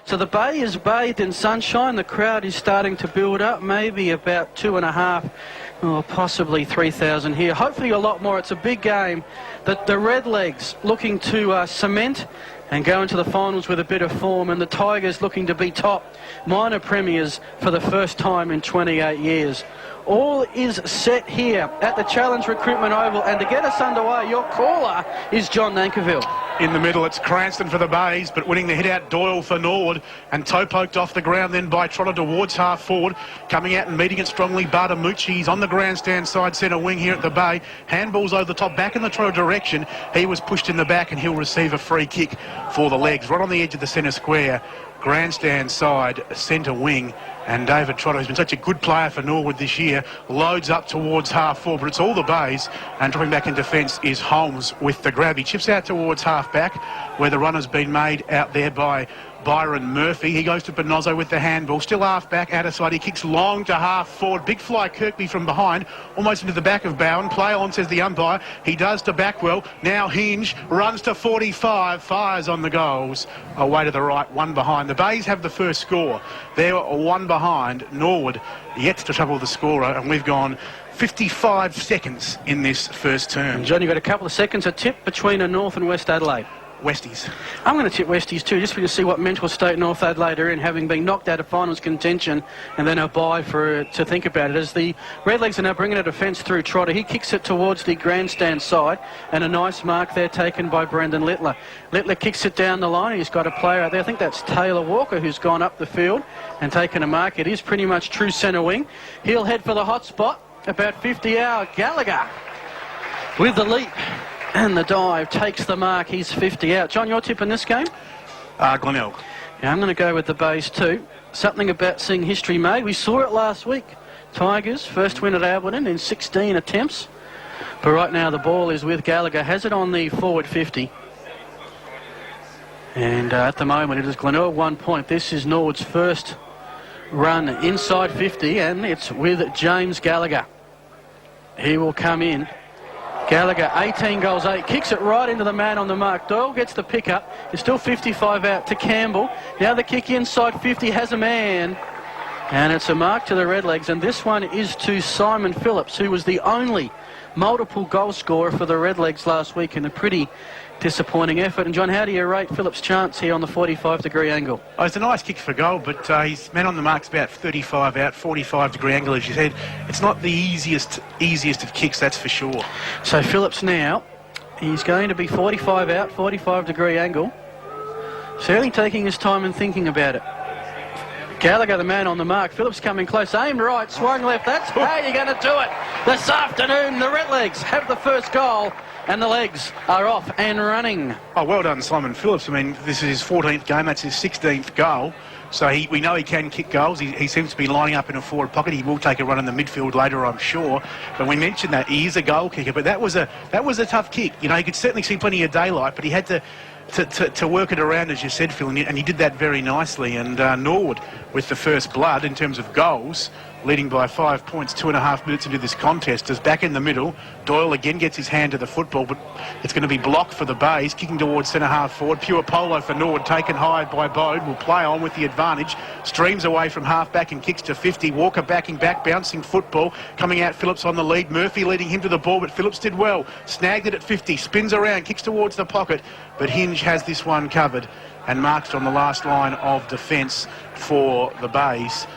So the bay is bathed in sunshine. The crowd is starting to build up, maybe about 2.5 or possibly 3,000 here. Hopefully a lot more. It's a big game. The Redlegs looking to cement and go into the finals with a bit of form, and the Tigers looking to be top minor premiers for the first time in 28 years. All is set here at the Challenge Recruitment Oval, and to get us underway, your caller is John Nankerville. In the middle, it's Cranston for the Bays, but winning the hit out, Doyle for Norwood, and toe poked off the ground then by Trotter towards half forward. Coming out and meeting it strongly, Bartamucci. He's on the grandstand side centre wing here at the Bay. Handballs over the top, back in the Trotter direction. He was pushed in the back, and he'll receive a free kick for the legs. Right on the edge of the centre square, grandstand side, centre wing. And David Trotter, who's been such a good player for Norwood this year, loads up towards half forward, but it's all the Bays, and dropping back in defence is Holmes with the grab. He chips out towards half back, where the runner's been made out there by Byron Murphy. He goes to Bonozzo with the handball, still half back, outer side. He kicks long to half forward. Big fly Kirkby from behind, almost into the back of Bowen. Play on, says the umpire. He does to Backwell. Now Hinge runs to 45, fires on the goals. Away to the right, one behind. The Bays have the first score. They're one behind. Norwood yet to trouble the scorer, and we've gone 55 seconds in this first term. John, you've got a couple of seconds. A tip between a North and West Adelaide. Westies. I'm going to tip Westies too, just to see what mental state North Adelaide are in, having been knocked out of finals contention and then a bye to think about it. As the Redlegs are now bringing a defence through Trotter, he kicks it towards the grandstand side, and a nice mark there taken by Brendan Littler. Littler kicks it down the line. He's got a player out there. I think that's Taylor Walker, who's gone up the field and taken a mark. It is pretty much true centre wing. He'll head for the hot spot. About 50 hour. Gallagher with the leap. And the dive takes the mark. He's 50 out. John, your tip in this game? Glenelg. Yeah, I'm going to go with the Bays too. Something about seeing history made. We saw it last week. Tigers, first win at Alberton in 16 attempts. But right now the ball is with Gallagher. Has it on the forward 50. And at the moment it is Glenelg 1 point. This is Norwood's first run inside 50, and it's with James Gallagher. He will come in. Gallagher, 18 goals, 8, kicks it right into the man on the mark. Doyle gets the pick up. It's still 55 out to Campbell. Now the kick inside 50 has a man. And it's a mark to the Redlegs. And this one is to Simon Phillips, who was the only multiple goal scorer for the Redlegs last week in a pretty disappointing effort. And John, how do you rate Phillips' chance here on the 45-degree angle? Oh, it's a nice kick for goal, but his man on the mark's about 35 out, 45-degree angle, as you said. It's not the easiest of kicks, that's for sure. So Phillips now, he's going to be 45 out, 45-degree angle. Certainly taking his time and thinking about it. Gallagher, the man on the mark. Phillips coming close, aimed right, swung left. That's how you're going to do it this afternoon. The Redlegs have the first goal, and the legs are off and running. Oh, well done, Simon Phillips. I mean, this is his 14th game. That's his 16th goal. So we know he can kick goals. He seems to be lining up in a forward pocket. He will take a run in the midfield later, I'm sure. But we mentioned that he is a goal kicker. But that was a tough kick. You know, he could certainly see plenty of daylight, but he had to work it around, as you said, Phil, and he did that very nicely. And Norwood with the first blood in terms of goals, leading by 5 points 2.5 minutes into this contest, is back in the middle. Doyle again gets his hand to the football, but it's going to be blocked for the Bays, kicking towards centre-half forward. Pure polo for Norwood, taken high by Bode, will play on with the advantage. Streams away from half-back and kicks to 50. Walker backing back, bouncing football. Coming out, Phillips on the lead. Murphy leading him to the ball, but Phillips did well. Snagged it at 50, spins around, kicks towards the pocket, but Hinge has this one covered and marked on the last line of defence for the Bays.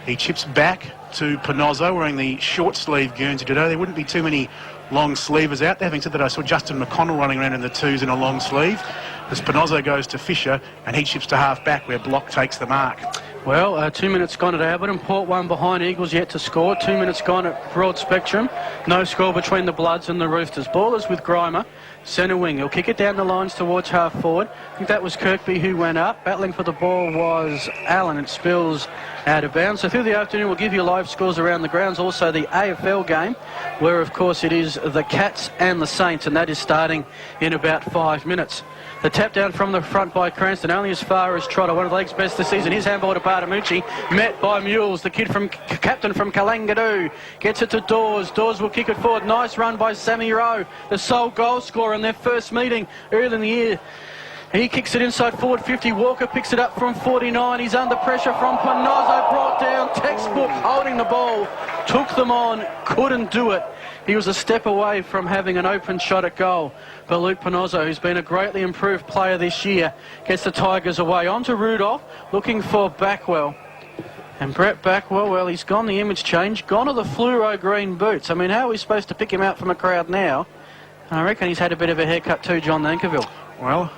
He chips back to Panozzo wearing the short sleeve Guernsey today. There wouldn't be too many long sleevers out there. Having said that, I saw Justin McConnell running around in the twos in a long sleeve. As Panozzo goes to Fisher, and he chips to half back where Block takes the mark. Well, 2 minutes gone at Alberton. Port 1 behind, Eagles yet to score. 2 minutes gone at Broad Spectrum. No score between the Bloods and the Roosters. Ball is with Grimer, centre wing. He'll kick it down the lines towards half forward. I think that was Kirkby who went up. Battling for the ball was Allen. It spills out of bounds. So through the afternoon we'll give you live scores around the grounds. Also the AFL game, where of course it is the Cats and the Saints, and that is starting in about 5 minutes. The tap down from the front by Cranston, only as far as Trotter, one of the league's best this season. His handball to Bartamucci, met by Mules, the kid from captain from Kalangadoo. Gets it to Dawes. Dawes will kick it forward. Nice run by Sammy Rowe, the sole goal scorer in their first meeting early in the year. He kicks it inside forward 50. Walker picks it up from 49. He's under pressure from Panozzo. Brought down. Textbook holding the ball. Took them on. Couldn't do it. He was a step away from having an open shot at goal. But Luke Panozzo, who's been a greatly improved player this year, gets the Tigers away. On to Rudolph, looking for Backwell. And Brett Backwell, well, he's gone the image change. Gone to the fluoro green boots. I mean, how are we supposed to pick him out from a crowd now? I reckon he's had a bit of a haircut too, John Nankerville. Well,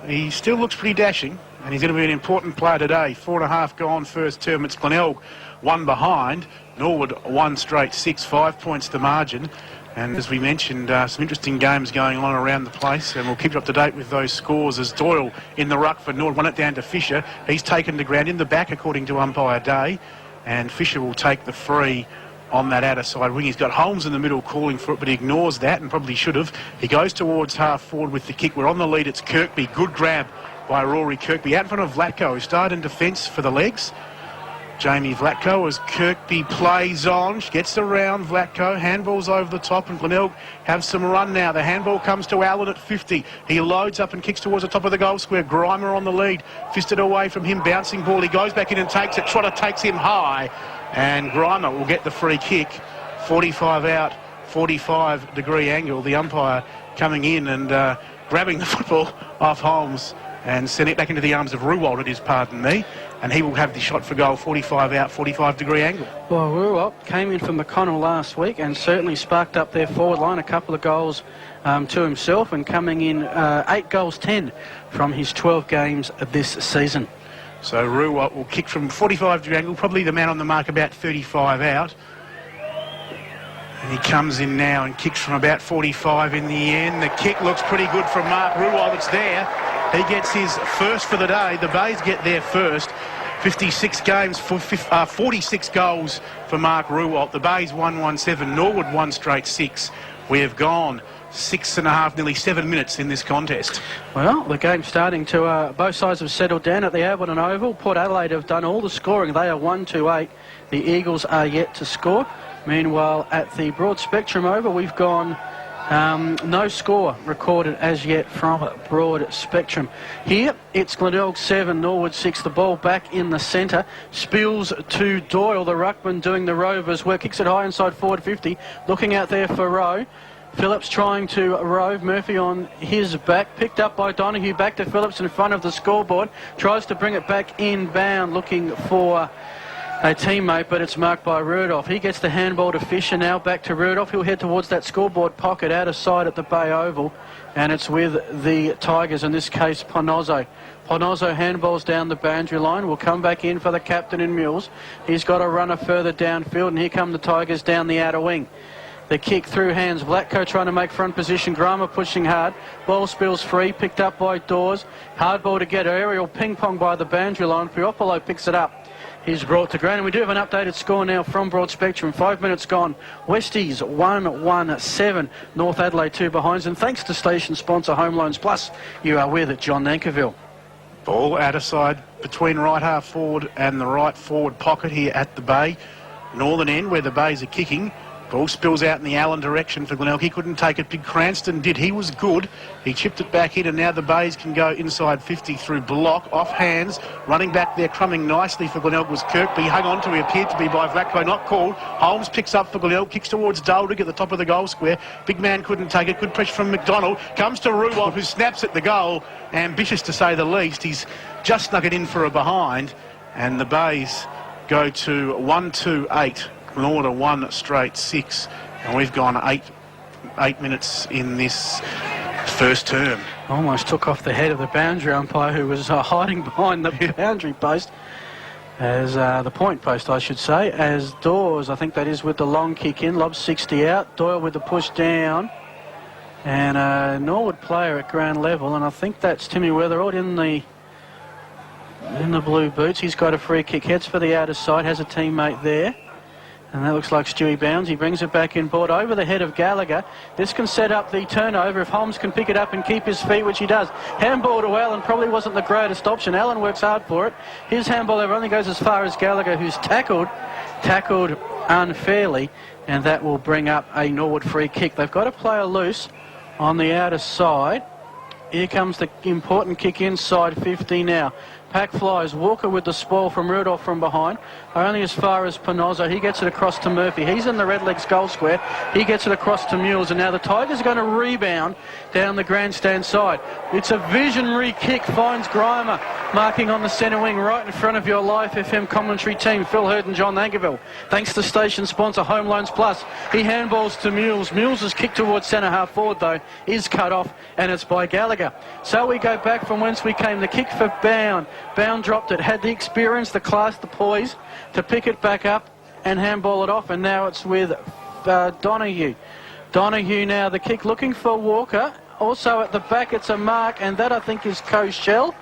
he still looks pretty dashing, and he's going to be an important player today. 4.5 gone first term. It's Glenelg, 1 behind. Norwood, 1 straight 6, 5 points to margin. And as we mentioned, some interesting games going on around the place, and we'll keep you up to date with those scores as Doyle in the ruck for Norwood won it down to Fisher. He's taken the ground in the back according to umpire Day, and Fisher will take the free on that outer side wing. He's got Holmes in the middle calling for it, but he ignores that and probably should have. He goes towards half forward with the kick. We're on the lead. It's Kirkby. Good grab by Rory Kirkby out in front of Vlatko, who started in defence for the legs. Jamie Vlatko as Kirkby plays on, gets around Vlatko, handballs over the top, and Glenelg have some run now. The handball comes to Allen at 50. He loads up and kicks towards the top of the goal square. Grimer on the lead, fisted away from him, bouncing ball. He goes back in and takes it. Trotter takes him high, and Grimer will get the free kick. 45 out, 45-degree angle. The umpire coming in and grabbing the football off Holmes and sending it back into the arms of Ruwald, it is, pardon me, and he will have the shot for goal. 45 out, 45-degree angle. Well, Ruwald came in for McConnell last week and certainly sparked up their forward line. A couple of goals to himself, and coming in 8 goals 10 from his 12 games this season. So Ruwald will kick from 45-degree angle, probably the man on the mark about 35 out. And he comes in now and kicks from about 45 in the end. The kick looks pretty good from Mark Ruwald. It's there. He gets his first for the day. The Bays get their first. 56 games for 46 goals for Mark Ruwald. The Bays 1-1-7. Norwood 1 straight 6. We have gone 6.5, nearly 7 minutes in this contest. Well, the game's starting to... both sides have settled down at the Aberlin Oval. Port Adelaide have done all the scoring. They are 1-8. The Eagles are yet to score. Meanwhile, at the Broad Spectrum Oval, we've gone... no score recorded as yet from Broad Spectrum. Here, it's Glenelg 7, Norwood 6. The ball back in the centre. Spills to Doyle, the ruckman doing the Rovers work. Kicks it high inside forward 50. Looking out there for Rowe. Phillips trying to rove. Murphy on his back. Picked up by Donahue. Back to Phillips in front of the scoreboard. Tries to bring it back inbound. Looking for a teammate, but it's marked by Rudolph. He gets the handball to Fisher. Now back to Rudolph. He'll head towards that scoreboard pocket out of sight at the Bay Oval, and it's with the Tigers, in this case Panozzo. Panozzo handballs down the boundary line. Will come back in for the captain in Mills. He's got a runner further downfield, and here come the Tigers down the outer wing. The kick through hands. Vlatko trying to make front position. Grimer pushing hard. Ball spills free. Picked up by Dawes. Hard ball to get aerial ping pong by the boundary line. Piopolo picks it up. He's brought to ground, and we do have an updated score now from Broad Spectrum. 5 minutes gone. Westies 1-1-7. North Adelaide 2 behinds. And thanks to station sponsor Home Loans Plus, you are with it, John Nankerville. Ball out of side between right half forward and the right forward pocket here at the Bay. Northern end where the Bays are kicking. Ball spills out in the Allen direction for Glenelg. He couldn't take it. Big Cranston did. He was good. He chipped it back in, and now the Bays can go inside 50 through block, off hands. Running back there, crumbing nicely for Glenelg was Kirkby. Hung on to, he appeared to be by Vlatko, not called. Holmes picks up for Glenelg, kicks towards Duldig at the top of the goal square. Big man couldn't take it. Good pressure from McDonald. Comes to Ruwald, who snaps at the goal. Ambitious to say the least. He's just snuck it in for a behind, and the Bays go to 1-2-8. Order 1 straight 6, and we've gone eight minutes in this first term. Almost took off the head of the boundary umpire, who was hiding behind the boundary post, as the point post I should say, as Dawes, I think that is, with the long kick in, lobs 60 out. Doyle with the push down, and a Norwood player at ground level, and I think that's Timmy Weatherald in the blue boots. He's got a free kick, heads for the outer side, has a teammate there. And that looks like Stewie Bounds. He brings it back in board over the head of Gallagher. This can set up the turnover if Holmes can pick it up and keep his feet, which he does. Handball to Allen probably wasn't the greatest option. Allen works hard for it. His handball over only goes as far as Gallagher, who's tackled unfairly, and that will bring up a Norwood free kick. They've got a player loose on the outer side. Here comes the important kick inside 50 now. Pack flies. Walker with the spoil from Rudolph from behind. Only as far as Panozzo. He gets it across to Murphy. He's in the Redlegs goal square. He gets it across to Mules. And now the Tigers are going to rebound down the grandstand side. It's a visionary kick. Finds Grimer. Marking on the centre wing right in front of your Life FM commentary team. Phil Hurd and John Lankerville. Thanks to station sponsor Home Loans Plus. He handballs to Mules. Mules is kicked towards centre half forward though. Is cut off and it's by Gallagher. So we go back from whence we came. The kick for Bound. Bound dropped it, had the experience, the class, the poise to pick it back up and handball it off, and now it's with Donahue. Donahue now the kick looking for Walker. Also at the back it's a mark, and that I think is Koshel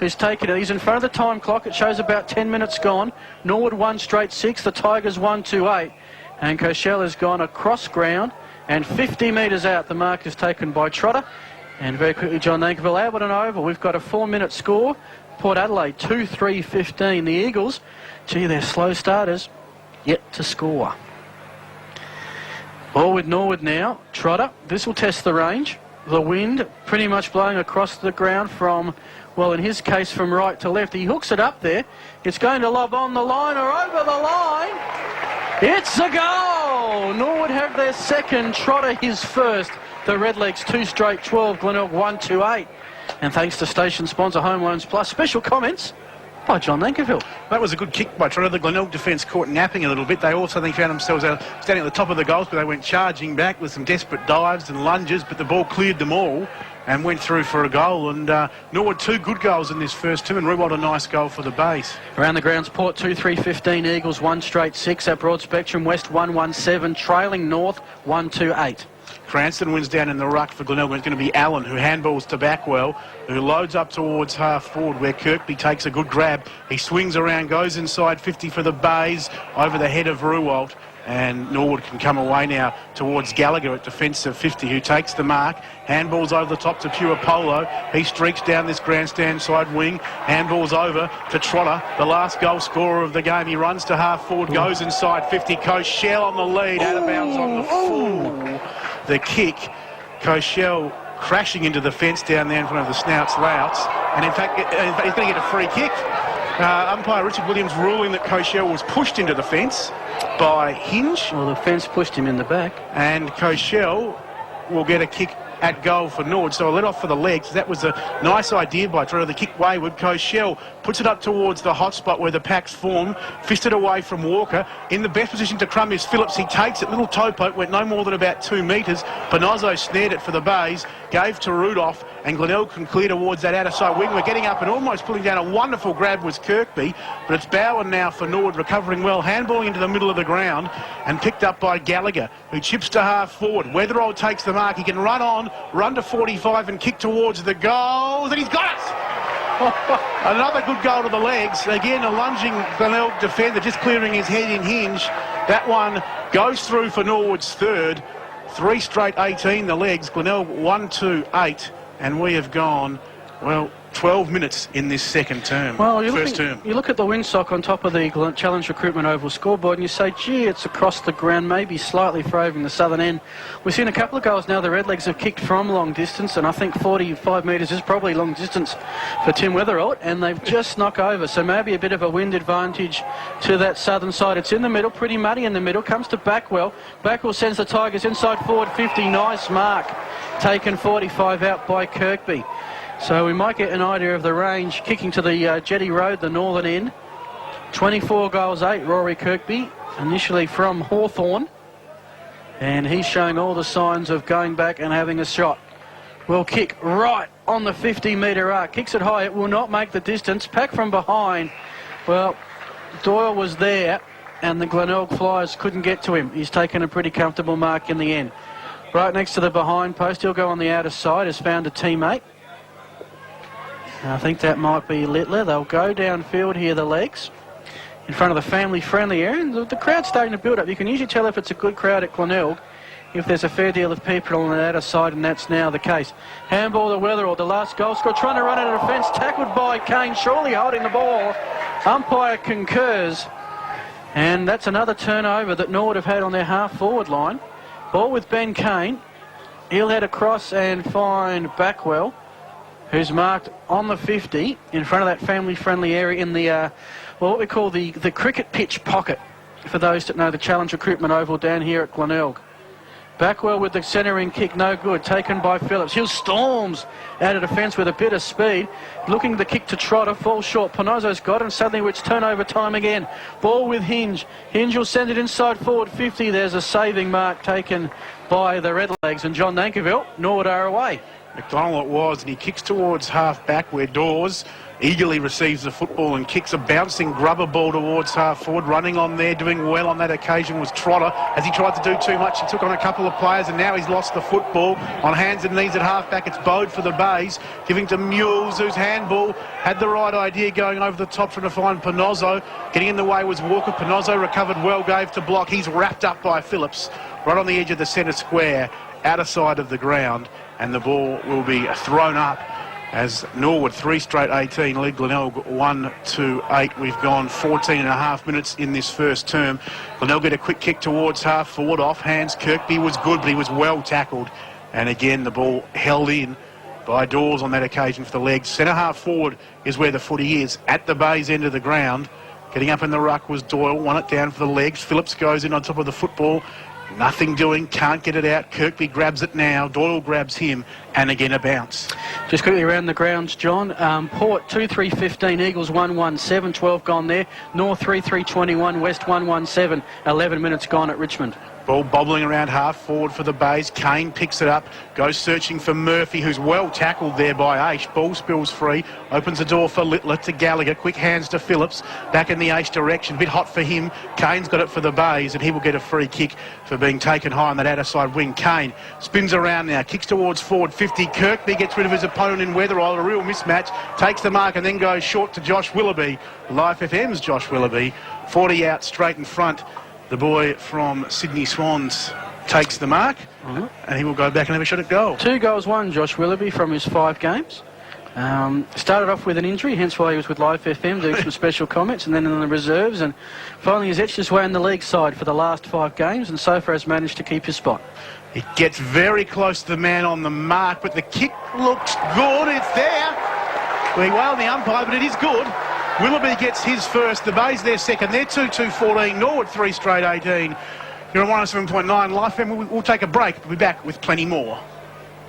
who's taken it. He's in front of the time clock. It shows about 10 minutes gone. Norwood 1 straight 6, the Tigers 1-2-8, and Koshel has gone across ground and 50 metres out. The mark is taken by Trotter. And very quickly, John Lankerville, Alberton over. We've got a 4-minute score. Port Adelaide 2-3-15. The Eagles, gee, they're slow starters, yet to score. Ball with Norwood now. Trotter. This will test the range. The wind pretty much blowing across the ground from, well, in his case, from right to left. He hooks it up there. It's going to lob on the line or over the line. It's a goal! Norwood have their second. Trotter his first. The Redlegs 2 straight 12, Glenelg 1-2-8. And thanks to station sponsor Home Loans Plus. Special comments by John Lankerville. That was a good kick by Trotter. The Glenelg defence caught napping a little bit. They also found themselves standing at the top of the goals, but they went charging back with some desperate dives and lunges, but the ball cleared them all and went through for a goal. And Norwood 2 good goals in this first term, and Rewald a nice goal for the base. Around the grounds, Port 2-3-15, Eagles 1 straight 6 at Broad Spectrum, West 1-1-7, trailing North 1-2-8. Cranston wins down in the ruck for Glenelg. It's going to be Allen who handballs to Backwell, who loads up towards half forward where Kirkby takes a good grab. He swings around, goes inside 50 for the Bays over the head of Ruwalt. And Norwood can come away now towards Gallagher at defensive 50, who takes the mark. Handballs over the top to Pure Polo. He streaks down this grandstand side wing. Handballs over to Trotter, the last goal scorer of the game. He runs to half forward, goes inside 50. Koshel on the lead, out of bounds on the full. The kick, Koshel crashing into the fence down there in front of the Snouts Louts. And in fact he's going to get a free kick. Umpire Richard Williams ruling that Koshel was pushed into the fence by Hinge. Well, the fence pushed him in the back. And Koshel will get a kick at goal for Norwood. So a let off for the legs. That was a nice idea by Trotter. The kick wayward. Koshel puts it up towards the hot spot where the packs form. Fisted away from Walker. In the best position to crumb is Phillips. He takes it. Little toe poke. Went no more than about 2 metres. Panozzo snared it for the Bays. Gave to Rudolph. And Glenelg can clear towards that outer side wing. We're getting up and almost pulling down. A wonderful grab was Kirkby. But it's Bowen now for Norwood, recovering well. Handballing into the middle of the ground. And picked up by Gallagher, who chips to half forward. Weatherall takes the mark. He can run on. Run to 45 and kick towards the goals, and he's got it! Another good goal to the legs. Again, a lunging Glenelg defender just clearing his head in Hinge. That one goes through for Norwood's third. 3 straight 18, the legs. Glenelg 1-2-8, and we have gone, well, 12 minutes in this second term, well, first term. You look at the windsock on top of the Challenge Recruitment Oval scoreboard and you say, gee, it's across the ground, maybe slightly favouring the southern end. We've seen a couple of goals now. The Redlegs have kicked from long distance, and I think 45 metres is probably long distance for Tim Weatherall, and they've just snuck over. So maybe a bit of a wind advantage to that southern side. It's in the middle, pretty muddy in the middle. Comes to Backwell. Backwell sends the Tigers inside forward 50. Nice mark. Taken 45 out by Kirkby. So we might get an idea of the range. Kicking to the Jetty Road, the northern end. 24 goals, 8, Rory Kirkby, initially from Hawthorn. And he's showing all the signs of going back and having a shot. Will kick right on the 50-metre arc. Kicks it high, it will not make the distance. Pack from behind. Well, Doyle was there, and the Glenelg Flyers couldn't get to him. He's taken a pretty comfortable mark in the end. Right next to the behind post, he'll go on the outer side, has found a teammate. I think that might be Littler. They'll go downfield here, the legs, in front of the family-friendly area. And the crowd's starting to build up. You can usually tell if it's a good crowd at Glenelg if there's a fair deal of people on the outer side, and that's now the case. Handball to Weatherall, the last goal scorer, trying to run out of defence, tackled by Kane, surely holding the ball. Umpire concurs, and that's another turnover that Norwood have had on their half-forward line. Ball with Ben Kane. He'll head across and find Backwell. who's marked on the 50 in front of that family-friendly area in the, well, what we call the cricket pitch pocket, for those that know the Challenge Recruitment Oval down here at Glenelg. Backwell with the centering kick, no good, taken by Phillips. Hill storms out of defence with a bit of speed. Looking the kick to Trotter, falls short. Ponozzo's got it, and suddenly it's turnover time again. Ball with Hinge. Hinge will send it inside forward 50. There's a saving mark taken by the Redlegs, and John Nankerville, Norwood are away. McDonald it was, and he kicks towards half back where Dawes eagerly receives the football and kicks a bouncing grubber ball towards half forward. Running on there, doing well on that occasion was Trotter. As he tried to do too much, he took on a couple of players, and now he's lost the football. On hands and knees at half back, it's Bode for the Bays, giving to Mules, whose handball had the right idea, going over the top trying to find Ponozzo. Getting in the way was Walker. Ponozzo recovered well, gave to block. He's wrapped up by Phillips right on the edge of the centre square, outer side of the ground, and the ball will be thrown up as Norwood 3 straight 18 lead Glenelg 1-8. We've gone 14 and a half minutes in this first term. Glenelg get a quick kick towards half forward, off hands. Kirkby was good, but he was well tackled, and again the ball held in by Dawes on that occasion for the legs. Centre half forward is where the footy is, at the Bays end of the ground. Getting up in the ruck was Doyle, won it down for the legs. Phillips goes in on top of the football. Nothing doing, can't get it out. Kirkby grabs it now. Doyle grabs him, and again a bounce. Just quickly around the grounds, John. Port 2-3-15, Eagles 1-1-7, 12 gone there. North 3-3-21, West 1-1-7, 11 minutes gone at Richmond. Ball bobbling around half forward for the Bays. Kane picks it up, goes searching for Murphy, who's well tackled there by Aish. Ball spills free, opens the door for Littler to Gallagher. Quick hands to Phillips, back in the Aish direction. Bit hot for him. Kane's got it for the Bays, and he will get a free kick for being taken high on that outer side wing. Kane spins around now, kicks towards forward 50. Kirkby gets rid of his opponent in Weatherall, a real mismatch. Takes the mark and then goes short to Josh Willoughby. Life FM's Josh Willoughby. 40 out straight in front. The boy from Sydney Swans takes the mark, and he will go back and have a shot at goal. 2 goals, 1, Josh Willoughby, from his 5 games. Started off with an injury, hence why he was with Life FM doing some special comments, and then in the reserves, and finally has etched his way in the league side for the last 5 games, and so far has managed to keep his spot. It gets very close to the man on the mark, but the kick looks good. It's there. We wailed the umpire, but it is good. Willoughby gets his first. The Bays their second. They're 2-2-14. Norwood 3 straight 18. You're on 107.9 Life, and we'll take a break. We'll be back with plenty more.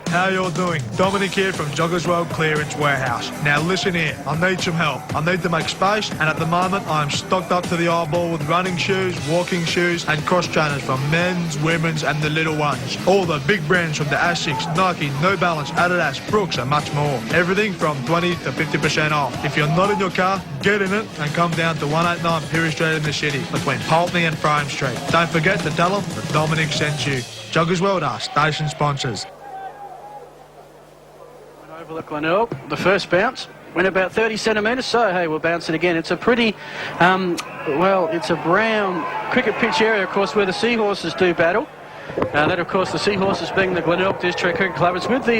How you all doing? Dominic here from Joggers Road Clearance Warehouse. Now listen here, I need some help. I need to make space, and at the moment I'm stocked up to the eyeball with running shoes, walking shoes and cross trainers for men's, women's and the little ones. All the big brands from the Asics, Nike, New Balance, Adidas, Brooks and much more. Everything from 20 to 50% off. If you're not in your car, get in it and come down to 189 Perry Street in the city between Pulteney and Frame Street. Don't forget to tell them that Dominic sent you. Joggers World are station sponsors. At Glenelg, the first bounce went about 30 centimetres, so hey, we'll bounce it again. It's a pretty, well, it's a brown cricket pitch area, of course, where the Seahorses do battle. That, of course, the Seahorses being the Glenelg District Cricket Club. It's with the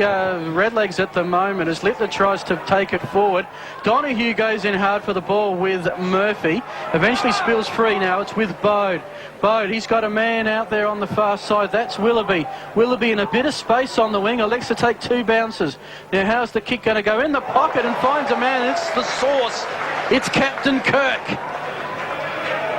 Redlegs at the moment as Littler tries to take it forward. Donahue goes in hard for the ball with Murphy. Eventually spills free now. It's with Bode. Bode, he's got a man out there on the far side. That's Willoughby. Willoughby in a bit of space on the wing. Elects to take 2 bounces. Now, how's the kick going to go? In the pocket and finds a man. It's the source. It's Captain Kirk.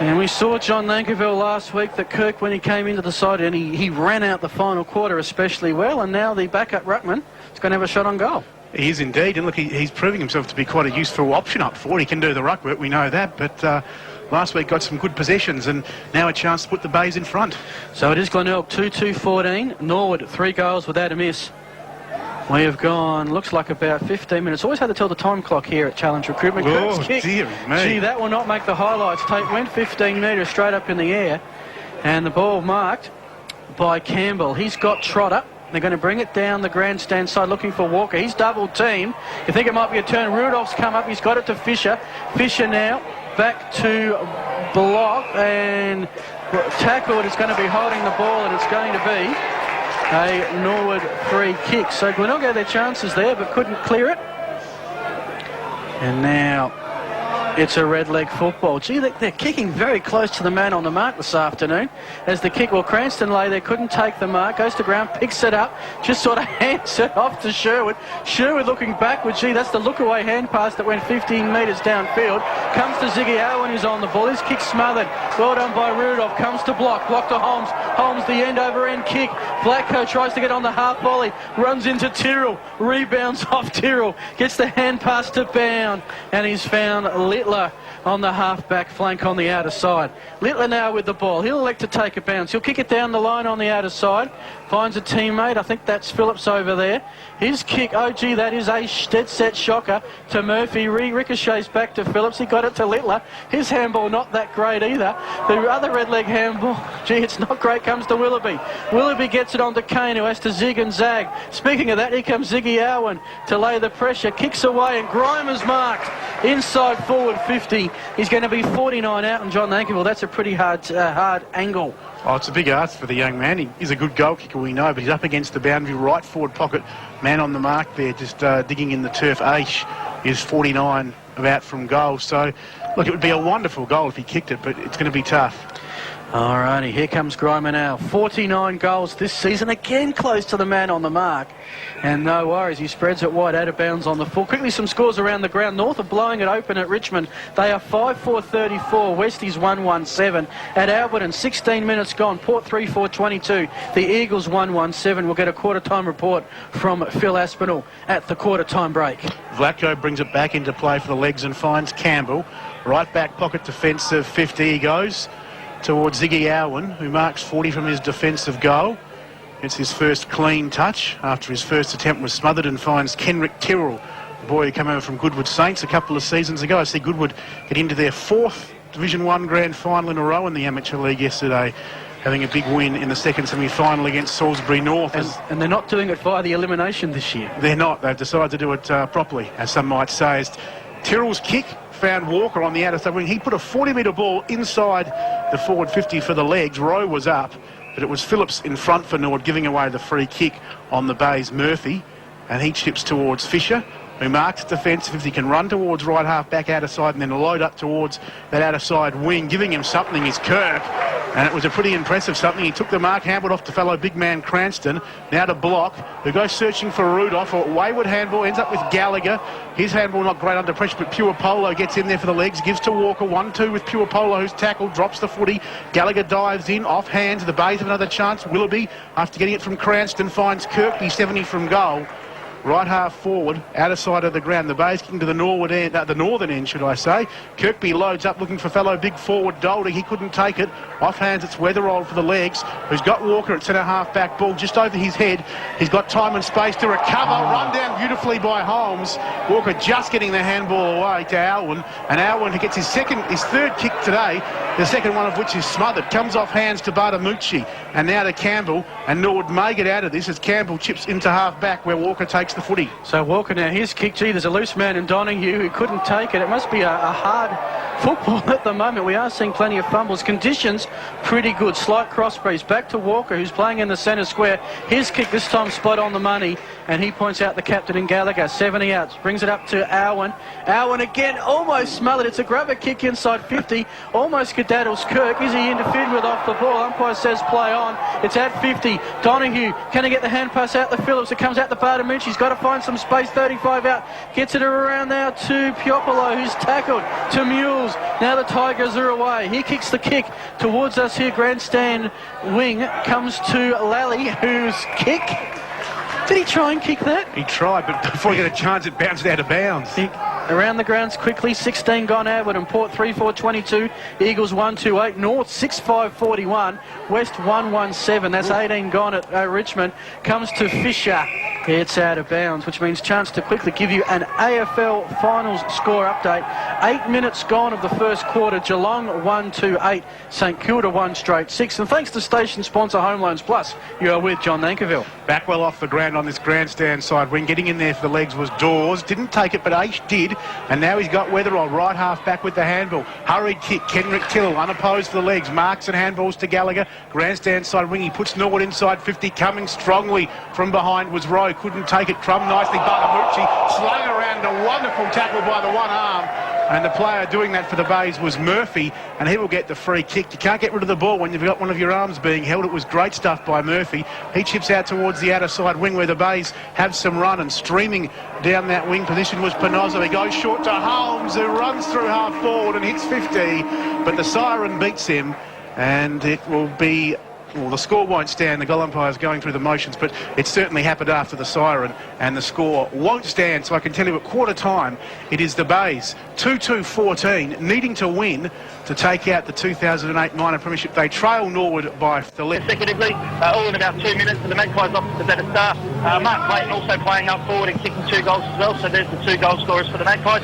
And we saw John Nankerville last week that Kirk, when he came into the side, and he ran out the final quarter especially well, and now the backup ruckman is going to have a shot on goal. He is indeed, and look, he's proving himself to be quite a useful option up forward. He can do the ruck work, we know that, but last week got some good possessions, and now a chance to put the Bays in front. So it is Glenelg 2-2-14, Norwood 3 goals without a miss. We have gone, looks like about 15 minutes. Always had to tell the time clock here at Challenge Recruitment. Oh, Kirk's kick. dear me. Gee, that will not make the highlights. Went 15 metres straight up in the air. And the ball marked by Campbell. He's got Trotter. They're going to bring it down the grandstand side looking for Walker. He's double teamed. You think it might be a turn. Rudolph's come up. He's got it to Fisher. Fisher now back to block and tackled. It's going to be holding the ball, and it's going to be a Norwood free kick. So Glenelg had their chances there but couldn't clear it. And now It's a red leg football. Gee, they're kicking very close to the man on the mark this afternoon. As the kick, well, Cranston lay there, couldn't take the mark, goes to ground, picks it up, just sort of hands it off to Sherwood. Sherwood looking backward. Gee, that's the look-away hand pass that went 15 metres downfield. Comes to Ziggy Owen, who's on the ball. His kick smothered. Well done by Rudolph. Comes to block. Block to Holmes. Holmes, the end-over-end kick. Blacko tries to get on the half volley. Runs into Tyrrell. Rebounds off Tyrrell. Gets the hand pass to Bound. And he's found Littler on the half-back flank on the outer side. Littler now with the ball. He'll elect to take a bounce. He'll kick it down the line on the outer side. Finds a teammate. I think that's Phillips over there. His kick, oh gee, that is a dead set shocker to Murphy. Ricochets back to Phillips. He got it to Littler. His handball not that great either. The other red leg handball, gee, it's not great, comes to Willoughby. Willoughby gets it on to Kane, who has to zig and zag. Speaking of that, here comes Ziggy Owen to lay the pressure. Kicks away and Grimer's marked. Inside forward 50. He's going to be 49 out, and John Nankiville, that's a pretty hard angle. Oh, it's a big ask for the young man. He's a good goal kicker, we know, but he's up against the boundary right forward pocket. Man on the mark there, just digging in the turf. Aish is 49 out from goal. So, look, it would be a wonderful goal if he kicked it, but it's going to be tough. Alrighty, here comes Grimer now. 49 goals this season, again close to the man on the mark. And no worries, he spreads it wide, out of bounds on the full. Quickly some scores around the ground. North are blowing it open at Richmond. They are 5-4-34. Westies 1-1-7. At Alberton, 16 minutes gone. Port 3-4-22. The Eagles 1-1-7. We'll get a quarter-time report from Phil Aspinall at the quarter-time break. Vlatko brings it back into play for the legs and finds Campbell. Right back pocket defensive 50 he goes towards Ziggy Owen, who marks 40 from his defensive goal. It's his first clean touch after his first attempt was smothered, and finds Kenrick Tyrrell, the boy who came over from Goodwood Saints a couple of seasons ago. I see Goodwood get into their 4th Division 1 grand final in a row in the Amateur League yesterday, having a big win in the second semi-final against Salisbury North. And they're not doing it via the elimination this year. They're not. They've decided to do it properly, as some might say. As Tyrrell's kick found Walker on the outer side wing. He put a 40-metre ball inside the forward 50 for the legs. Rowe was up, but it was Phillips in front for Norwood, giving away the free kick on the Bays Murphy, and he chips towards Fisher, who marks defensive if he can run towards right half back outer side and then load up towards that outer side wing. Giving him something is Kirk, and it was a pretty impressive something. He took the mark, handballed off to fellow big man Cranston, now to Block, who goes searching for Rudolph. A wayward handball, ends up with Gallagher. His handball not great under pressure, but Pure Polo gets in there for the legs, gives to Walker. 1-2 with Pure Polo, who's tackled, drops the footy. Gallagher dives in, off hands. The Bays have another chance. Willoughby, after getting it from Cranston, finds Kirkby, 70 from goal. Right half forward, outer side of the ground. The Bays kicking to the Norwood end, the northern end, should I say. Kirkby loads up looking for fellow big forward Doldy. He couldn't take it. Off hands, it's Weatherald for the legs, who's got Walker at centre half back, ball just over his head. He's got time and space to recover. Run down beautifully by Holmes. Walker just getting the handball away to Alwyn, and Alwyn, who gets his third kick today, the second one of which is smothered, comes off hands to Bartamucci, and now to Campbell, and Norwood may get out of this as Campbell chips into half back where Walker takes the footy. So Walker now, his kick, gee, there's a loose man in Donahue who couldn't take it. It must be a hard football at the moment. We are seeing plenty of fumbles. Conditions pretty good. Slight cross breeze. Back to Walker, who's playing in the centre square. His kick this time spot on the money, and he points out the captain in Gallagher. 70 outs. Brings it up to Owen. Owen again, almost smothered. It's a grabber kick inside 50. Almost skedaddles Kirk. Is he interfered with off the ball? Umpire says play on. It's at 50. Donahue, can he get the hand pass out to Phillips? It comes out to Bartamucci. He's got to find some space. 35 out. Gets it around now to Piopolo, who's tackled. To Mules. Now the Tigers are away. He kicks the kick towards us here. Grandstand wing comes to Lally, whose kick. Did he try and kick that? He tried, but before he got a chance, it bounced out of bounds. Around the grounds quickly. 16 gone Adwood, and Port 3-4-22. Eagles 1-2-8. North 6-5-41. West 1-1-7. That's 18 gone at Richmond. Comes to Fisher. It's out of bounds, which means chance to quickly give you an AFL Finals score update. 8 minutes gone of the first quarter. Geelong 1-2-8. St Kilda 1-6. And thanks to station sponsor Home Loans Plus, you are with John Nankiville. Back well off the ground on this grandstand side wing. Getting in there for the legs was Dawes. Didn't take it, but Aish did. And now he's got Weatherall right half back with the handball. Hurried kick. Kenrick Tyrrell unopposed for the legs. Marks and handballs to Gallagher. Grandstand side wing. He puts Norwood inside 50. Coming strongly from behind was Rowe. Couldn't take it. Crum nicely. Bartamucci slung around. A wonderful tackle by the one arm. And the player doing that for the Bays was Murphy, and he will get the free kick. You can't get rid of the ball when you've got one of your arms being held. It was great stuff by Murphy. He chips out towards the outer side wing where the Bays have some run, and streaming down that wing position was Panozzo. He goes short to Holmes, who runs through half forward and hits 50, but the siren beats him, and it will be... Well, the score won't stand. The goal umpire's going through the motions, but it certainly happened after the siren, and the score won't stand. So I can tell you at quarter time, it is the Bays 2-2-14, needing to win to take out the 2008 minor premiership. They trail Norwood by the left. Consecutively, all in about 2 minutes, and the Magpies off to the better start. Mark Clayton also playing up forward and kicking 2 goals as well, so there's the 2 goal scorers for the Magpies.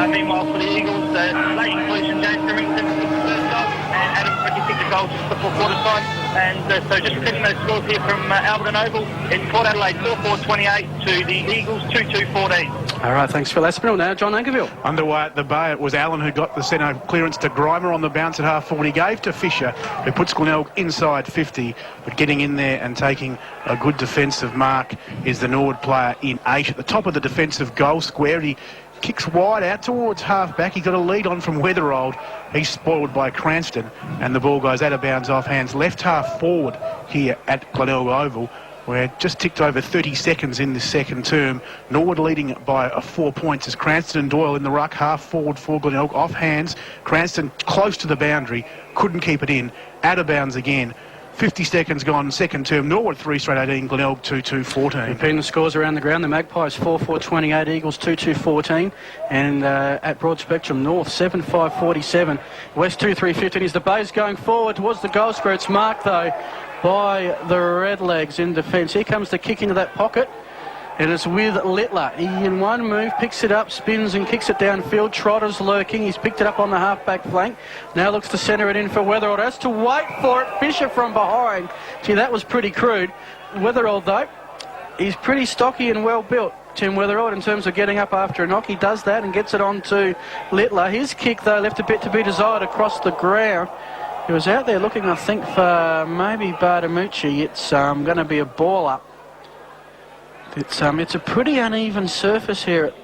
Meanwhile, for the Eagles, late inclusion, James Remington kicked the first goal, and Adam Fricky kicked the goal just before quarter time. And so just repeating those scores here from Alberton Oval, it's Port Adelaide 4-4-28 to the Eagles 2-2-14. All right, thanks, Phil Aspinall. Now, John Ankerville. Underway at the Bay, it was Allen who got the centre clearance to Grimer on the bounce at half forward. He gave to Fisher, who puts Glenelg inside 50, but getting in there and taking a good defensive mark is the Norwood player in 8. At the top of the defensive goal square, he kicks wide out towards half-back. He got a lead on from Wetherold. He's spoiled by Cranston, and the ball goes out of bounds off hands. Left half forward here at Glenelg Oval, where just ticked over 30 seconds in the second term. Norwood leading by 4 points as Cranston and Doyle in the ruck, half forward for Glenelg, off hands. Cranston close to the boundary, couldn't keep it in, out of bounds again. 50 seconds gone, second term. Norwood 3 straight 18, Glenelg 2-2-14. Repeating the scores around the ground, the Magpies 4-4-28, Eagles 2-2-14, and at Broad Spectrum North 7-5-47, West 2-3-15. Is the Bays going forward towards the goal square? It's marked though by the Redlegs in defence. Here comes the kick into that pocket. And it's with Littler. He in one move picks it up, spins and kicks it downfield. Trotter's lurking. He's picked it up on the half-back flank. Now looks to centre it in for Wetherold. Has to wait for it. Fisher from behind. Gee, that was pretty crude. Wetherold, though, he's pretty stocky and well built. Tim Wetherold, in terms of getting up after a knock, he does that and gets it on to Littler. His kick, though, left a bit to be desired across the ground. He was out there looking, I think, for maybe Bartamucci. It's going to be a ball up. It's a pretty uneven surface here at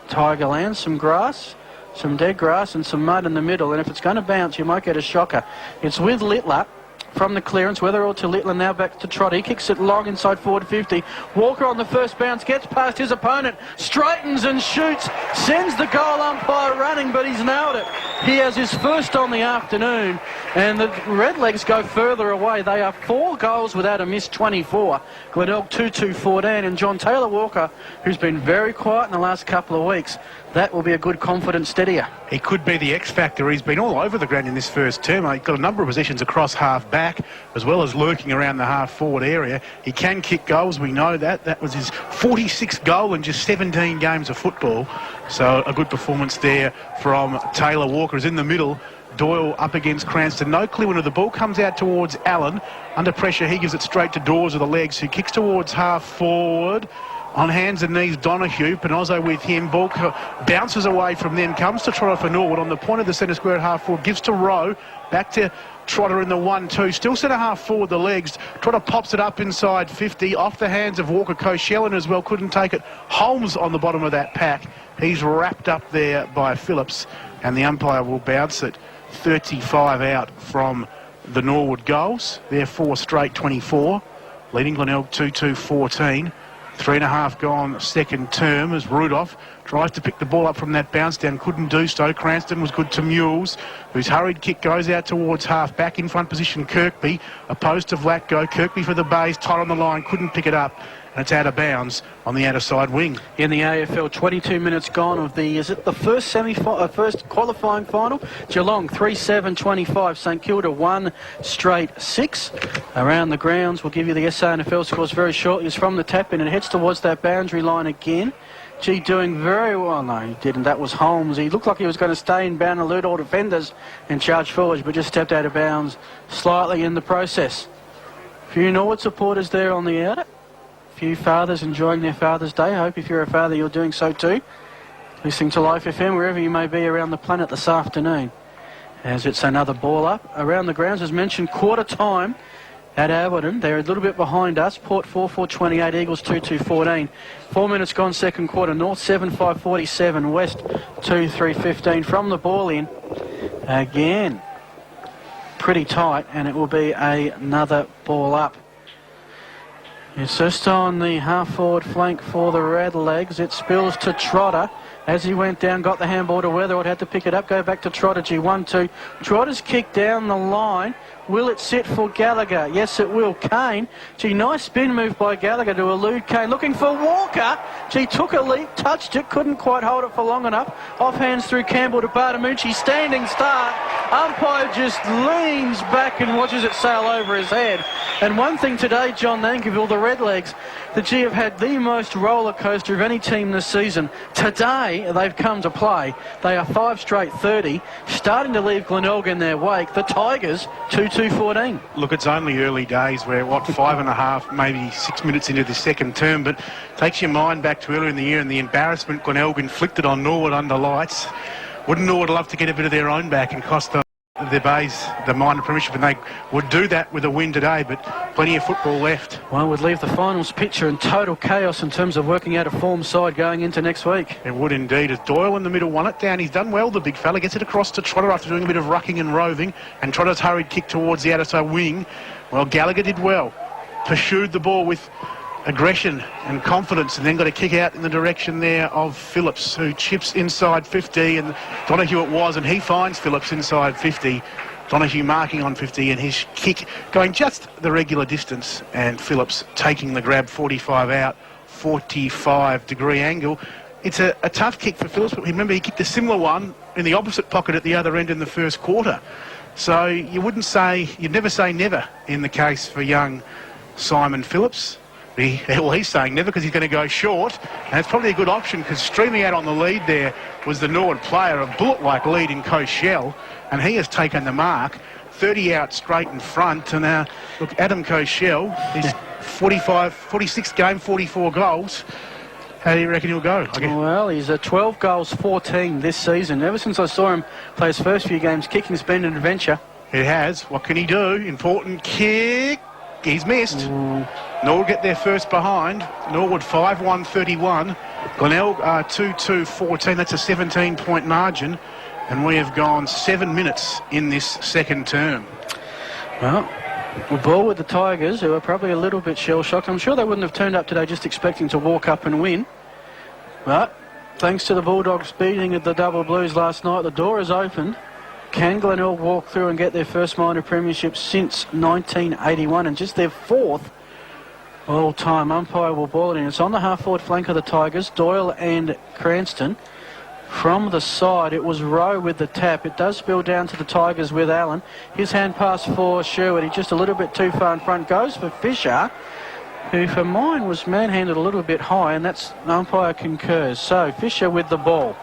Tigerland. Some grass, some dead grass and some mud in the middle, and if it's going to bounce you might get a shocker. It's with Littler from the clearance. Wetherold to Littler, now back to Trotter. He kicks it long inside forward 50. Walker on the first bounce, gets past his opponent, straightens and shoots, sends the goal umpire running, but he's nailed it. He has his first on the afternoon, and the Redlegs go further away. They are 4 goals without a miss, 24. Glenelg 2-2-14, and John Taylor Walker, who's been very quiet in the last couple of weeks, that will be a good confident steadier. He could be the X factor. He's been all over the ground in this first term. He's got a number of possessions across half back, as well as lurking around the half forward area. He can kick goals, we know that. That was his 46th goal in just 17 games of football. So a good performance there from Taylor Walker. Is in the middle. Doyle up against Cranston. No clear winner. The ball comes out towards Allen. Under pressure, he gives it straight to Dawes with the legs, who kicks towards half forward. On hands and knees, Donahue. Panozzo with him. Ball bounces away from them. Comes to Trotter for Norwood. On the point of the centre square at half forward. Gives to Rowe. Back to Trotter in the 1-2. Still centre half forward, the legs. Trotter pops it up inside 50. Off the hands of Walker. Cochellin as well. Couldn't take it. Holmes on the bottom of that pack. He's wrapped up there by Phillips. And the umpire will bounce it. 35 out from the Norwood goals. They're 4 straight 24. Leading Glenelg 2-2-14. 3.5 gone second term as Rudolph tries to pick the ball up from that bounce down. Couldn't do so. Cranston was good to Mules, whose hurried kick goes out towards half. Back in front position, Kirkby. Opposed to Vlatko. Kirkby for the Bays. Tight on the line. Couldn't pick it up. And it's out of bounds on the outer side wing. In the AFL, 22 minutes gone of the, is it the first first qualifying final? Geelong 3-7-25, St Kilda 1 straight 6. Around the grounds, we'll give you the SANFL scores very shortly. It's from the tap in and heads towards that boundary line again. Gee, doing very well. No, he didn't. That was Holmes. He looked like he was going to stay in bound and elude all defenders and charge forwards, but just stepped out of bounds slightly in the process. A few Norwood supporters there on the outer. Few fathers enjoying their Father's Day. I hope if you're a father you're doing so too. Listening to Life FM wherever you may be around the planet this afternoon. As it's another ball up around the grounds, as mentioned, quarter time. at Alberton. They're a little bit behind us. Port 4-4-28, Eagles 2-2-14. 4 minutes gone second quarter. North 7-5-47, West 2-3-15. From the ball in, again, pretty tight, and it will be another ball up. It's just on the half-forward flank for the Redlegs. It spills to Trotter. As he went down, got the handball to Weatherald, had to pick it up, go back to Trotter. G1-2. Trotter's kick down the line. Will it sit for Gallagher? Yes, it will. Kane. Gee, nice spin move by Gallagher to elude Kane. Looking for Walker. Gee, took a leap, touched it, couldn't quite hold it for long enough. Off hands through Campbell to Bartamucci. Standing start. Umpire just leans back and watches it sail over his head. And one thing today, John Nankerville, the Redlegs, the G have had the most roller coaster of any team this season. Today, they've come to play. They are 5 straight 30, starting to leave Glenelg in their wake. The Tigers, 2-2-14. Look, it's only early days. We're, 5.5, maybe 6 minutes into the second term, but takes your mind back to earlier in the year and the embarrassment Glenelg inflicted on Norwood under lights. Wouldn't Norwood love to get a bit of their own back and cost their bays the minor premiership, and they would do that with a win today, but plenty of football left. One would leave the finals picture in total chaos in terms of working out a form side going into next week. It would indeed. As Doyle in the middle won it down, he's done well, the big fella, gets it across to Trotter after doing a bit of rucking and roving, and Trotter's hurried kick towards the outer side wing. Well, Gallagher did well, pursued the ball with aggression and confidence, and then got a kick out in the direction there of Phillips, who chips inside 50, and Donahue it was, and he finds Phillips inside 50. Donahue marking on 50, and his kick going just the regular distance, and Phillips taking the grab 45 out, 45-degree angle. It's a tough kick for Phillips, but remember he kicked a similar one in the opposite pocket at the other end in the first quarter. So you'd never say never in the case for young Simon Phillips. He's saying never because he's going to go short, and it's probably a good option because streaming out on the lead there was the Norwood player, a bullet-like lead in Cochelle, and he has taken the mark. 30 out straight in front, and now look, Adam Cochelle, he's 46 game, 44 goals. How do you reckon he'll go? Well, he's 12 goals, 14 this season. Ever since I saw him play his first few games, kicking's been an adventure. It has. What can he do? Important kick. He's missed. Norwood get their first behind. Norwood 5-1-31. Glenelg 2-2-14. That's a 17-point margin. And we have gone 7 minutes in this second term. Well, we're ball with the Tigers, who are probably a little bit shell-shocked. I'm sure they wouldn't have turned up today just expecting to walk up and win. But thanks to the Bulldogs beating the Double Blues last night, the door is opened. Can Glenelg walk through and get their first minor premiership since 1981 and just their 4th all-time? Umpire will ball it in. It's on the half-forward flank of the Tigers, Doyle and Cranston. From the side, it was Rowe with the tap. It does spill down to the Tigers with Allen. His hand pass for Sherwood. He's just a little bit too far in front. Goes for Fisher, who for mine was manhandled a little bit high, and that's umpire concurs. So Fisher with the ball.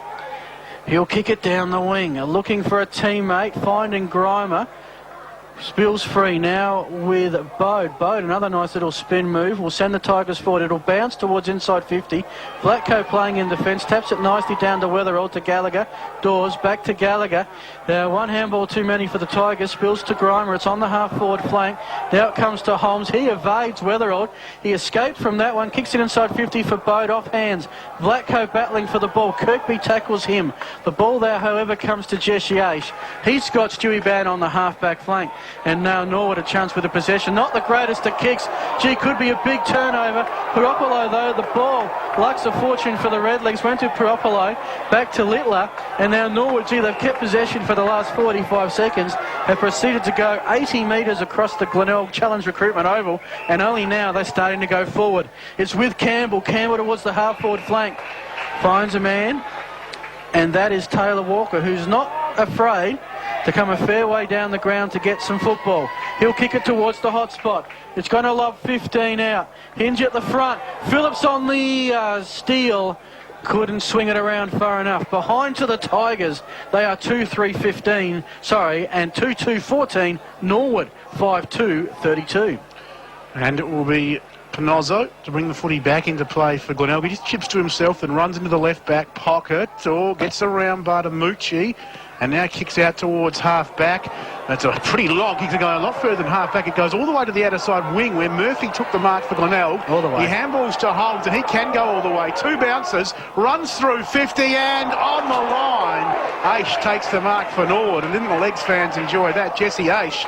He'll kick it down the wing, looking for a teammate, finding Grimer. Spills free now with Bode. Bode, another nice little spin move. Will send the Tigers forward. It'll bounce towards inside 50. Blackco playing in defence. Taps it nicely down to Weatherall, to Gallagher. Dawes back to Gallagher. One handball too many for the Tigers. Spills to Grimer. It's on the half-forward flank. Now it comes to Holmes. He evades Weatherall. He escaped from that one. Kicks it inside 50 for Bode. Off hands. Blackco battling for the ball. Kirkby tackles him. The ball there, however, comes to Jesse Aish. He's got Stewie Ban on the half-back flank. And now Norwood a chance with the possession. Not the greatest of kicks. Gee, could be a big turnover. Puropolo, though, the ball. Lucks of fortune for the Redlegs. Went to Puropolo. Back to Littler. And now Norwood, gee, they've kept possession for the last 45 seconds. Have proceeded to go 80 metres across the Glenelg Challenge Recruitment Oval. And only now they're starting to go forward. It's with Campbell. Campbell towards the half-forward flank. Finds a man. And that is Taylor Walker, who's not afraid to come a fair way down the ground to get some football. He'll kick it towards the hot spot. It's going to lob 15 out. Hinge at the front. Phillips on the steal. Couldn't swing it around far enough. Behind to the Tigers. They are 2-3-15. Sorry, and 2-2-14. Norwood 5-2-32. And it will be Panozzo to bring the footy back into play for Glenelg. He just chips to himself and runs into the left-back pocket. Gets around Bartamucci and now kicks out towards half-back. That's a pretty long kick to go a lot further than half-back. It goes all the way to the outer side wing where Murphy took the mark for Glenelg. All the way. He handballs to Holmes and he can go all the way. 2 bounces, runs through 50 and on the line. Aish takes the mark for Norwood, and didn't the Legs fans enjoy that? Jesse Aish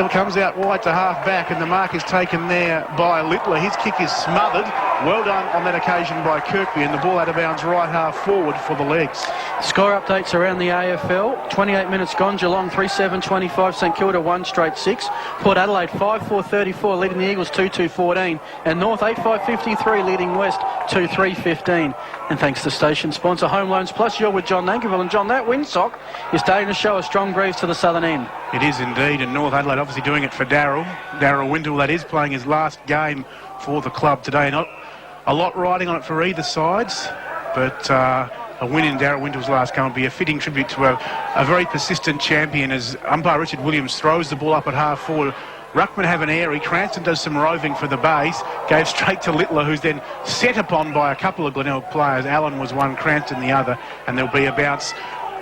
comes out wide to half-back, and the mark is taken there by Littler. His kick is smothered. Well done on that occasion by Kirkby, and the ball out of bounds right half forward for the Legs. Score updates around the AFL. 28 minutes gone. Geelong 3-7-25. St Kilda 1 straight 6. Port Adelaide 5-4-34 leading the Eagles 2-2-14. And North 8-5-53 leading West 2-3-15. And thanks to station sponsor Home Loans Plus, you're with John Nankerville. And John, that windsock is starting to show a strong breeze to the southern end. It is indeed, and North Adelaide obviously doing it for Darryl Windle. That is playing his last game for the club today. Not a lot riding on it for either sides, but a win in Darryl Windle's last game would be a fitting tribute to a very persistent champion as umpire Richard Williams throws the ball up at half forward. Ruckman have an airy. Cranston does some roving for the base. Gave straight to Littler, who's then set upon by a couple of Glenelg players. Allen was one, Cranston the other, and there'll be a bounce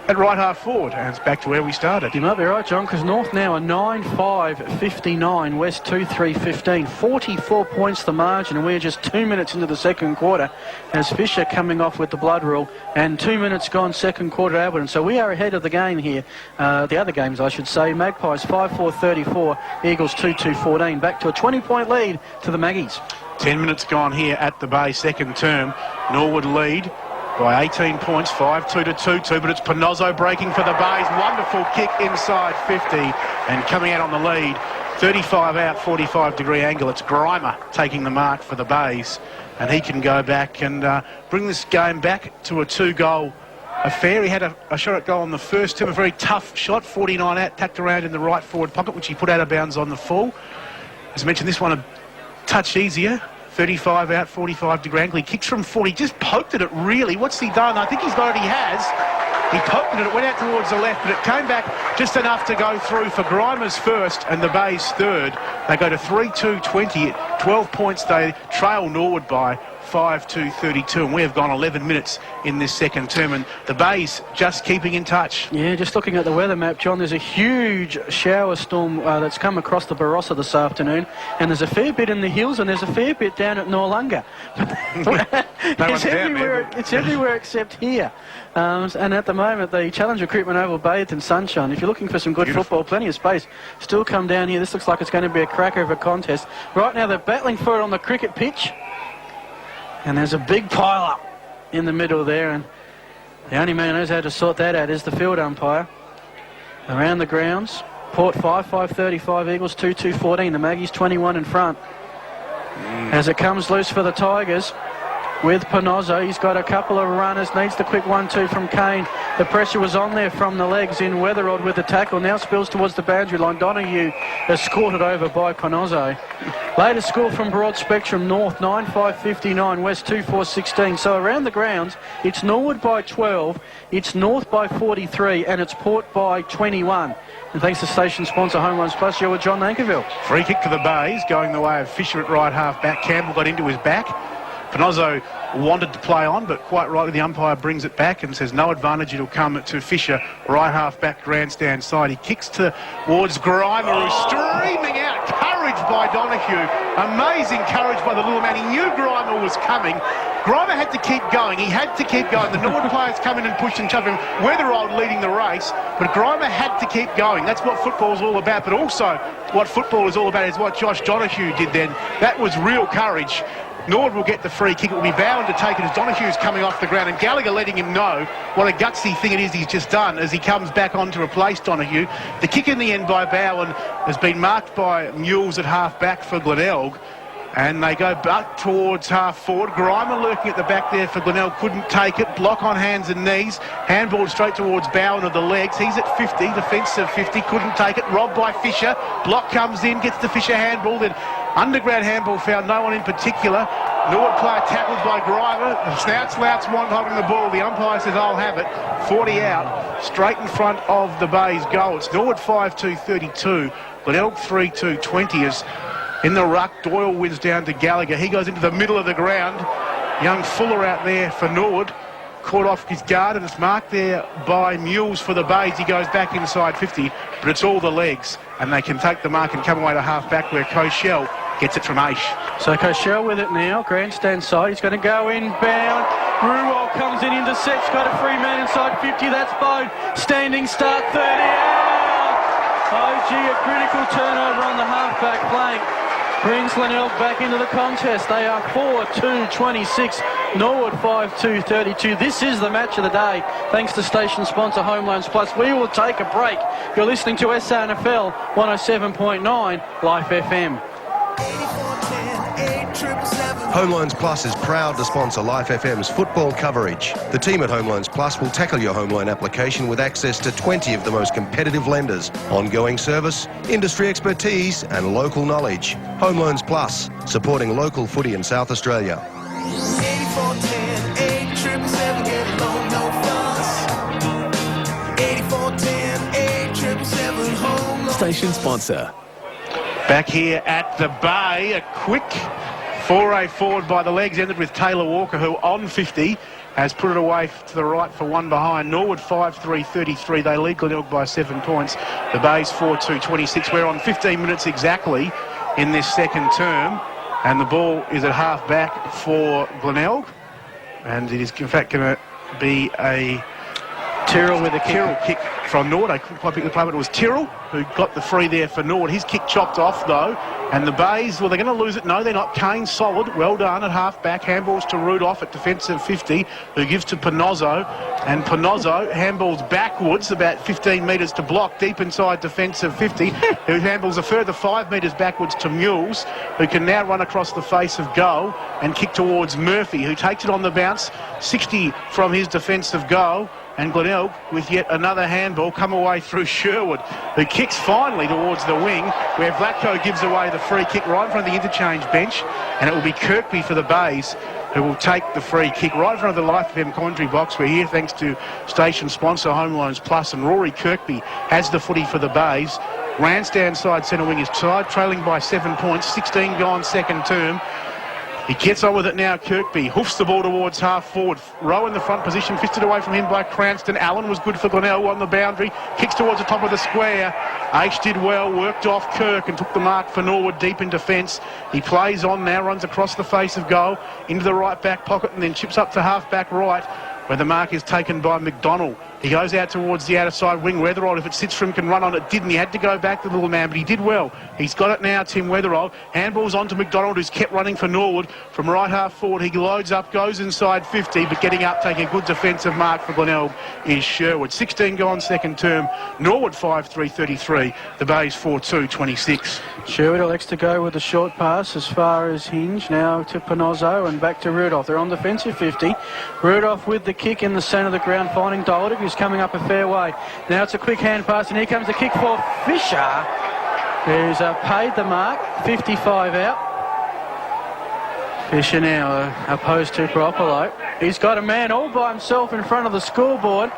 at right half forward, and it's back to where we started. You might be right, John, because North now are 9-5-59, West 2-3-15. 44 points the margin, and we're just 2 minutes into the second quarter as Fisher coming off with the blood rule, and 2 minutes gone second quarter Alberton. So we are ahead of the game here. The other games, I should say. Magpies 5-4-34, Eagles 2-2-14. Back to a 20-point lead to the Maggies. 10 minutes gone here at the Bay, second term. Norwood lead by 18 points, 5-2-2-2, but it's Panozzo breaking for the Bays. Wonderful kick inside 50 and coming out on the lead. 35 out, 45-degree angle. It's Grimer taking the mark for the Bays, and he can go back and bring this game back to a 2-goal affair. He had a shot at goal on the first term, a very tough shot, 49 out, tacked around in the right forward pocket, which he put out of bounds on the full. As mentioned, this one a touch easier. 35 out, 45-degree angle. He kicks from 40, just poked at it really. What's he done? I think he's got it. He has. He poked at it, went out towards the left, but it came back just enough to go through for Grimer's first and the Bays third. They go to 3-2-20. 12 points they trail Norwood by 5-2-32, and we have gone 11 minutes in this second term, and the Bays just keeping in touch. Yeah, just looking at the weather map, John, there's a huge shower storm that's come across the Barossa this afternoon, and there's a fair bit in the hills, and there's a fair bit down at Noarlunga. It's everywhere except here. And at the moment, the Challenge Recruitment Oval bathed in sunshine. If you're looking for some good football, plenty of space. Still come down here. This looks like it's going to be a cracker of a contest. Right now, they're battling for it on the cricket pitch. And there's a big pile up in the middle there, and the only man who knows how to sort that out is the field umpire. Around the grounds, Port 5-5-35, Eagles 2-2-14, the Maggies 21 in front. As it comes loose for the Tigers with Panozzo, he's got a couple of runners, needs the quick 1-2 from Kane. The pressure was on there from the Legs in Weatherald with the tackle, now spills towards the boundary line. Donahue escorted over by Panozzo. Latest score from Broad Spectrum, North 9-5-59, West 2-4-16. So around the grounds, it's Norwood by 12, it's North by 43, and it's Port by 21. And thanks to station sponsor Home Loans Plus, you're with John Nankerville. Free kick to the Bays, going the way of Fisher at right half back. Campbell got into his back. Panozzo wanted to play on, but quite rightly the umpire brings it back and says no advantage. It'll come to Fisher, right half back, grandstand side. He kicks towards Grimer, who's streaming out. Courage by Donahue. Amazing courage by the little man. He knew Grimer was coming. Grimer had to keep going. He had to keep going. The Norwood players come in and push and shove him. Weatherald leading the race, but Grimer had to keep going. That's what football is all about. But also, what football is all about is what Josh Donahue did then. That was real courage. Norwood will get the free kick. It will be Bowen to take it as Donahue's coming off the ground, and Gallagher letting him know what a gutsy thing it is he's just done as he comes back on to replace Donahue. The kick in the end by Bowen has been marked by Mules at half back for Glenelg, and they go back towards half forward. Grimer lurking at the back there for Glenelg, couldn't take it. Block on hands and knees. Handball straight towards Bowen of the Legs. He's at 50, defensive 50, couldn't take it. Robbed by Fisher. Block comes in, gets the Fisher handball, then underground handball found no one in particular. Norwood player tackled by Grimer. Slouts one holding the ball. The umpire says, I'll have it. 40 out, straight in front of the Bays goal. It's Norwood 5-2-32, Glenelg 3-2-20 as In the ruck, Doyle wins down to Gallagher. He goes into the middle of the ground. Young Fuller out there for Norwood. Caught off his guard, and it's marked there by Mules for the Bays. He goes back inside 50, but it's all the legs, and they can take the mark and come away to half-back where Koshel gets it from Aish. So Koshel with it now, grandstand side. He's going to go inbound. Ruwal comes in, intercepts, got a free man inside 50. That's Bode. Standing start, 30 out. Oh, gee, a critical turnover on the half-back flank. Brings Glenelg back into the contest. They are 4-2-26. Norwood 5-2-32. This is the match of the day. Thanks to station sponsor Home Loans Plus. We will take a break. You're listening to SANFL 107.9 Life FM. Home Loans Plus is proud to sponsor Life FM's football coverage. The team at Home Loans Plus will tackle your home loan application with access to 20 of the most competitive lenders, ongoing service, industry expertise and local knowledge. Home Loans Plus, supporting local footy in South Australia. 8410 8777 get a loan, no fuss. 8410 8777 home loan. Station sponsor. Back here at the Bay, a quick foray forward by the legs, ended with Taylor Walker, who on 50 has put it away to the right for one behind. Norwood 5-3-33. They lead Glenelg by 7 points. The Bay's 4-2-26. We're on 15 minutes exactly in this second term, and the ball is at half back for Glenelg, and it is in fact going to be a Tyrrell with a Tyrrell kick from Norwood. I couldn't quite pick the play, but it was Tyrrell who got the free there for Norwood. His kick chopped off though, and the Bays, well, they're going to lose it. No, they're not. Kane solid, well done at half back. Handballs to Rudolph at defensive 50, who gives to Panozzo, and Panozzo handballs backwards about 15 metres to Block, deep inside defensive 50, who handballs a further 5 metres backwards to Mules, who can now run across the face of goal and kick towards Murphy, who takes it on the bounce, 60 from his defensive goal. And Glenelg, with yet another handball, come away through Sherwood, who kicks finally towards the wing, where Vlatko gives away the free kick right in front of the interchange bench, and it will be Kirkby for the Bays who will take the free kick right in front of the Life FM commentary box. We're here thanks to station sponsor Home Loans Plus, and Rory Kirkby has the footy for the Bays. Grandstand side centre wing is tied, trailing by 7 points, 16 gone second term. He gets on with it now, Kirkby. Hoofs the ball towards half forward. Rowe in the front position, fisted away from him by Cranston. Allen was good for Glenelg on the boundary. Kicks towards the top of the square. Aish did well, worked off Kirk and took the mark for Norwood deep in defence. He plays on now, runs across the face of goal, into the right back pocket and then chips up to half back right, where the mark is taken by McDonald. He goes out towards the outer side wing. Weatherald, if it sits for him, can run on it. Didn't. He had to go back, the little man, but he did well. He's got it now, Tim Weatherald. Handballs on to McDonald, who's kept running for Norwood. From right half forward, he loads up, goes inside 50, but getting up, taking a good defensive mark for Glenelg is Sherwood. 16 gone second term. Norwood 5-3-33. The Bays 4-2-26. Sherwood elects to go with a short pass as far as Hinge, now to Panozzo and back to Rudolph. They're on defensive 50. Rudolph with the kick in the centre of the ground, finding Doherty, who's coming up a fair way. Now it's a quick hand pass, and here comes the kick for Fisher, who's paid the mark, 55 out. Fisher now opposed to Garoppolo. He's got a man all by himself in front of the scoreboard.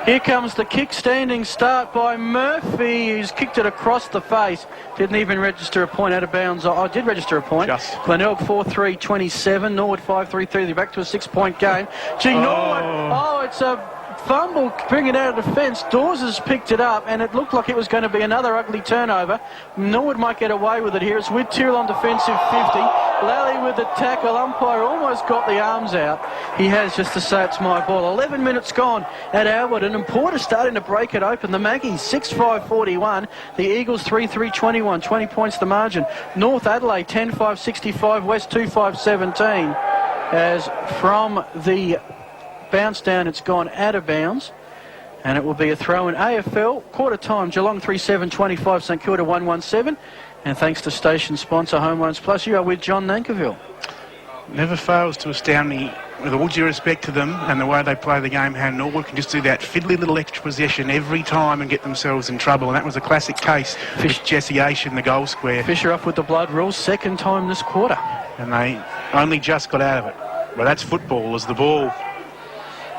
Here comes the kick, standing start by Murphy, who's kicked it across the face. Didn't even register a point, out of bounds. Oh, did register a point. Just. Glenelg 4-3-27, Norwood 5-3-3. They're back to a 6-point game. Gee, Norwood, it's a fumble, bring it out of defence. Dawes has picked it up, and it looked like it was going to be another ugly turnover. Norwood might get away with it here. It's with Tyrrell on defensive 50. Lally with the tackle. Umpire almost got the arms out. He has, just to say it's my ball. 11 minutes gone at Alberton, and Porter starting to break it open. The Maggies 6-5-41. The Eagles 3-3-21. 20 points the margin. North Adelaide 10-5-65. West 2-5-17. As from the bounce down, it's gone out of bounds, and it will be a throw in. AFL quarter time, Geelong 3-7-25, St Kilda 1-1-7, and thanks to station sponsor Home Loans Plus, you are with John Nankerville. Never fails to astound me, with all due respect to them and the way they play the game, how Norwood can just do that fiddly little extra possession every time and get themselves in trouble, and that was a classic case with Jesse Aish in the goal square. Fisher up with the blood rule, second time this quarter. And they only just got out of it. Well, that's football, as the ball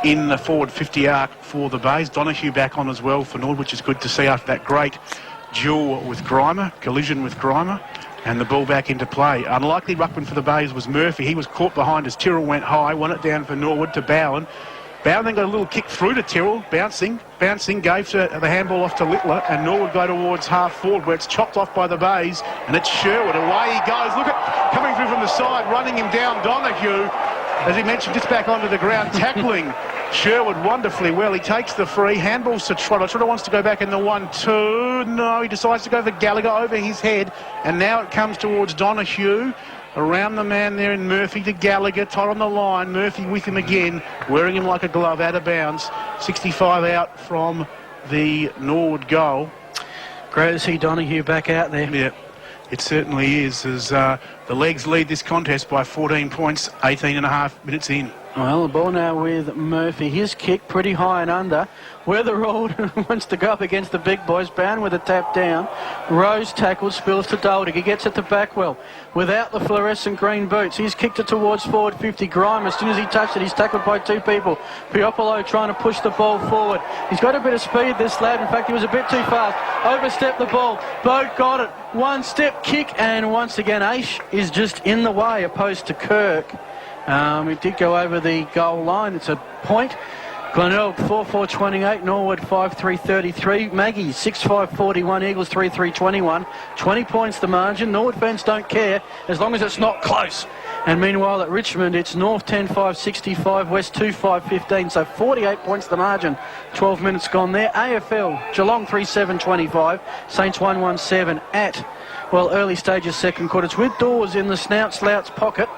in the forward 50 arc for the Bays. Donahue back on as well for Norwood, which is good to see after that great duel with Grimer, collision with Grimer. And the ball back into play. Unlikely ruckman for the Bays was Murphy. He was caught behind as Tyrrell went high, won it down for Norwood to Bowen. Bowen then got a little kick through to Tyrrell, bouncing, gave the handball off to Littler, and Norwood go towards half forward where it's chopped off by the Bays, and it's Sherwood. Away he goes. Look at coming through from the side, running him down, Donahue. As he mentioned, just back onto the ground, tackling Sherwood wonderfully well. He takes the free, handballs to Trotter. Trotter wants to go back in the 1-2. No, he decides to go for Gallagher over his head, and now it comes towards Donahue. Around the man there in Murphy to Gallagher, tight on the line. Murphy with him again, wearing him like a glove, out of bounds. 65 out from the Norwood goal. Great to see Donahue back out there. Yeah, it certainly is, as the Legs lead this contest by 14 points, 18 and a half minutes in. Well, the ball now with Murphy. His kick pretty high and under. Weatherald wants to go up against the big boys. Bound with a tap down. Rose tackles, spills to Doldig. He gets it to Backwell without the fluorescent green boots. He's kicked it towards forward 50. Grime, as soon as he touched it, he's tackled by two people. Piopolo trying to push the ball forward. He's got a bit of speed, this lad. In fact, he was a bit too fast. Overstepped the ball. Boat got it. One step kick, and once again, Aish is just in the way opposed to Kirk. It did go over the goal line. It's a point. Glenelg 4-4-28, Norwood 5-3-33, Maggie 6-5-41, Eagles 3-3-21. 20 points the margin. Norwood fans don't care as long as it's not close. And meanwhile at Richmond it's North 10-5-65, West 2-5-15, so 48 points the margin. 12 minutes gone there. AFL, Geelong 3-7-25, Saints 1-1-7 at, well, early stages second quarter. It's with Dawes in the snout-slouts pocket.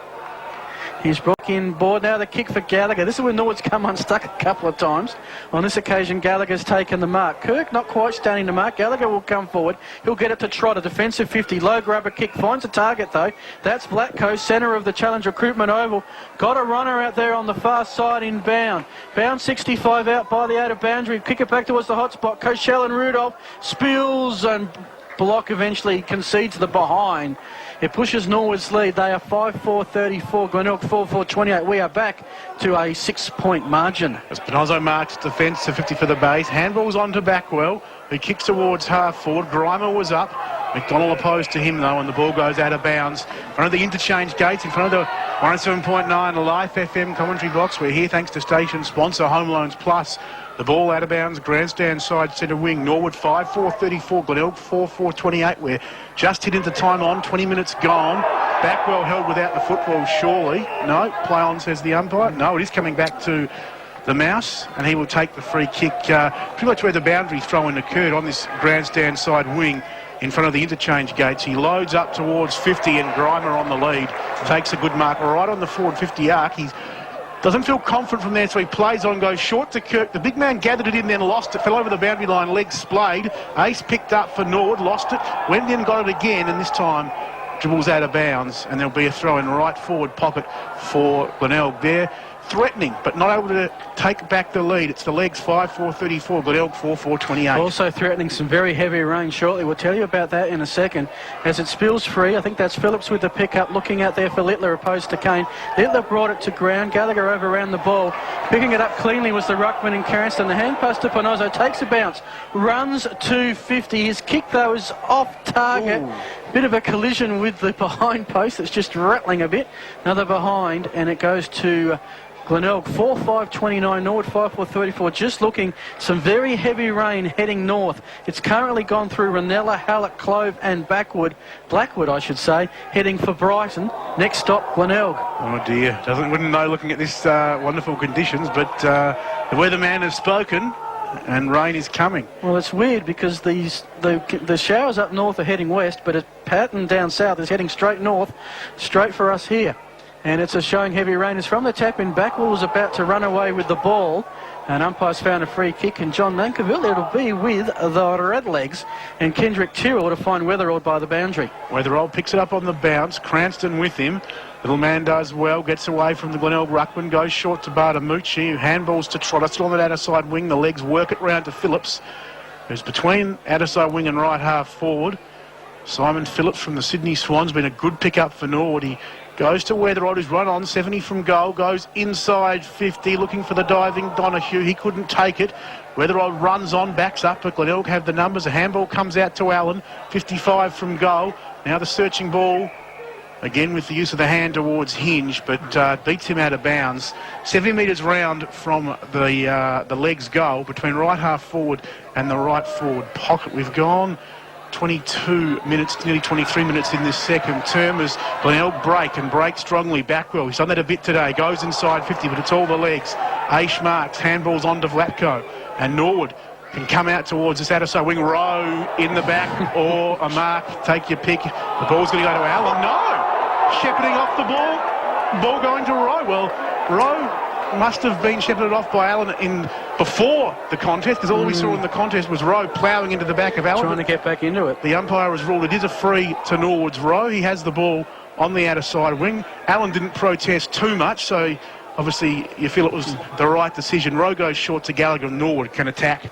He's brought in board now. The kick for Gallagher. This is when Norwood's come unstuck a couple of times. On this occasion, Gallagher's taken the mark. Kirk not quite standing the mark. Gallagher will come forward. He'll get it to Trotter. Defensive 50. Low grabber kick. Finds a target, though. That's Blackco, centre of the Challenge Recruitment Oval. Got a runner out there on the far side in Bound. Bound 65 out by the out-of-boundary. Kick it back towards the hot spot. Koshel and Rudolph. Spills and Block eventually concedes the behind. It pushes Norwood's lead. They are 5-4-34. Glenelg 4-4-28. We are back to a 6-point margin. As Pinozzo marks defence to 50 for the base. Handball's on to Backwell, who kicks towards half forward. Grimer was up. McDonald opposed to him, though, and the ball goes out of bounds. In front of the interchange gates, in front of the 107.9 Life FM commentary box. We're here thanks to station sponsor Home Loans Plus. The ball out of bounds, grandstand side centre wing. Norwood 5-4-34, Glenelg 4-4-28. We're just hit into time on, 20 minutes gone. Backwell held without the football, surely. No, play on, says the umpire. No, it is coming back to the Mouse, and he will take the free kick pretty much where the boundary throw-in occurred on this grandstand side wing in front of the interchange gates. He loads up towards 50 and Grimer on the lead. Takes a good mark right on the forward 50 arc. He doesn't feel confident from there, so he plays on, goes short to Kirk. The big man gathered it in, then lost it, fell over the boundary line, legs splayed. Ace picked up for Norwood, lost it, went in, got it again, and this time dribbles out of bounds, and there'll be a throw in right forward pocket for Glenelg there. Threatening, but not able to take back the lead. It's the Legs 5-4-34, Glenelg 4-4-28. Also threatening some very heavy rain shortly. We'll tell you about that in a second. As it spills free, I think that's Phillips with the pickup, looking out there for Littler opposed to Kane. Littler brought it to ground. Gallagher overran the ball. Picking it up cleanly was the ruckman in Carrington. The hand pass to Pinozzo, takes a bounce, runs to 50. His kick, though, is off target. Ooh. Bit of a collision with the behind post that's just rattling a bit. Another behind, and it goes to Glenelg 4-5-29, Norwood 5-4-34. Just looking, some very heavy rain heading north. It's currently gone through Ranella, Hallett, Clove and Blackwood, I should say, heading for Brighton. Next stop, Glenelg. Oh dear, wouldn't know looking at this wonderful conditions, but the weatherman has spoken and rain is coming. Well, it's weird because the showers up north are heading west, but a pattern down south is heading straight north, straight for us here. And it's showing heavy rain. It's from the tap in. Backwell was about to run away with the ball, and umpires found a free kick, and John Mankaville, it'll be with the Redlegs and Kendrick Tyrrell to find Weatherald by the boundary. Weatherald picks it up on the bounce. Cranston with him. Little man does well, gets away from the Glenelg ruckman, goes short to Bartamucci, who handballs to Trotter, still on that outer side wing. The Legs work it round to Phillips, who's between outer side wing and right half forward. Simon Phillips from the Sydney Swans, been a good pick-up for Norwood. He Goes to Weatherald, who's run on, 70 from goal, goes inside 50, looking for the diving Donahue. He couldn't take it. Weatherald runs on, backs up, but Glenelg have the numbers. A handball comes out to Allen, 55 from goal. Now the searching ball, again with the use of the hand towards Hinge, but beats him out of bounds. 70 metres round from the legs goal, between right half forward and the right forward pocket. We've gone 22 minutes, nearly 23 minutes in this second term as Glenelg break strongly back well. He's done that a bit today. Goes inside 50, but it's all the legs. Aish marks, handballs on to Vlatko, and Norwood can come out towards this outer side wing. Rowe in the back or a mark. Take your pick. The ball's going to go to Allen. No! Shepherding off the ball. Ball going to Rowe. Well, Rowe must have been shepherded off by Allen before the contest, because all we saw in the contest was Rowe ploughing into the back of Allen. Trying to get back into it. The umpire has ruled it is a free to Norwood's Rowe. He has the ball on the outer side wing. Allen didn't protest too much, so obviously you feel it was the right decision. Rowe goes short to Gallagher and Norwood can attack.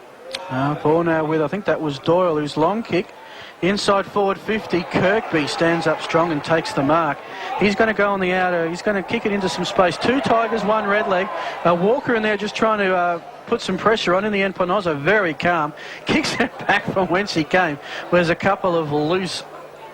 Ball now with, I think that was Doyle, whose long kick. Inside forward 50, Kirkby stands up strong and takes the mark. He's going to go on the outer, he's going to kick it into some space. 2 Tigers, 1 Redleg. Walker in there just trying to put some pressure on. In the end, Panozzo very calm. Kicks it back from whence he came. There's a couple of loose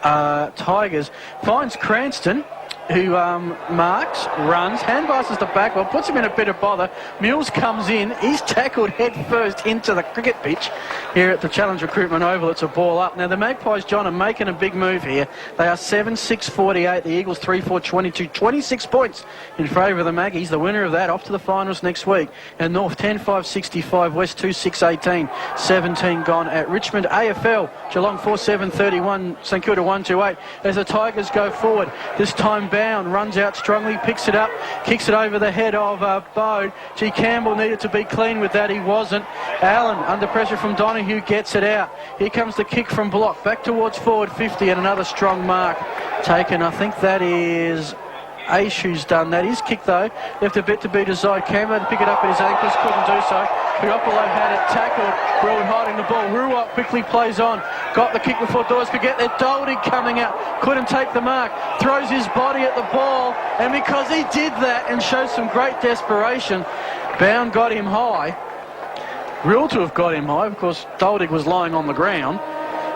Tigers. Finds Cranston, who marks, runs, hand passes the back, well, puts him in a bit of bother. Mills comes in, he's tackled head first into the cricket pitch here at the Challenge Recruitment Oval. It's a ball up. Now the Magpies, John, are making a big move here. They are 7-6-48, the Eagles 3-4-22, 26 points in favour of the Maggies. The winner of that off to the finals next week. And North 10-5-65, West 2-6-18, 17 gone at Richmond. AFL, Geelong 4-7-31, St Kilda 1-2-8 as the Tigers go forward. This time Bound runs out strongly, picks it up, kicks it over the head of Bode. G. Campbell needed to be clean with that, he wasn't. Allen, under pressure from Donahue, gets it out. Here comes the kick from Block, back towards forward 50, and another strong mark taken. I think that is Aish who's done that. His kick, though, left a bit to be desired. Campbell had to pick it up at his ankles, couldn't do so. Piopolo had it tackled. Broad hiding the ball. Ruwat quickly plays on. Got the kick before Dawes could get there. Doldig coming out. Couldn't take the mark. Throws his body at the ball. And because he did that and showed some great desperation, Bound got him high. Ruled to have got him high. Of course, Doldig was lying on the ground.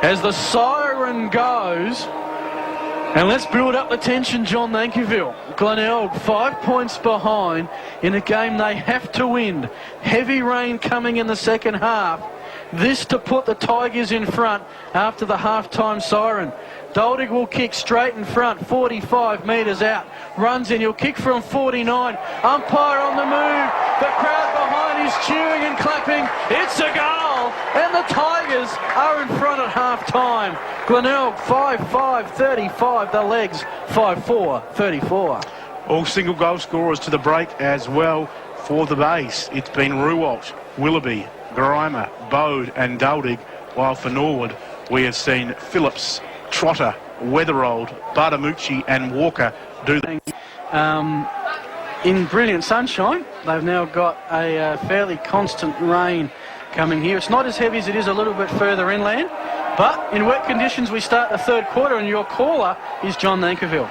As the siren goes... And let's build up the tension, John Nankiville. Glenelg 5 points behind in a game they have to win. Heavy rain coming in the second half. This to put the Tigers in front after the half-time siren. Doldig will kick straight in front, 45 metres out. Runs in, he'll kick from 49. Umpire on the move. The crowd behind is cheering and clapping. It's a goal! And the Tigers are in front at half-time. Glenelg 5-5-35. The legs 5-4-34. All single goal scorers to the break as well for the base. It's been Ruwalt, Willoughby, Grimer, Bode and Doldig, while for Norwood we have seen Phillips, Trotter, Weatherald, Bartamucci and Walker do that. In brilliant sunshine, they've now got a fairly constant rain coming here. It's not as heavy as it is a little bit further inland, but in wet conditions we start the third quarter, and your caller is John Nankiville.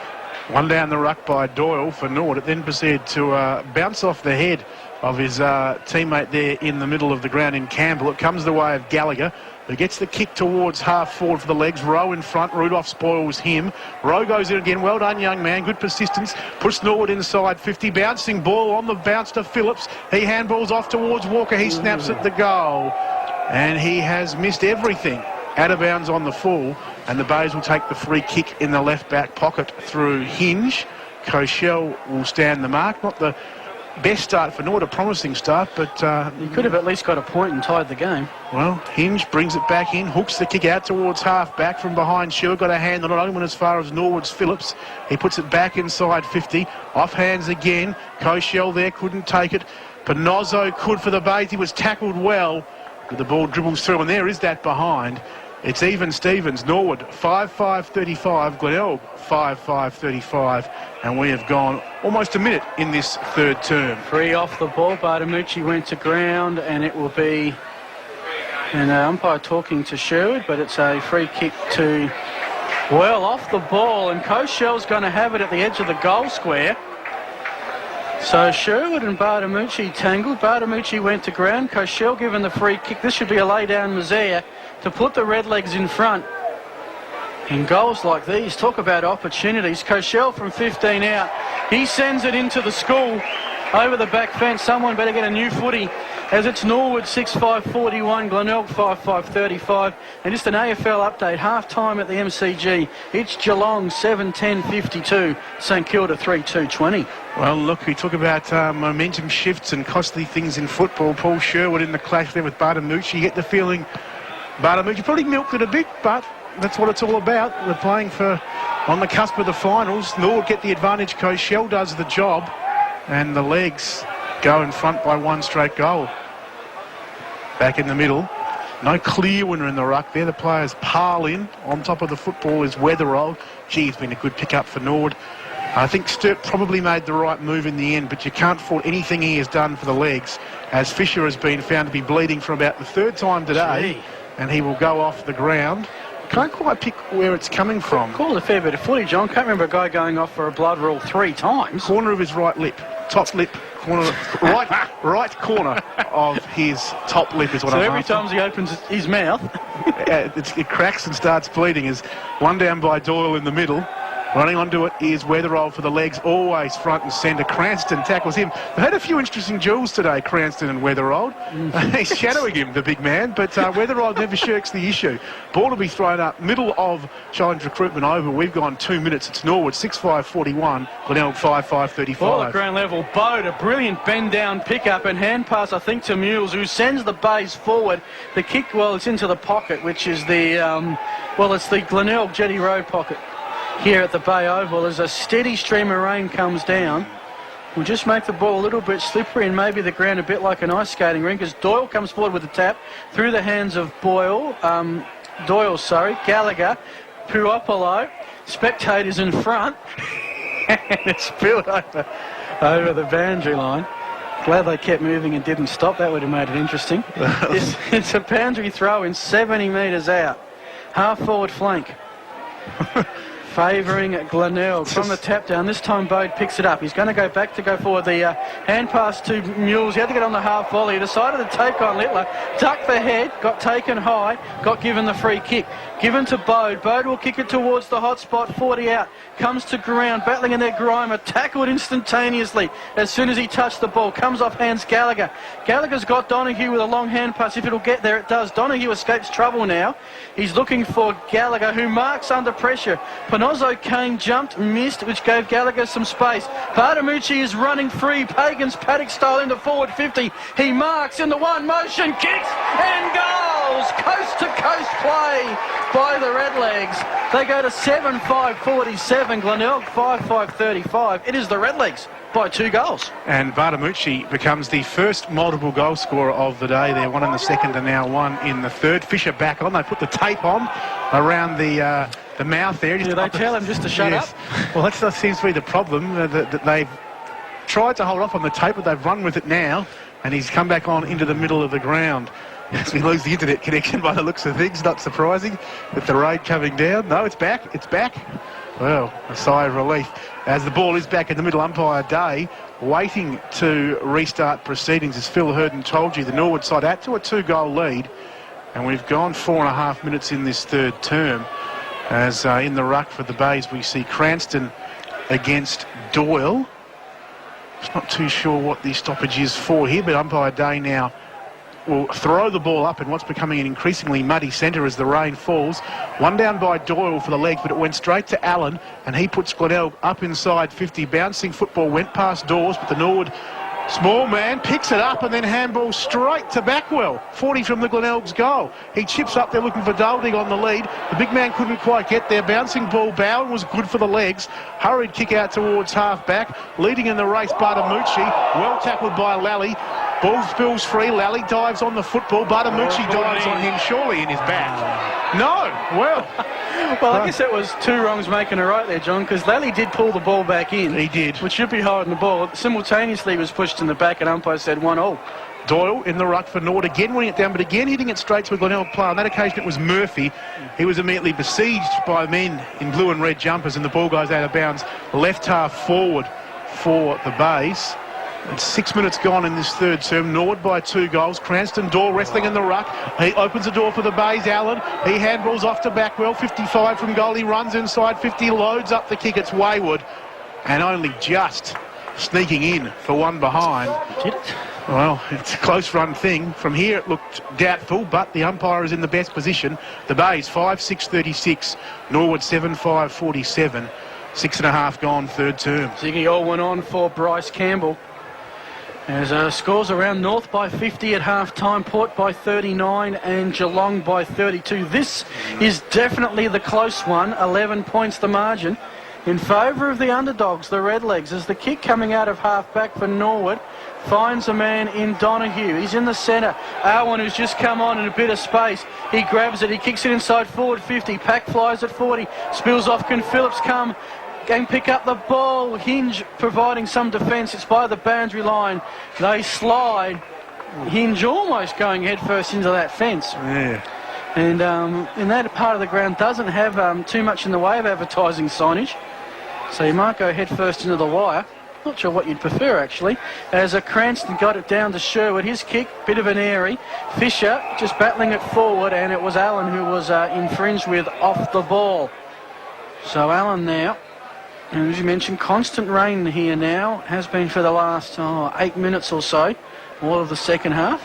One down the ruck by Doyle for Norwood. It then proceeded to bounce off the head of his teammate there in the middle of the ground in Campbell. It comes the way of Gallagher, who gets the kick towards half forward for the legs. Rowe in front. Rudolph spoils him. Rowe goes in again. Well done, young man. Good persistence. Puts Norwood inside 50. Bouncing ball on the bounce to Phillips. He handballs off towards Walker. He snaps at the goal. And he has missed everything. Out of bounds on the full. And the Bays will take the free kick in the left back pocket through Hinge. Koshel will stand the mark. Not the best start for Norwood, a promising start, but... he could have at least got a point and tied the game. Well, Hinge brings it back in, hooks the kick out towards half back from behind. Stewart got a hand on it, only went as far as Norwood's Phillips. He puts it back inside 50. Off hands again. Koshel there couldn't take it. Panozzo could for the Bays. He was tackled well. But the ball dribbles through, and there is that behind. It's even Stevens. Norwood 5-5-35. Glenelg 5-5-35. And we have gone almost a minute in this third term. Free off the ball. Bartamucci went to ground, and it will be an umpire talking to Sherwood, but it's a free kick to Well, off the ball, and Koshell's going to have it at the edge of the goal square. So Sherwood and Bartamucci tangled. Bartamucci went to ground. Koshell given the free kick. This should be a lay-down Mazea to put the Redlegs in front. In goals like these, talk about opportunities. Koshell from 15 out. He sends it into the school over the back fence. Someone better get a new footy, as it's Norwood 6-5-41, Glenelg 5-5-35. And just an AFL update, half-time at the MCG. It's Geelong 7-10-52, St Kilda 3-2-20. Well, look, we talk about momentum shifts and costly things in football. Paul Sherwood in the clash there with Bartamucci. You get the feeling Bartamucci probably milked it a bit, but that's what it's all about. We're playing for on the cusp of the finals. Norwood get the advantage. Koshell does the job, and the Legs go in front by one straight goal. Back in the middle. No clear winner in the ruck there. The players pile in. On top of the football is Weatherall. Gee, it's been a good pick-up for Norwood. I think Sturt probably made the right move in the end, but you can't fault anything he has done for the Legs, as Fisher has been found to be bleeding for about the third time today. And he will go off the ground. Can't quite pick where it's coming from. Called a fair bit of footy, John. Can't remember a guy going off for a blood rule 3 times. Corner of his right lip. Top lip. Corner, right corner of his top lip is what I'm So every after. time he opens his mouth... it cracks and starts bleeding. As one down by Doyle in the middle. Running onto it is Weatherall for the Legs, always front and centre. Cranston tackles him. They had a few interesting duels today, Cranston and Weatherall. He's shadowing him, the big man, but Weatherall never shirks the issue. Ball to be thrown up, middle of Challenge Recruitment over. We've gone 2 minutes. It's Norwood 6-5-41, Glenelg 5-5-35. Ball at ground level. Bode, a brilliant bend-down pick-up and hand pass, I think, to Mules, who sends the bays forward. The kick, well, it's into the pocket, which is the, it's the Glenelg Jetty Road pocket. Here at the Bay Oval, as a steady stream of rain comes down, will just make the ball a little bit slippery and maybe the ground a bit like an ice skating rink, as Doyle comes forward with the tap through the hands of Gallagher, Puopolo, spectators in front, and it's spilled over the boundary line. Glad they kept moving and didn't stop. That would have made it interesting. It's a boundary throw in 70 metres out. Half forward flank. Favouring Glenelg from the tap down. This time Bode picks it up. He's going to go back to go forward. The hand pass to Mules. He had to get on the half volley. He decided to take on Littler. Ducked the head. Got taken high. Got given the free kick. Given to Bode. Bode will kick it towards the hot spot. 40 out. Comes to ground. Battling in there Grimer. Tackled instantaneously as soon as he touched the ball. Comes off hands Gallagher. Gallagher's got Donahue with a long hand pass. If it'll get there, it does. Donahue escapes trouble now. He's looking for Gallagher, who marks under pressure. Panozzo Kane jumped, missed, which gave Gallagher some space. Bartamucci is running free. Pagans Paddock style into forward 50. He marks in the one motion, kicks and goals. Coast to coast play by the Redlegs. They go to 7-5-47. Glenelg 5-5-35. It is the Redlegs by 2 goals. And Bartamucci becomes the first multiple goal scorer of the day. They're one in the second and now one in the third. Fisher back on. They put the tape on around the mouth there. Do they tell him just to shut up? Well, that seems to be the problem. That they've tried to hold off on the tape, but they've run with it now. And he's come back on into the middle of the ground. As we lose the internet connection by the looks of things, not surprising with the rain coming down. No, it's back. It's back. Well, a sigh of relief as the ball is back in the middle. Umpire Day waiting to restart proceedings. As Phil Hurden told you, the Norwood side out to a 2-goal lead, and we've gone 4.5 minutes in this third term. As in the ruck for the Bays, we see Cranston against Doyle. Just not too sure what the stoppage is for here, but Umpire Day now will throw the ball up in what's becoming an increasingly muddy centre as the rain falls. One down by Doyle for the Legs, but it went straight to Allen, and he puts Glenelg up inside 50. Bouncing football went past Dawes, but the Norwood small man picks it up and then handball straight to Backwell. 40 from the Glenelg's goal. He chips up there looking for Dalding on the lead. The big man couldn't quite get there. Bouncing ball, Bowen was good for the Legs. Hurried kick out towards half back. Leading in the race, Bartamucci. Well tackled by Lally. Ball spills free. Lally dives on the football. Bartamucci dives on him, surely in his back. No, well, I guess that was 2 wrongs making a right there, John, because Lally did pull the ball back in. He did. Which should be holding the ball. Simultaneously was pushed in the back, and umpire said 1-0. Doyle in the ruck for Norwood, again winning it down, but again hitting it straight to a Glenelg player. On that occasion it was Murphy. He was immediately besieged by men in blue and red jumpers, and the ball goes out of bounds left half forward for the Bays. It's 6 minutes gone in this third term. Norwood by 2 goals. Cranston, Doyle wrestling in the ruck. He opens the door for the Bays. Allen, he handballs off to Backwell. 55 from goal. He runs inside 50, loads up the kick. It's wayward, and only just sneaking in for one behind. Did it? Well, it's a close run thing. From here it looked doubtful, but the umpire is in the best position. The Bays 5-6-36, Norwood 7-5-47. 6.5 gone third term. Ziggy all went on for Bryce Campbell. As scores around North by 50 at half-time, Port by 39 and Geelong by 32. This is definitely the close one. 11 points the margin in favour of the underdogs, the Redlegs, as the kick coming out of half-back for Norwood finds a man in Donahue. He's in the centre. Owen, who's just come on in a bit of space. He grabs it. He kicks it inside forward 50. Pack flies at 40. Spills off. Can Phillips come and pick up the ball? Hinge providing some defence. It's by the boundary line. They slide. Hinge almost going headfirst into that fence. Yeah. And in that part of the ground doesn't have too much in the way of advertising signage. So you might go headfirst into the wire. Not sure what you'd prefer, actually. As Cranston got it down to Sherwood. His kick, bit of an airy. Fisher just battling it forward, and it was Allen who was infringed with off the ball. So Allen now, and as you mentioned, constant rain here now. Has been for the last 8 minutes or so, all of the second half.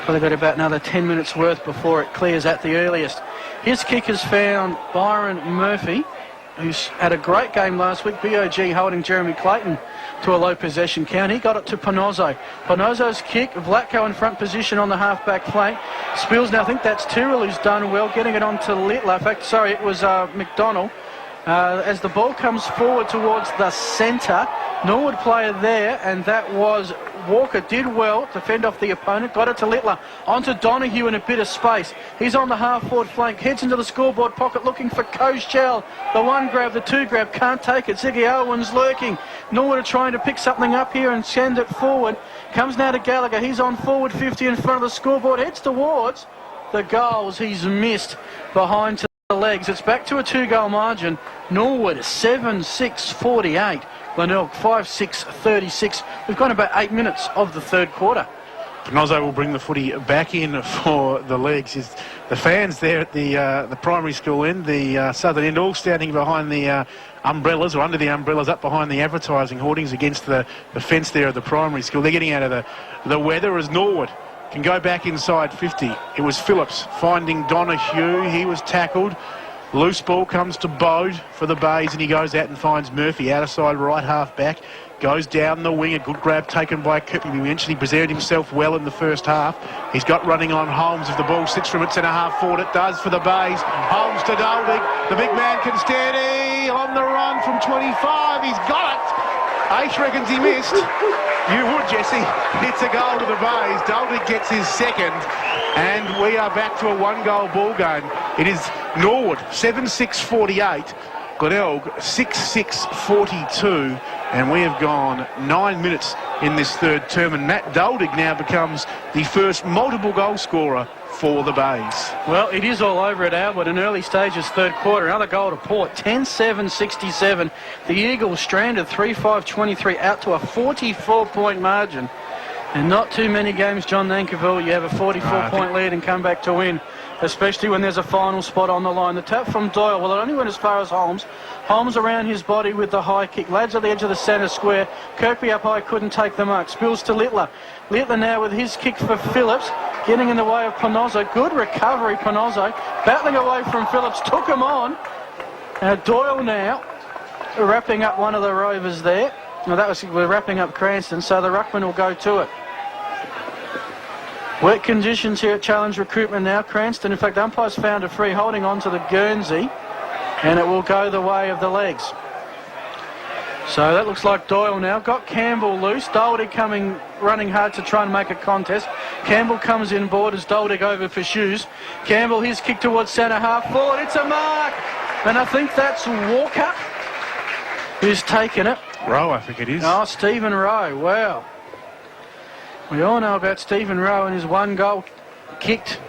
Probably got about another 10 minutes worth before it clears at the earliest. His kick has found Byron Murphy, who's had a great game last week. BOG holding Jeremy Clayton to a low possession count. He got it to Panozzo. Panozzo's kick, Vlatko in front position on the half-back flank. Spills now, I think that's Tyrrell who's done well, getting it on to Littler. In fact, sorry, it was McDonald. As the ball comes forward towards the centre, Norwood player there, and that was Walker. Did well to fend off the opponent, got it to Littler, onto Donahue in a bit of space. He's on the half-forward flank, heads into the scoreboard pocket looking for Koschel. The one grab, the two grab, can't take it. Ziggy Owen's lurking. Norwood are trying to pick something up here and send it forward. Comes now to Gallagher, he's on forward 50 in front of the scoreboard, heads towards the goals. He's missed behind to the legs. It's back to a 2-goal margin. Norwood 7-6-48. Glenelg 5-6-36. We've gone about 8 minutes of the third quarter. Panozzo will bring the footy back in for the legs. The fans there at the primary school end, the southern end, all standing behind the umbrellas, or under the umbrellas, up behind the advertising hoardings against the fence there at the primary school. They're getting out of the weather as Norwood can go back inside 50. It was Phillips finding Donahue. He was tackled. Loose ball comes to Bode for the Bays, and he goes out and finds Murphy outer side right half back. Goes down the wing, a good grab taken by Kirby. He eventually presented himself well in the first half. He's got running on Holmes. If the ball sits from its centre half forward, it does for the Bays. Holmes to Doldig. The big man can steady on the run from 25. He's got it. H reckons he missed. You would, Jesse. It's a goal to the Bays. Doldig gets his second, and we are back to a 1-goal ball game. It is Norwood 7-6-48, Glenelg 6-6-42, and we have gone 9 minutes in this third term, and Matt Doldig now becomes the first multiple goal scorer for the Bays. Well, it is all over at Albert in early stages third quarter. Another goal to Port, 10-7-67. The Eagles stranded 3-5-23 out to a 44-point margin. And not too many games, John Nankerville, you have a 44-point lead and come back to win, especially when there's a final spot on the line. The tap from Doyle, well, it only went as far as Holmes. Holmes around his body with the high kick. Lads at the edge of the centre square. Kirkby up high, couldn't take the mark. Spills to Littler. Littler now with his kick for Phillips, getting in the way of Panozzo. Good recovery, Panozzo. Battling away from Phillips, took him on. Doyle now wrapping up one of the Rovers there. Well, we're wrapping up Cranston, so the ruckman will go to it. Wet conditions here at Challenge Recruitment now. Cranston, in fact, umpires found a free holding onto the Guernsey, and it will go the way of the legs. So that looks like Doyle now. Got Campbell loose. Doldig coming, running hard to try and make a contest. Campbell comes in board as Doldig over for shoes. Campbell, his kick towards centre half forward. It's a mark. And I think that's Walker who's taken it. Rowe, I think it is. Oh, Stephen Rowe. Wow. We all know about Stephen Rowe and his one goal kicked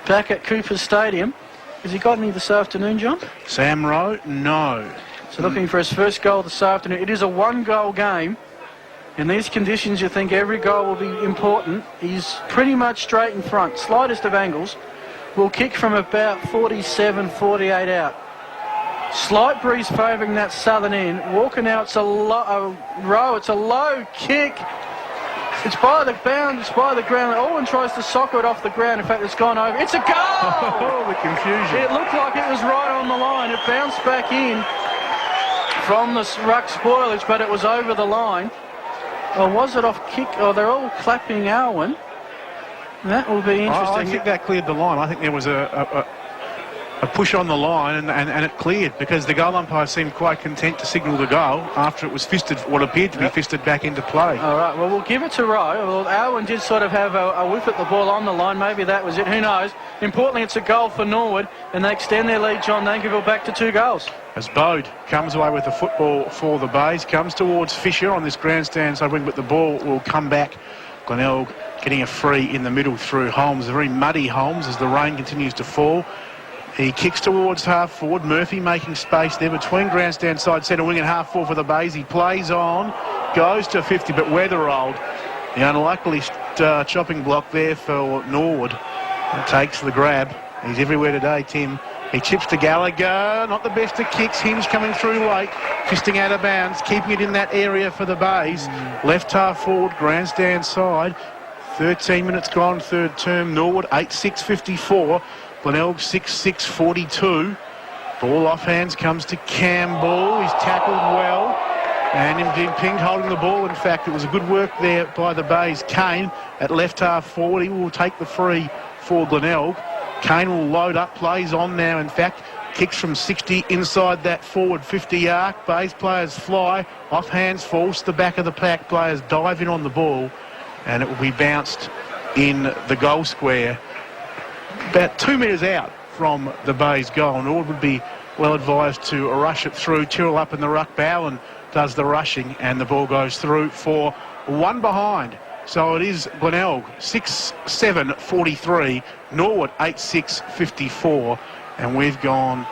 back at Cooper's Stadium. Has he got any this afternoon, John? Sam Rowe, no. So looking for his first goal this afternoon. It is a one-goal game. In these conditions, you think every goal will be important. He's pretty much straight in front. Slightest of angles. Will kick from about 47, 48 out. Slight breeze favouring that southern end. Walking out, it's a Rowe. It's a low kick. It's by the bound, it's by the ground. Owen tries to soccer it off the ground. In fact, it's gone over. It's a goal! Oh, the confusion. It looked like it was right on the line. It bounced back in from the ruck spoilage, but it was over the line. Or was it off kick? Oh, they're all clapping Owen. That will be interesting. I think that cleared the line. I think there was a push on the line and it cleared because the goal umpire seemed quite content to signal the goal after it was fisted, what appeared to be fisted back into play. All right, well, we'll give it to Rowe. Well, Owen did sort of have a whiff at the ball on the line. Maybe that was it. Who knows? Importantly, it's a goal for Norwood, and they extend their lead, John Dankerville, back to 2 goals. As Bode comes away with the football for the Bays, comes towards Fisher on this grandstand side wing, but the ball will come back. Glenelg getting a free in the middle through Holmes. A very muddy Holmes as the rain continues to fall. He kicks towards half forward. Murphy making space there between grandstand side centre wing and half forward for the Bays. He plays on, goes to 50, but Weatherald, the unlikely chopping block there for Norwood, and takes the grab. He's everywhere today, Tim. He chips to Gallagher, not the best of kicks. Hinge coming through late, fisting out of bounds, keeping it in that area for the Bays. Left half forward, grandstand side. 13 minutes gone, third term. Norwood 8-6-54. Glenelg 6-6-42. Ball off hands comes to Campbell. He's tackled well. And indeed Ping holding the ball. In fact, it was a good work there by the Bays. Kane at left half forward. He will take the free for Glenelg. Kane will load up, plays on now. In fact, kicks from 60 inside that forward 50 arc. Bays players fly. Off hands falls to the back of the pack. Players dive in on the ball. And it will be bounced in the goal square. About 2 metres out from the Bays goal. Norwood would be well advised to rush it through. Tyrrell up in the ruck. Bowen does the rushing and the ball goes through for 1 behind. So it is Glenelg 6-7-43. Norwood 8-6-54. And we've gone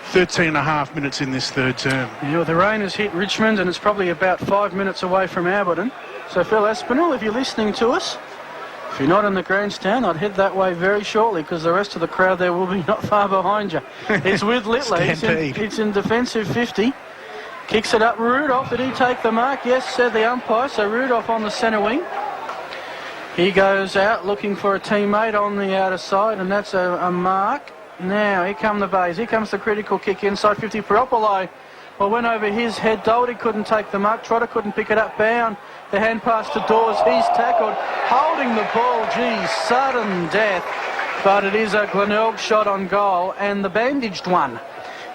13 and a half minutes in this third term. Yeah, the rain has hit Richmond and it's probably about 5 minutes away from Alberton. So Phil Aspinall, if you're listening to us, if you're not in the grandstand, I'd head that way very shortly because the rest of the crowd there will be not far behind you. It's with Litley. It's in defensive 50. Kicks it up. Rudolph, did he take the mark? Yes, said the umpire. So Rudolph on the centre wing. He goes out looking for a teammate on the outer side, and that's a mark. Now, here come the Bays. Here comes the critical kick inside 50. Peropolo, well, went over his head. Doherty couldn't take the mark. Trotter couldn't pick it up. Bound. The hand pass to Dawes. He's tackled. Holding the ball. Geez, sudden death. But it is a Glenelg shot on goal. And the bandaged one,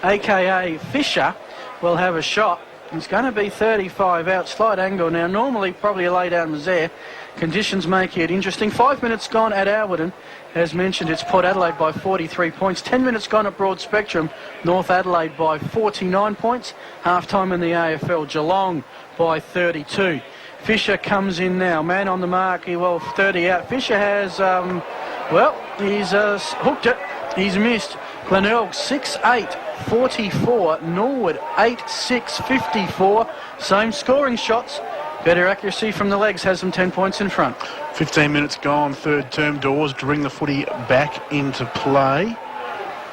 a.k.a. Fisher, will have a shot. It's going to be 35 out. Slight angle now. Normally, probably a lay down was there. Conditions make it interesting. 5 minutes gone at Alberton. As mentioned, it's Port Adelaide by 43 points. 10 minutes gone at Broad Spectrum. North Adelaide by 49 points. Half-time in the AFL. Geelong by 32. Fisher comes in now. Man on the mark. 30 out. Fisher has, he's hooked it. He's missed. Glenelg 6-8-44. Norwood 8-6-54. Same scoring shots. Better accuracy from the legs has them 10 points in front. 15 minutes gone, third term. Dawes to bring the footy back into play.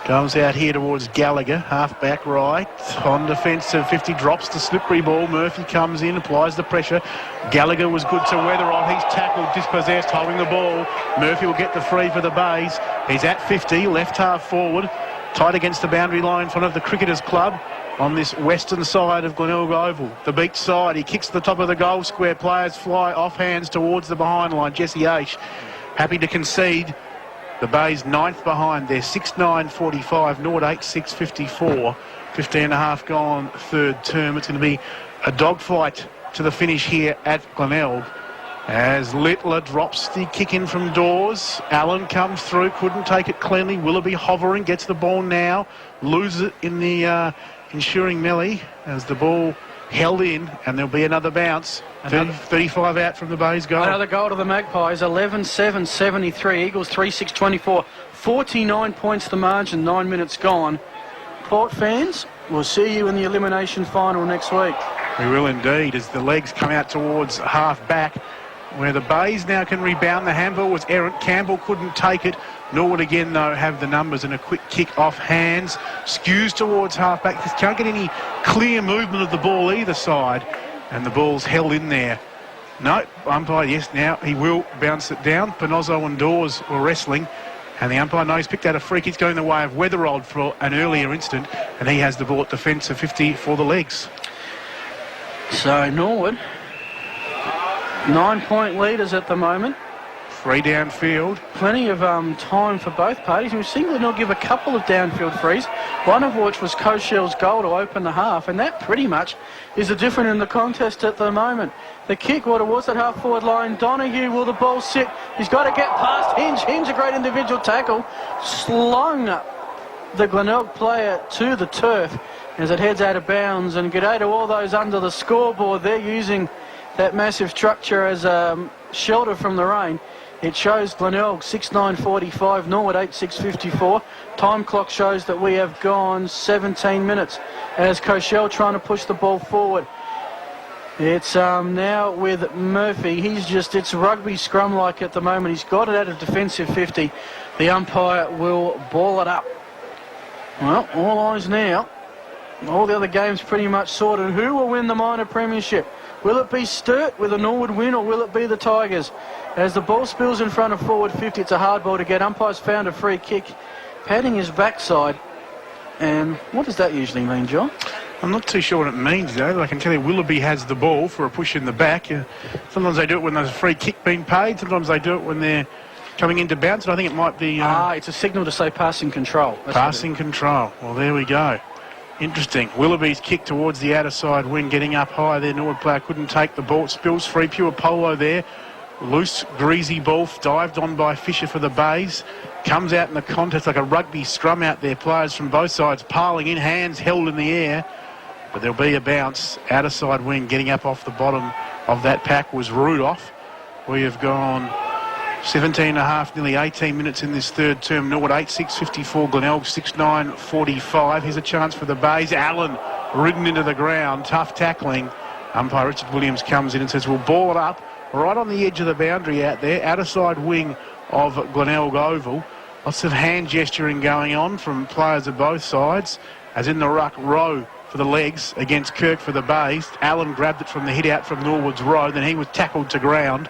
Comes out here towards Gallagher, half back right. On defensive 50, drops the slippery ball. Murphy comes in, applies the pressure. Gallagher was good to Weatherall. He's tackled, dispossessed, holding the ball. Murphy will get the free for the Bays. He's at 50, left half forward. Tight against the boundary line in front of the Cricketers Club on this western side of Glenelg Oval. The beach side, he kicks to the top of the goal square. Players fly off hands towards the behind line. Jesse H happy to concede. The Bays 9th behind. They're 6-9-45. Norwood 8-6-54. 15 and a half gone, third term. It's going to be a dogfight to the finish here at Glenelg. As Littler drops the kick in from Dawes. Allen comes through, couldn't take it cleanly. Willoughby hovering, gets the ball now. Loses it in the ensuring melee as the ball held in, and there'll be another bounce. 35 out from the Bays goal. Another goal to the Magpies, 11-7-73. Eagles 3-6-24. 49 points the margin, 9 minutes gone. Port fans, we'll see you in the elimination final next week. We will indeed, as the legs come out towards half back, where the Bays now can rebound. The handball was errant. Campbell couldn't take it. Norwood again, though, have the numbers, and a quick kick off hands. Skews towards half back. Just can't get any clear movement of the ball either side, and the ball's held in there. No, umpire, yes, now he will bounce it down. Panozzo and Dawes were wrestling, and the umpire knows picked out a free kick going the way of Weatherold for an earlier instant, and he has the ball at defensive 50 for the legs. So Norwood, 9-point leaders at the moment. Free downfield. Plenty of time for both parties. We've seen Glenelg give a couple of downfield frees, one of which was Coshel's goal to open the half, and that pretty much is the difference in the contest at the moment. The kick, what it was at half-forward line. Donahue, will the ball sit? He's got to get past Hinge. Hinge, a great individual tackle. Slung the Glenelg player to the turf as it heads out of bounds. And g'day to all those under the scoreboard. They're using that massive structure as shelter from the rain. It shows Glenelg 6:9:45, Norwood 8:6:54. Time clock shows that we have gone 17 minutes as Cochelle trying to push the ball forward. It's now with Murphy. It's rugby scrum-like at the moment. He's got it at a defensive 50. The umpire will ball it up. Well, all eyes now. All the other games pretty much sorted. Who will win the minor premiership? Will it be Sturt with a Norwood win, or will it be the Tigers? As the ball spills in front of forward 50, it's a hard ball to get. Umpire's found a free kick, patting his backside. And what does that usually mean, John? I'm not too sure what it means, though. I can tell you Willoughby has the ball for a push in the back. Sometimes they do it when there's a free kick being paid. Sometimes they do it when they're coming into bounce. And I think it might be... it's a signal to say passing control. Passing control. Well, there we go. Interesting. Willoughby's kick towards the outer side wing, getting up high there. Norwood player couldn't take the ball. Spills free. Pure polo there. Loose, greasy ball, dived on by Fisher for the Bays. Comes out in the contest like a rugby scrum out there. Players from both sides piling in, hands held in the air. But there'll be a bounce. Outer side wing getting up off the bottom of that pack was Rudolph. We have gone 17.5, nearly 18 minutes in this third term. Norwood 8:6:54, Glenelg 6:9:45. Here's a chance for the Bays. Allen ridden into the ground, tough tackling. Umpire Richard Williams comes in and says, we'll ball it up right on the edge of the boundary out there, outer side wing of Glenelg Oval. Lots of hand gesturing going on from players of both sides, as in the ruck row for the legs against Kirk for the Bays. Allen grabbed it from the hit out from Norwood's row, then he was tackled to ground.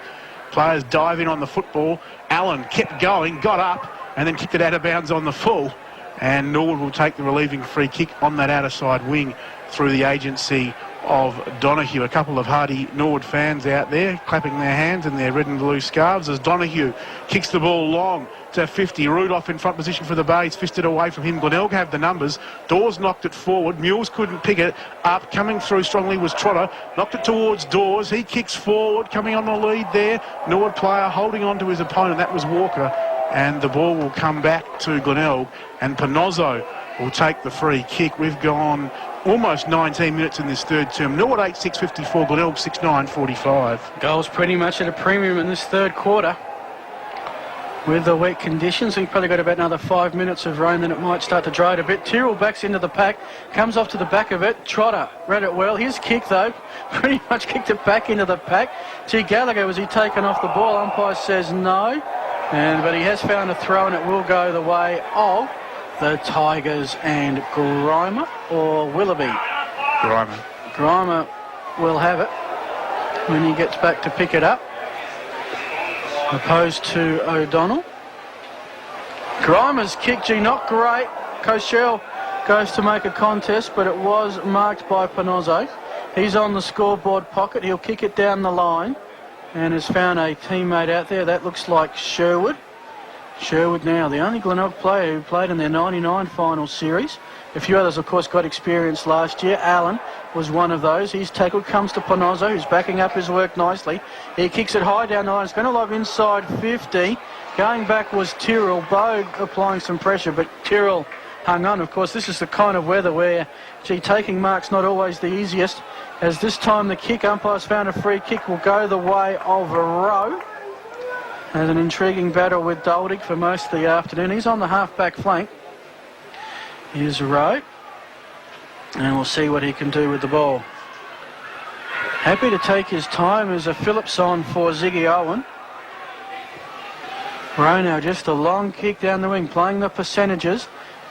Players dive in on the football. Allen kept going, got up, and then kicked it out of bounds on the full. And Norwood will take the relieving free kick on that outer side wing through the agency of Donahue. A couple of hardy Norwood fans out there clapping their hands in their red and blue scarves as Donahue kicks the ball long to 50. Rudolph in front position for the Bays, fisted away from him. Glenelg have the numbers. Dawes knocked it forward. Mules couldn't pick it up. Coming through strongly was Trotter. Knocked it towards Dawes. He kicks forward, coming on the lead there. Norwood player holding on to his opponent. That was Walker. And the ball will come back to Glenelg. And Panozzo will take the free kick. We've gone almost 19 minutes in this third term. Norwood 8:6:54, Glenelg 6:9:45. Goals pretty much at a premium in this third quarter. With the wet conditions, we've probably got about another 5 minutes of rain, then it might start to dry it a bit. Tyrrell backs into the pack, comes off to the back of it. Trotter read it well. His kick, though, pretty much kicked it back into the pack. G. Gallagher, was he taken off the ball? Umpire says no. But he has found a throw, and it will go the way of the Tigers and Grimer or Willoughby. Grimer will have it when he gets back to pick it up, opposed to O'Donnell. Grimer's kick, not great. Cochelle goes to make a contest, but it was marked by Panozzo. He's on the scoreboard pocket. He'll kick it down the line and has found a teammate out there. That looks like Sherwood. Sherwood now, the only Glenelg player who played in their 99 final series. A few others, of course, got experience last year. Allen was one of those. His tackle comes to Panozzo, who's backing up his work nicely. He kicks it high down the line. It's going to lob inside 50. Going back was Tyrrell. Bogue applying some pressure, but Tyrrell hung on. Of course, this is the kind of weather where, taking marks not always the easiest. As this time the kick, umpires found a free kick, will go the way of a Rowe. There's an intriguing battle with Glenelg for most of the afternoon. He's on the half-back flank. Here's Rowe. And we'll see what he can do with the ball. Happy to take his time as a Phillips on for Ziggy Owen. Rowe now just a long kick down the wing, playing the percentages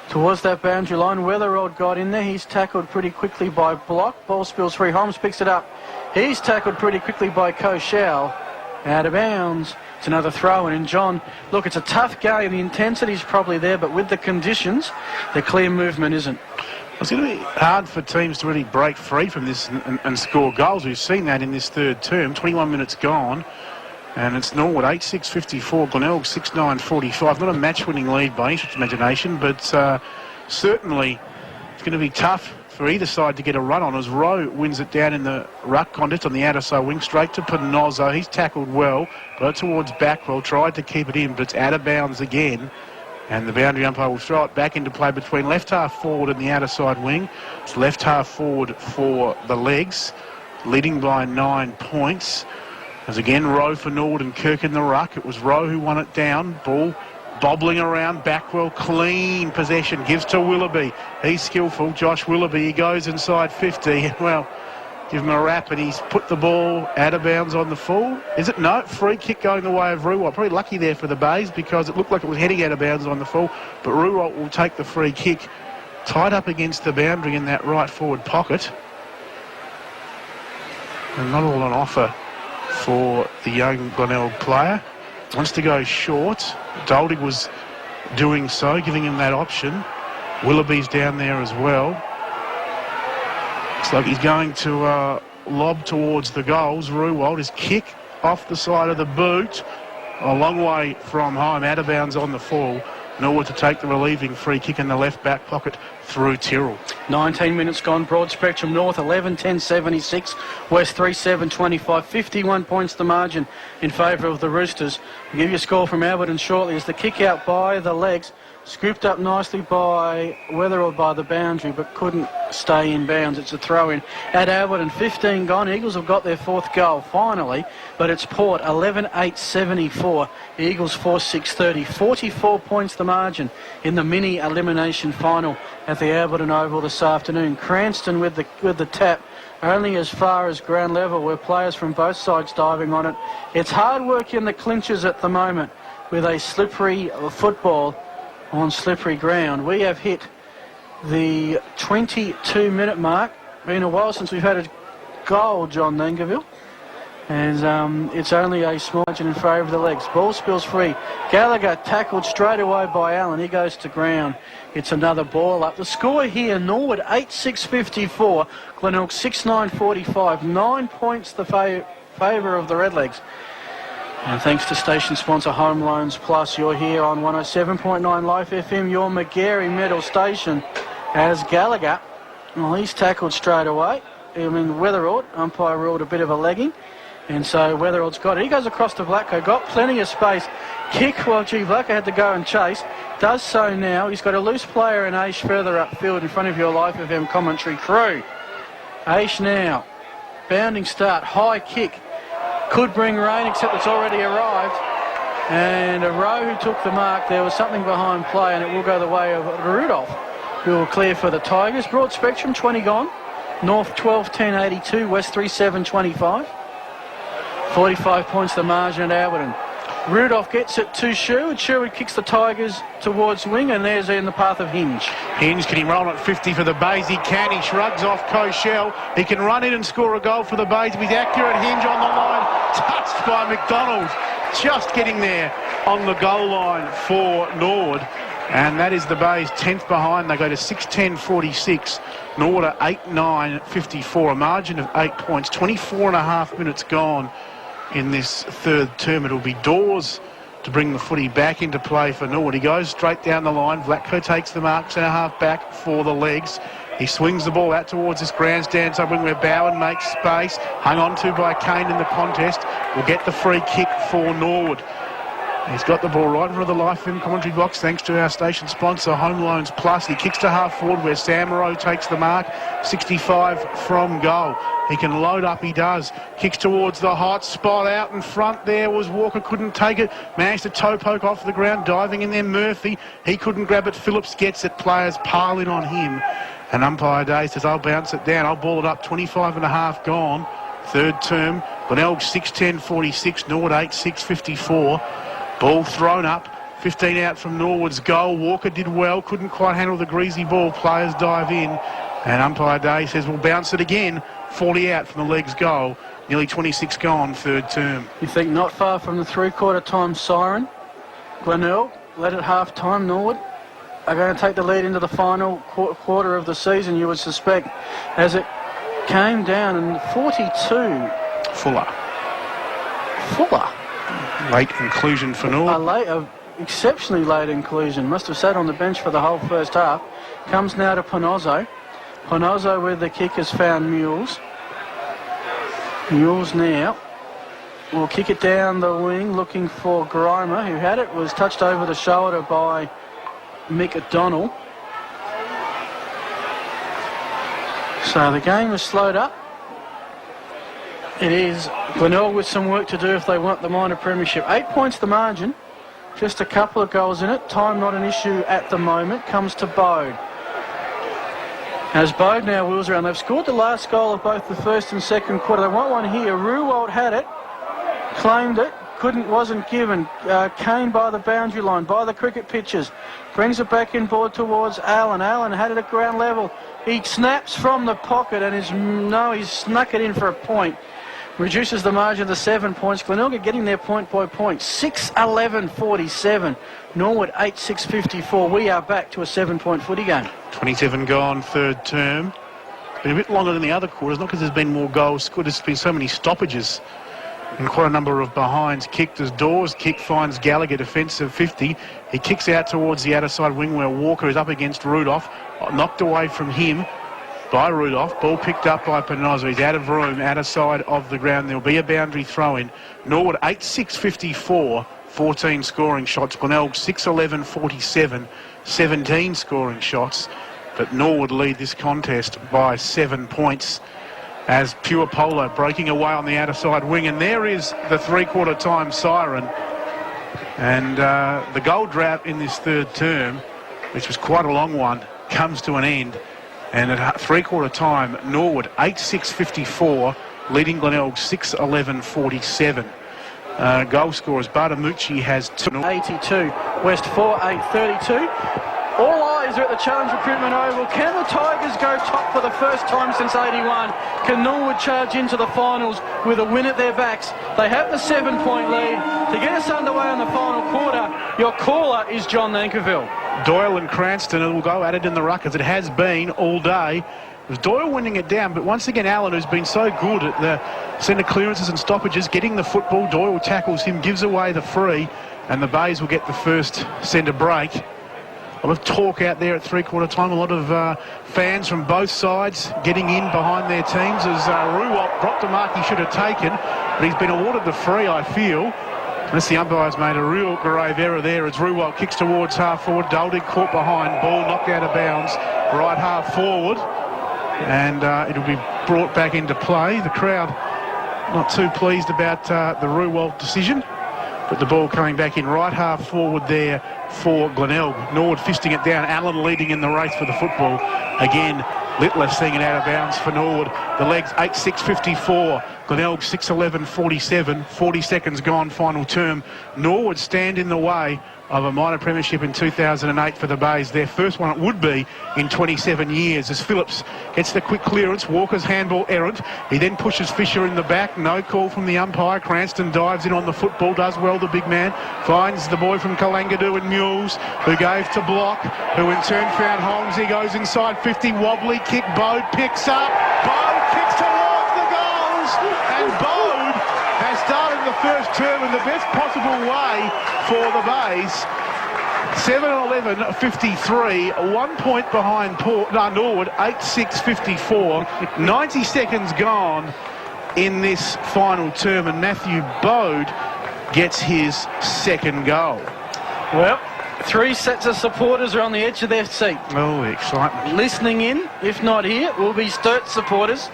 towards that boundary line. Weatherald got in there. He's tackled pretty quickly by Block. Ball spills free. Holmes picks it up. He's tackled pretty quickly by Koshal. Out of bounds. It's another throw in. And John, look, it's a tough game. The intensity's probably there, but with the conditions, the clear movement isn't. It's going to be hard for teams to really break free from this and score goals. We've seen that in this third term. 21 minutes gone. And it's Norwood 8-6-54, Glenelg 6-9-45. Not a match-winning lead by any stretch of imagination, but certainly it's going to be tough for either side to get a run on as Rowe wins it down in the ruck contest on the outer side wing, straight to Panozzo. He's tackled well, got towards Backwell, tried to keep it in, but it's out of bounds again. And the boundary umpire will throw it back into play between left half forward and the outer side wing. It's left half forward for the Legs, leading by 9 points. As again, Rowe for Norwood and Kirk in the ruck. It was Rowe who won it down. Ball bobbling around. Backwell, clean possession. Gives to Willoughby. He's skillful. Josh Willoughby, he goes inside 50. Well, give him a rap, and he's put the ball out of bounds on the full. Is it? No. Free kick going the way of Ruwalt. Probably lucky there for the Bays because it looked like it was heading out of bounds on the full. But Ruwalt will take the free kick. Tied up against the boundary in that right forward pocket. And not all on offer for the young Glenelg player. Wants to go short. Doldig was doing so, giving him that option. Willoughby's down there as well. Looks like he's going to lob towards the goals. Ruwalt, his kick off the side of the boot. A long way from home, out of bounds on the full. Norwood to take the relieving free kick in the left back pocket through Tyrrell. 19 minutes gone. Broad spectrum. North 11-10-76. West 3-7-25. 51 points the margin in favour of the Roosters. I'll give you a score from Alberton shortly as the kick out by the Legs. Scooped up nicely by Weatherall by the boundary, but couldn't stay in bounds. It's a throw-in at Alberton. 15 gone. Eagles have got their fourth goal, finally, but it's Port 11-8-74. Eagles 4-6-30. 44 points the margin in the mini elimination final at the Alberton Oval this afternoon. Cranston with the tap. Only as far as ground level, where players from both sides diving on it. It's hard work in the clinches at the moment with a slippery football on slippery ground. We have hit the 22-minute mark. Been a while since we've had a goal, John Nangerville. And it's only a small margin in favour of the Legs. Ball spills free. Gallagher tackled straight away by Allen. He goes to ground. It's another ball up. The score here, Norwood 8-6-54. Glenelg 6-9-45. 9 points the favour of the Redlegs. And thanks to station sponsor Home Loans Plus, you're here on 107.9 Life FM, your McGarry Medal station, as Gallagher, well, he's tackled straight away. I mean, Weatherald, umpire ruled a bit of a legging, and so Weatherald's got it. He goes across to Blacko, got plenty of space. Kick, well, gee, Blacko had to go and chase. Does so now. He's got a loose player in Aish further upfield in front of your Life FM commentary crew. Aish now, bounding start, high kick. Could bring rain, except it's already arrived. And a Rowe who took the mark. There was something behind play, and it will go the way of Rudolph, who will clear for the Tigers. Broad spectrum, 20 gone. North 12-10-82, West 3-7-25. 45 points the margin at Alberton. Rudolph gets it to Sherwood. Sherwood kicks the Tigers towards wing, and there's in the path of Hinge. Hinge, can he roll at 50 for the Bays? He can. He shrugs off Koshel. He can run in and score a goal for the Bays. He's accurate. Hinge on the line. Touched by McDonald. Just getting there on the goal line for Norwood. And that is the Bays 10th behind. They go to 6-10-46. Norwood are 8-9-54. A margin of 8 points. 24 and a half minutes gone in this third term. It'll be Dawes to bring the footy back into play for Norwood. He goes straight down the line. Vlatko takes the mark, centre half back for the Legs. He swings the ball out towards this grandstand side wing where Bowen makes space. Hung on to by Kane in the contest. Will get the free kick for Norwood. He's got the ball right in front of the Life FM commentary box thanks to our station sponsor, Home Loans Plus. He kicks to half forward where Samaro takes the mark. 65 from goal. He can load up, he does. Kicks towards the hot spot. Out in front there was Walker, couldn't take it. Managed to toe poke off the ground, diving in there Murphy. He couldn't grab it. Phillips gets it. Players pile in on him. And umpire Day says, I'll bounce it down. I'll ball it up. 25 and a half gone. Third term. Glenelg 6-10-46. Norwood 8-6-54. Ball thrown up, 15 out from Norwood's goal. Walker did well, couldn't quite handle the greasy ball. Players dive in, and umpire Day says we'll bounce it again. 40 out from the legs goal. Nearly 26 gone, third term. You think not far from the three-quarter time siren. Glenelg led at half-time. Norwood are going to take the lead into the final quarter of the season, you would suspect, as it came down in 42. Fuller. Late inclusion for Norwood. Exceptionally late inclusion. Must have sat on the bench for the whole first half. Comes now to Panozzo. Panozzo with the kick has found Mules. Mules now will kick it down the wing looking for Grimer, who had it, was touched over the shoulder by McDonald. So the game was slowed up. It is Glenelg with some work to do if they want the minor premiership. 8 points the margin, just a couple of goals in it. Time not an issue at the moment. Comes to Bode. As Bode now wheels around, they've scored the last goal of both the first and second quarter. They want one here. Ruwald had it, claimed it, wasn't given. Kane by the boundary line, by the cricket pitches, brings it back inboard towards Allen. Allen had it at ground level. He snaps from the pocket and he's snuck it in for a point. Reduces the margin to 7 points. Glenelg are getting their point by point. 6-11-47. Norwood 8-6-54. We are back to a 7-point footy game. 27 gone, third term. Been a bit longer than the other quarters, not because there's been more goals scored. There's been so many stoppages and quite a number of behinds kicked as Dawes kick finds Gallagher defensive 50. He kicks out towards the outer side wing where Walker is up against Rudolph. Knocked away from him by Rudolph. Ball picked up by Panozzo. He's out of room, outer side of the ground. There'll be a boundary throw in. Norwood 8-6-54, 14 scoring shots. Glenelg 6-11-47, 17 scoring shots. But Norwood lead this contest by 7 points as Pure Polo breaking away on the outer side wing. And there is the three-quarter time siren. And the goal drought in this third term, which was quite a long one, comes to an end. And at three-quarter time, Norwood 8-6-54, leading Glenelg 6-11-47. Goal scorers, Bartamucci has 82, West 4-8-32. All eyes are at the Challenge Recruitment Oval. Can the Tigers go top for the first time since 81? Can Norwood charge into the finals with a win at their backs? They have the 7-point lead. To get us underway in the final quarter, your caller is John Nankerville. Doyle and Cranston will go at it in the ruck, as it has been all day. It was Doyle winning it down, but once again Allen, who's been so good at the centre clearances and stoppages, getting the football. Doyle tackles him, gives away the free, and the Bays will get the first centre break. A lot of talk out there at three-quarter time. A lot of fans from both sides getting in behind their teams as Ruwalt dropped a mark he should have taken, but he's been awarded the free, I feel. Unless the umpire's made a real grave error there as Ruwalt kicks towards half forward. Duldig caught behind, ball knocked out of bounds, right half forward, and it'll be brought back into play. The crowd not too pleased about the Ruwalt decision, but the ball coming back in right half forward there for Glenelg. Norwood fisting it down. Allen leading in the race for the football. Again, Littler seeing it out of bounds for Norwood. The legs 8-6-54. Glenelg 6-11-47. 40 seconds gone, final term. Norwood stand in the way of a minor premiership in 2008 for the Bays. Their first one it would be in 27 years as Phillips gets the quick clearance. Walker's handball errant. He then pushes Fisher in the back. No call from the umpire. Cranston dives in on the football. Does well, the big man. Finds the boy from Kalangadoo and Mules, who gave to Block, who in turn found Holmes. He goes inside 50. Wobbly kick. Bode picks up. Bode kicks towards the goals. And Bode has started the first term in the best possible way for the Bays. 7-11-53, 1 point behind Norwood, 8-6-54. 90 seconds gone in this final term, and Matthew Bode gets his second goal. Well, 3 sets of supporters are on the edge of their seat. Oh, excitement. Listening in, if not here, will be Sturt supporters,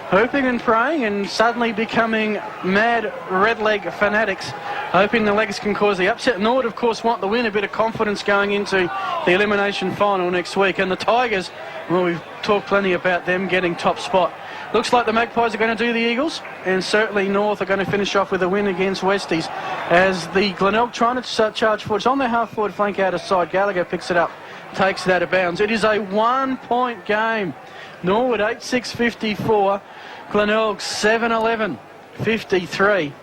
hoping and praying and suddenly becoming mad red leg fanatics, hoping the legs can cause the upset. Norwood, of course, want the win, a bit of confidence going into the elimination final next week. And the Tigers, well, we've talked plenty about them getting top spot. Looks like the Magpies are going to do the Eagles, and certainly North are going to finish off with a win against Westies, as the Glenelg trying to charge forward. It's on their half-forward flank out of side. Gallagher picks it up, takes it out of bounds. It is a 1-point game. Norwood 8-6-54, Glenelg 7-11-53,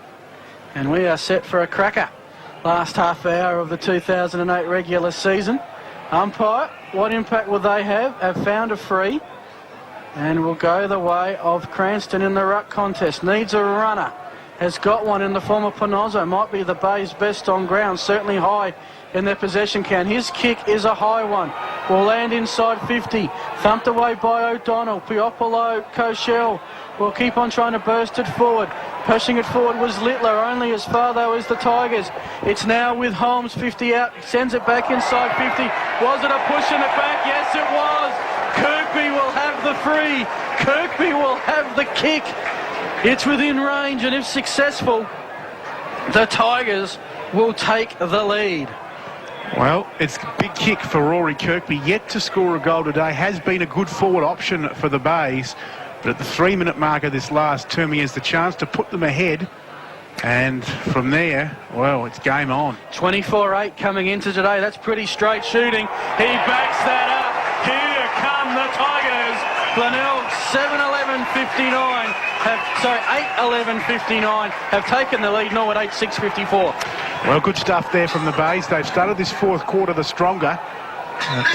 and we are set for a cracker. Last half hour of the 2008 regular season. Umpire, what impact will they have? Have found a free, and will go the way of Cranston in the ruck contest. Needs a runner. Has got one in the form of Panozzo. Might be the Bay's best on ground. Certainly high in their possession count. His kick is a high one. Will land inside 50. Thumped away by O'Donnell. Piopolo, Koshel will keep on trying to burst it forward. Pushing it forward was Littler. Only as far though as the Tigers. It's now with Holmes 50 out. Sends it back inside 50. Was it a push in the back? Yes, it was. Kirkby will have the free. Kirkby will have the kick. It's within range, and if successful, the Tigers will take the lead. Well, it's a big kick for Rory Kirkby. Yet to score a goal today. Has been a good forward option for the Bays. But at the 3-minute mark of this last term, he has the chance to put them ahead. And from there, well, it's game on. 24-8 coming into today. That's pretty straight shooting. He backs that up. Here come the Tigers. Glenelg 7-11-59. 8-11-59 have taken the lead. Norwood 8-6-54. Well, good stuff there from the Bays. They've started this fourth quarter the stronger.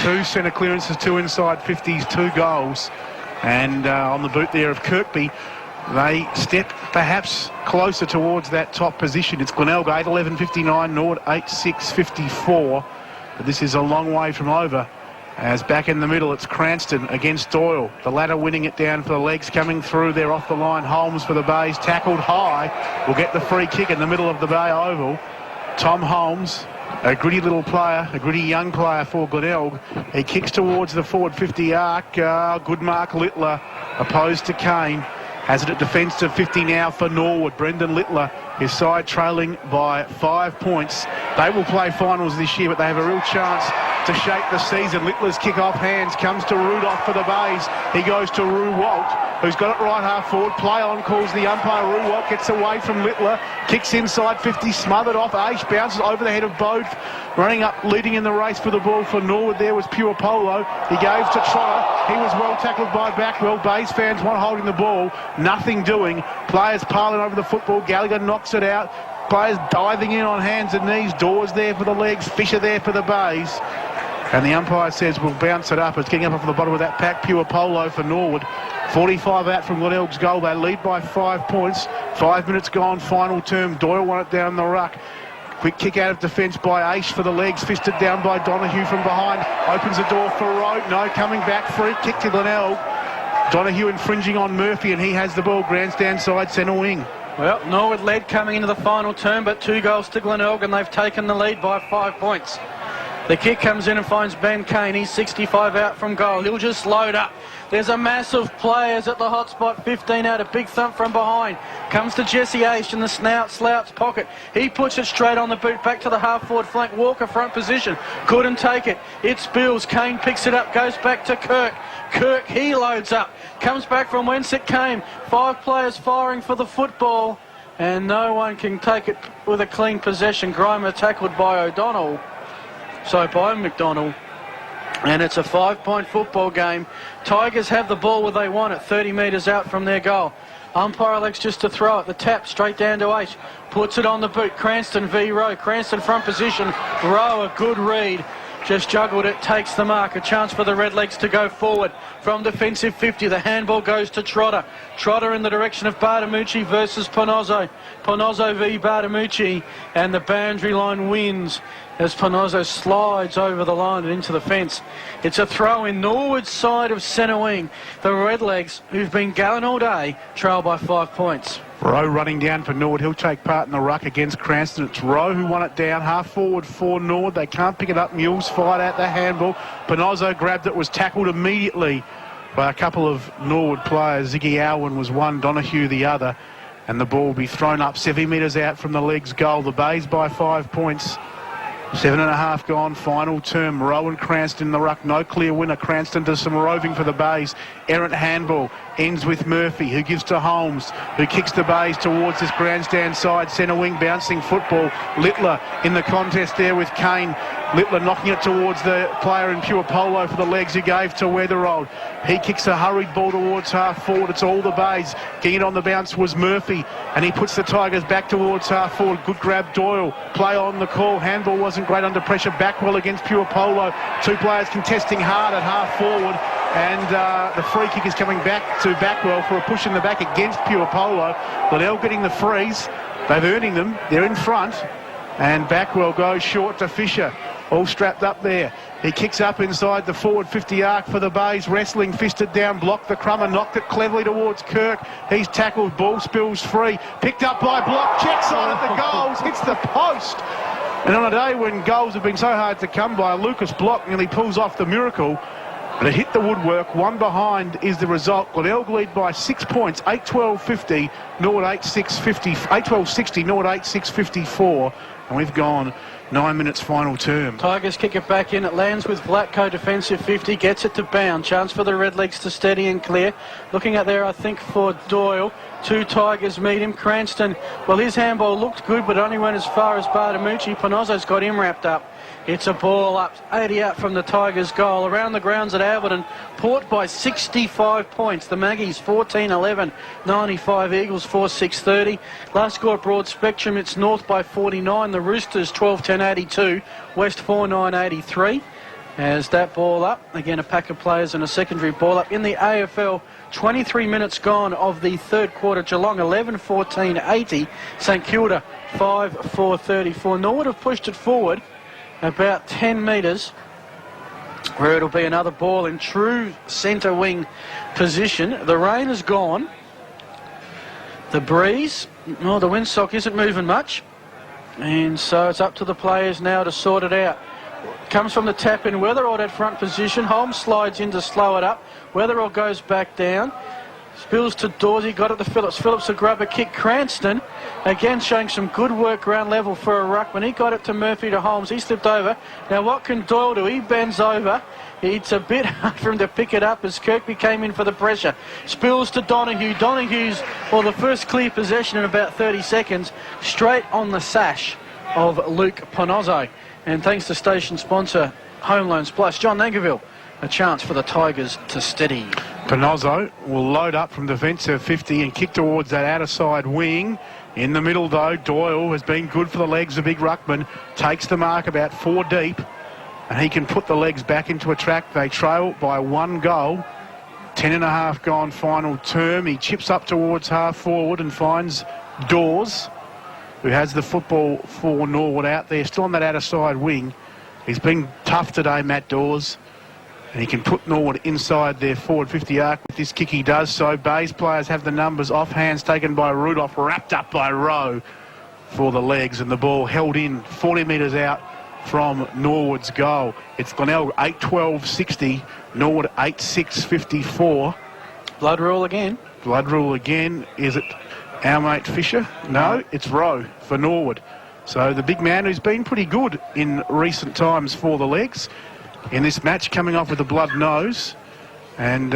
2 centre clearances, 2 inside 50s, 2 goals. And on the boot there of Kirkby, they step perhaps closer towards that top position. It's Glenelg 8-11-59, Norwood 8-6-54. But this is a long way from over. As back in the middle, it's Cranston against Doyle. The latter winning it down for the legs, coming through there off the line. Holmes for the Bays, tackled high. Will get the free kick in the middle of the Bay Oval. Tom Holmes, a gritty little player, a gritty young player for Glenelg. He kicks towards the forward 50 arc. Good mark, Littler, opposed to Kane. Has it at defensive 50 now for Norwood. Brendan Littler, his side trailing by 5 points. They will play finals this year, but they have a real chance to shape the season. Littler's kick off hands comes to Rudolph for the Bays. He goes to Rue Walt, who's got it right half forward. Play on calls the umpire. Rue Walt gets away from Littler, kicks inside 50, smothered off. Aish bounces over the head of Bode. Running up, leading in the race for the ball for Norwood there was Pure Polo. He gave to Trotter. He was well tackled by Backwell. Bays fans one holding the ball, nothing doing. Players piling over the football. Gallagher knocks it out. Players diving in on hands and knees. Doors there for the legs. Fisher there for the Bays. And the umpire says we'll bounce it up. It's getting up off the bottom of that pack. Pure Polo for Norwood. 45 out from Glenelg's goal. They lead by 5 points. 5 minutes gone, final term. Doyle won it down the ruck. Quick kick out of defence by Aish for the legs. Fisted down by Donahue from behind. Opens the door for Rowe. No, coming back. Free kick to Glenelg. Donahue infringing on Murphy, and he has the ball. Grandstand side, centre wing. Well, Norwood led coming into the final term, but 2 goals to Glenelg, and they've taken the lead by 5 points. The kick comes in and finds Ben Kane. He's 65 out from goal. He'll just load up. There's a mass of players at the hot spot. 15 out, a big thump from behind. Comes to Jesse Aish in the slouch pocket. He puts it straight on the boot, back to the half-forward flank. Walker front position. Couldn't take it. It spills. Kane picks it up, goes back to Kirk. Kirk, he loads up. Comes back from whence it came. 5 players firing for the football, and no one can take it with a clean possession. Grimer tackled by O'Donnell. So by McDonald. And it's a 5-point football game. Tigers have the ball where they want it, 30 metres out from their goal. Umpire elects just to throw it. The tap straight down to Aish. Puts it on the boot. Cranston v. Rowe. Cranston front position. Rowe, a good read. Just juggled it, takes the mark. A chance for the Redlegs to go forward from defensive 50. The handball goes to Trotter. Trotter in the direction of Bartamucci versus Panozzo. Panozzo v. Bartamucci, and the boundary line wins as Panozzo slides over the line and into the fence. It's a throw in Norwood's side of centre wing. The Redlegs, who've been going all day, trail by 5 points. Rowe running down for Norwood. He'll take part in the ruck against Cranston. It's Rowe who won it down. Half forward for Norwood. They can't pick it up. Mules fired at the handball. Panozzo grabbed it, was tackled immediately by a couple of Norwood players. Ziggy Alwyn was one, Donahue the other. And the ball will be thrown up 7 metres out from the legs goal. The Bays by 5 points. 7.5 gone, final term. Rowe and Cranston in the ruck. No clear winner. Cranston does some roving for the Bays. Errant handball. Ends with Murphy, who gives to Holmes, who kicks the Bays towards this grandstand side. Centre wing bouncing football. Littler in the contest there with Kane. Littler knocking it towards the player in pure polo for the legs he gave to Weatherold. He kicks a hurried ball towards half forward. It's all the Bays. Getting it on the bounce was Murphy, and he puts the Tigers back towards half forward. Good grab, Doyle. Play on the call. Handball wasn't great under pressure. Backwell against pure polo. Two players contesting hard at half forward, and the free kick is coming back to Backwell for a push in the back against pure polo. Glenelg getting the frees. They're earning them. They're in front, and Backwell goes short to Fisher. All strapped up there. He kicks up inside the forward 50 arc for the Bays. Wrestling, fisted down, blocked the crummer, knocked it cleverly towards Kirk. He's tackled, ball spills free. Picked up by Block, checks on at the goals, hits the post. And on a day when goals have been so hard to come by, Lucas Block nearly pulls off the miracle. But it hit the woodwork. One behind is the result. Glenelg lead by 6 points, 8-12-50, Norwood 8-6-50, 8-12-60, Norwood 8-6-54. And we've gone 9 minutes final term. Tigers kick it back in. It lands with Vlatko, defensive 50, gets it to Bound. Chance for the Redlegs to steady and clear. Looking at there, I think, for Doyle. Two Tigers meet him. Cranston, well, his handball looked good, but only went as far as Bartamucci. Panozzo's got him wrapped up. It's a ball up 80 out from the Tigers' goal. Around the grounds at Alberton. Port by 65 points. The Maggies 14-11. 95 Eagles 4-6-30. Last score at Broad Spectrum, it's North by 49. The Roosters 12-10-82. West 4-9-83. As that ball up. Again, a pack of players and a secondary ball up. In the AFL, 23 minutes gone of the third quarter. Geelong 11-14-80. St Kilda 5-4-34. Norwood have pushed it forward about 10 metres, where it'll be another ball in true centre wing position. The rain is gone. The breeze, well, the windsock isn't moving much, and so it's up to the players now to sort it out. Comes from the tap in. Weatherall at front position. Holmes slides in to slow it up. Weatherall goes back down. Spills to Dawsey, got it to Phillips. Phillips a grubber kick. Cranston, again showing some good work ground level for a ruck. When he got it to Murphy to Holmes, he slipped over. Now what can Doyle do? He bends over. It's a bit hard for him to pick it up as Kirkby came in for the pressure. Spills to Donahue. Donahue's, well, the first clear possession in about 30 seconds. Straight on the sash of Luke Panozzo. And thanks to station sponsor Home Loans Plus, John Nankerville, a chance for the Tigers to steady. Panozzo will load up from defensive 50 and kick towards that outer side wing. In the middle, though, Doyle has been good for the legs. The big ruckman takes the mark about 4 deep, and he can put the legs back into a track. They trail by 1 goal. 10.5 gone final term. He chips up towards half forward and finds Dawes, who has the football for Norwood out there, still on that outer side wing. He's been tough today, Matt Dawes. And he can put Norwood inside their forward 50 arc with this kick. He does so. Bays players have the numbers. Off hands taken by Rudolph, wrapped up by Rowe for the legs, and the ball held in 40 metres out from Norwood's goal. It's Glenelg 8-12-60, Norwood 8-6-54. Blood rule again. Blood rule again. Is it our mate Fisher? No, it's Rowe for Norwood. So the big man who's been pretty good in recent times for the legs in this match, coming off with a blood nose, and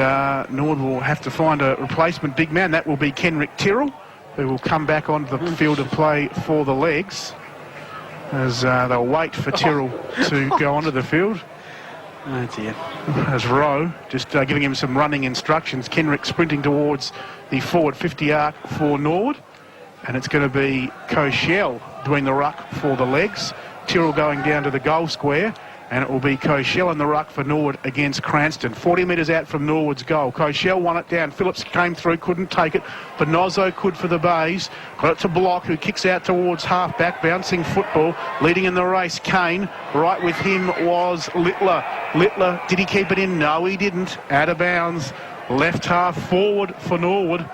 Norwood will have to find a replacement big man. That will be Kenrick Tyrrell, who will come back onto the field of play for the legs, as they'll wait for Tyrrell to go onto the field. Oh dear. As Rowe just giving him some running instructions. Kenrick sprinting towards the forward 50 arc for Norwood, and it's going to be Cochelle doing the ruck for the legs. Tyrrell going down to the goal square, and it will be Cochelle in the ruck for Norwood against Cranston. 40 metres out from Norwood's goal. Cochelle won it down. Phillips came through, couldn't take it. Panozzo could for the Bays. Got it to Block, who kicks out towards half-back, bouncing football. Leading in the race, Kane. Right with him was Littler. Littler, did he keep it in? No, he didn't. Out of bounds. Left half forward for Norwood.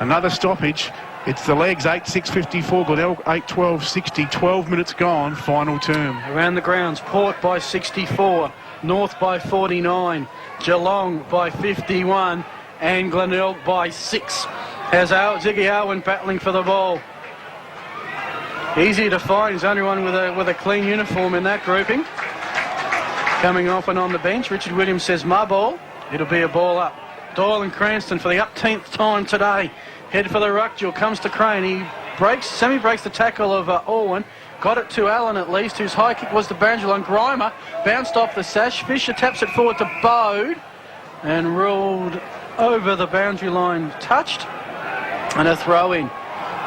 Another stoppage. It's the legs, 8:6:54. Glenelg, 8:12:60. 12 minutes gone, final term. Around the grounds, Port by 64, North by 49, Geelong by 51, and Glenelg by 6. As Ziggy Alwyn battling for the ball. Easy to find. He's the only one with a clean uniform in that grouping. Coming off and on the bench, Richard Williams says, my ball. It'll be a ball up. Doyle and Cranston for the 18th time today. Head for the ruck duel, comes to Crane. He semi-breaks the tackle of Orwin. Got it to Allen at least, whose high kick was to Banjul, and Grimer bounced off the sash. Fisher taps it forward to Bode and ruled over the boundary line, touched, and a throw in.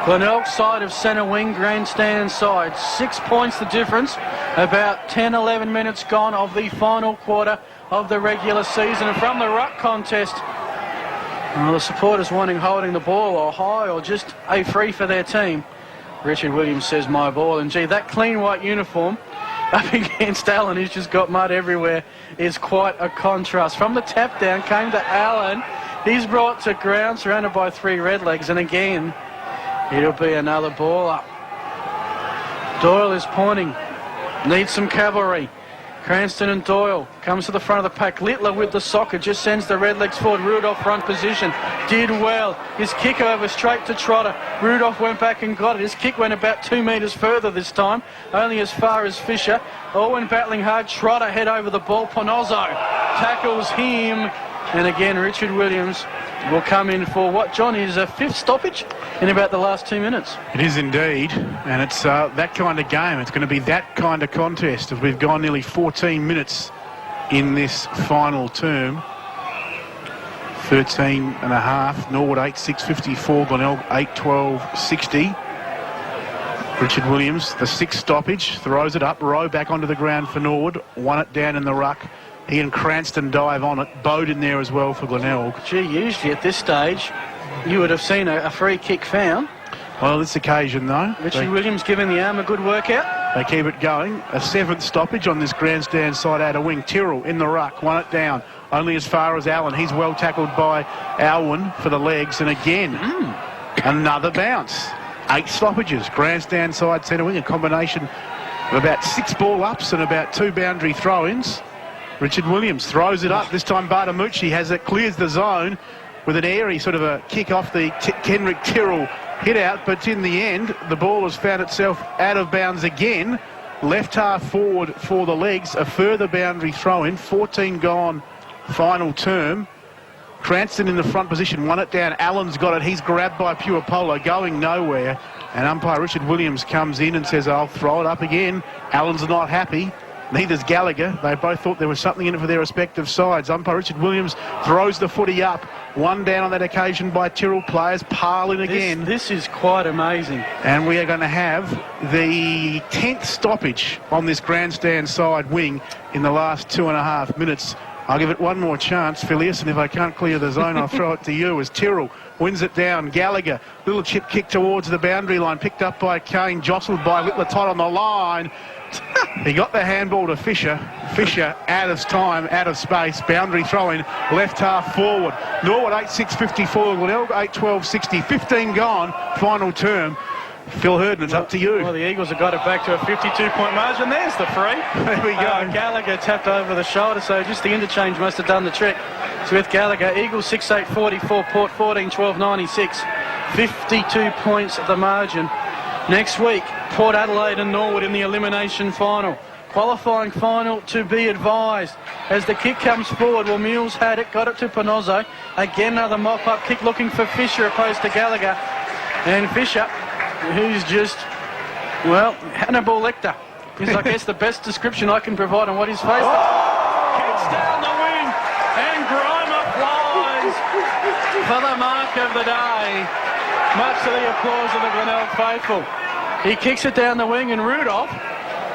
Glenelg side of centre wing, grandstand side. 6 points the difference. About 10-11 minutes gone of the final quarter of the regular season. And from the ruck contest, the supporters wanting holding the ball or high or just a free for their team. Richard Williams says, my ball. And gee, that clean white uniform up against Allen, who's just got mud everywhere, is quite a contrast. From the tap down came to Allen. He's brought to ground, surrounded by 3 Redlegs. And again, it'll be another ball up. Doyle is pointing. Needs some cavalry. Cranston and Doyle comes to the front of the pack. Littler with the socket just sends the Redlegs forward. Rudolph front position. Did well. His kick over straight to Trotter. Rudolph went back and got it. His kick went about 2 metres further this time. Only as far as Fisher. Owen battling hard. Trotter head over the ball. Ponozzo tackles him. And again, Richard Williams will come in for what, John, is a 5th stoppage in about the last 2 minutes. It is indeed, and it's that kind of game. It's going to be that kind of contest as we've gone nearly 14 minutes in this final term. 13 and a half. Norwood 8:6:54. Glenelg 8:12:60. Richard Williams, the 6th stoppage, throws it up. Rowe back onto the ground for Norwood. Won it down in the ruck. He and Cranston dive on it. Bode in there as well for Glenelg. Gee, usually at this stage, you would have seen a free kick found. Well, this occasion, though, Richard Williams giving the arm a good workout. They keep it going. A 7th stoppage on this grandstand side out of wing. Tyrrell in the ruck, won it down. Only as far as Allen. He's well tackled by Alwyn for the legs. And again, another bounce. 8 stoppages. Grandstand side centre wing. A combination of about 6 ball ups and about 2 boundary throw-ins. Richard Williams throws it up. This time Bartamucci has it, clears the zone with an airy sort of a kick off the Kenrick Tyrrell hit out. But in the end, the ball has found itself out of bounds again. Left half forward for the legs. A further boundary throw in. 14 gone, final term. Cranston in the front position, won it down. Allen's got it. He's grabbed by Pure Polo, going nowhere. And umpire Richard Williams comes in and says, I'll throw it up again. Allen's not happy. Neither's Gallagher. They both thought there was something in it for their respective sides. Umpire Richard Williams throws the footy up. One down on that occasion by Tyrrell. Players pile in again. This is quite amazing. And we are going to have the 10th stoppage on this grandstand side wing in the last 2.5 minutes. I'll give it one more chance, Phileas, and if I can't clear the zone, I'll throw it to you as Tyrrell wins it down. Gallagher, little chip kick towards the boundary line, picked up by Kane, jostled by Littler, tight on the line. He got the handball to Fisher. Fisher out of time, out of space. Boundary throw-in, left half forward. Norwood 8:6:54. Glenelg 8:12:60. 15 gone, final term. Phil Herden, it's up to you. Well, the Eagles have got it back to a 52-point margin. There's the free. There we go. Gallagher tapped over the shoulder, so just the interchange must have done the trick. So with Gallagher, Eagles 6:8:44, Port 14:12:96. 52 points at the margin. Next week, Port Adelaide and Norwood in the elimination final. Qualifying final to be advised. As the kick comes forward, well, Mules had it, got it to Ponozzo. Again, another mop-up kick looking for Fisher opposed to Gallagher. And Fisher, who's just, well, Hannibal Lecter is, I guess, the best description I can provide on what he's faced. Kicks down the wing, and Grimer flies for the mark of the day. Much to the applause of the Glenelg faithful. He kicks it down the wing, and Rudolph,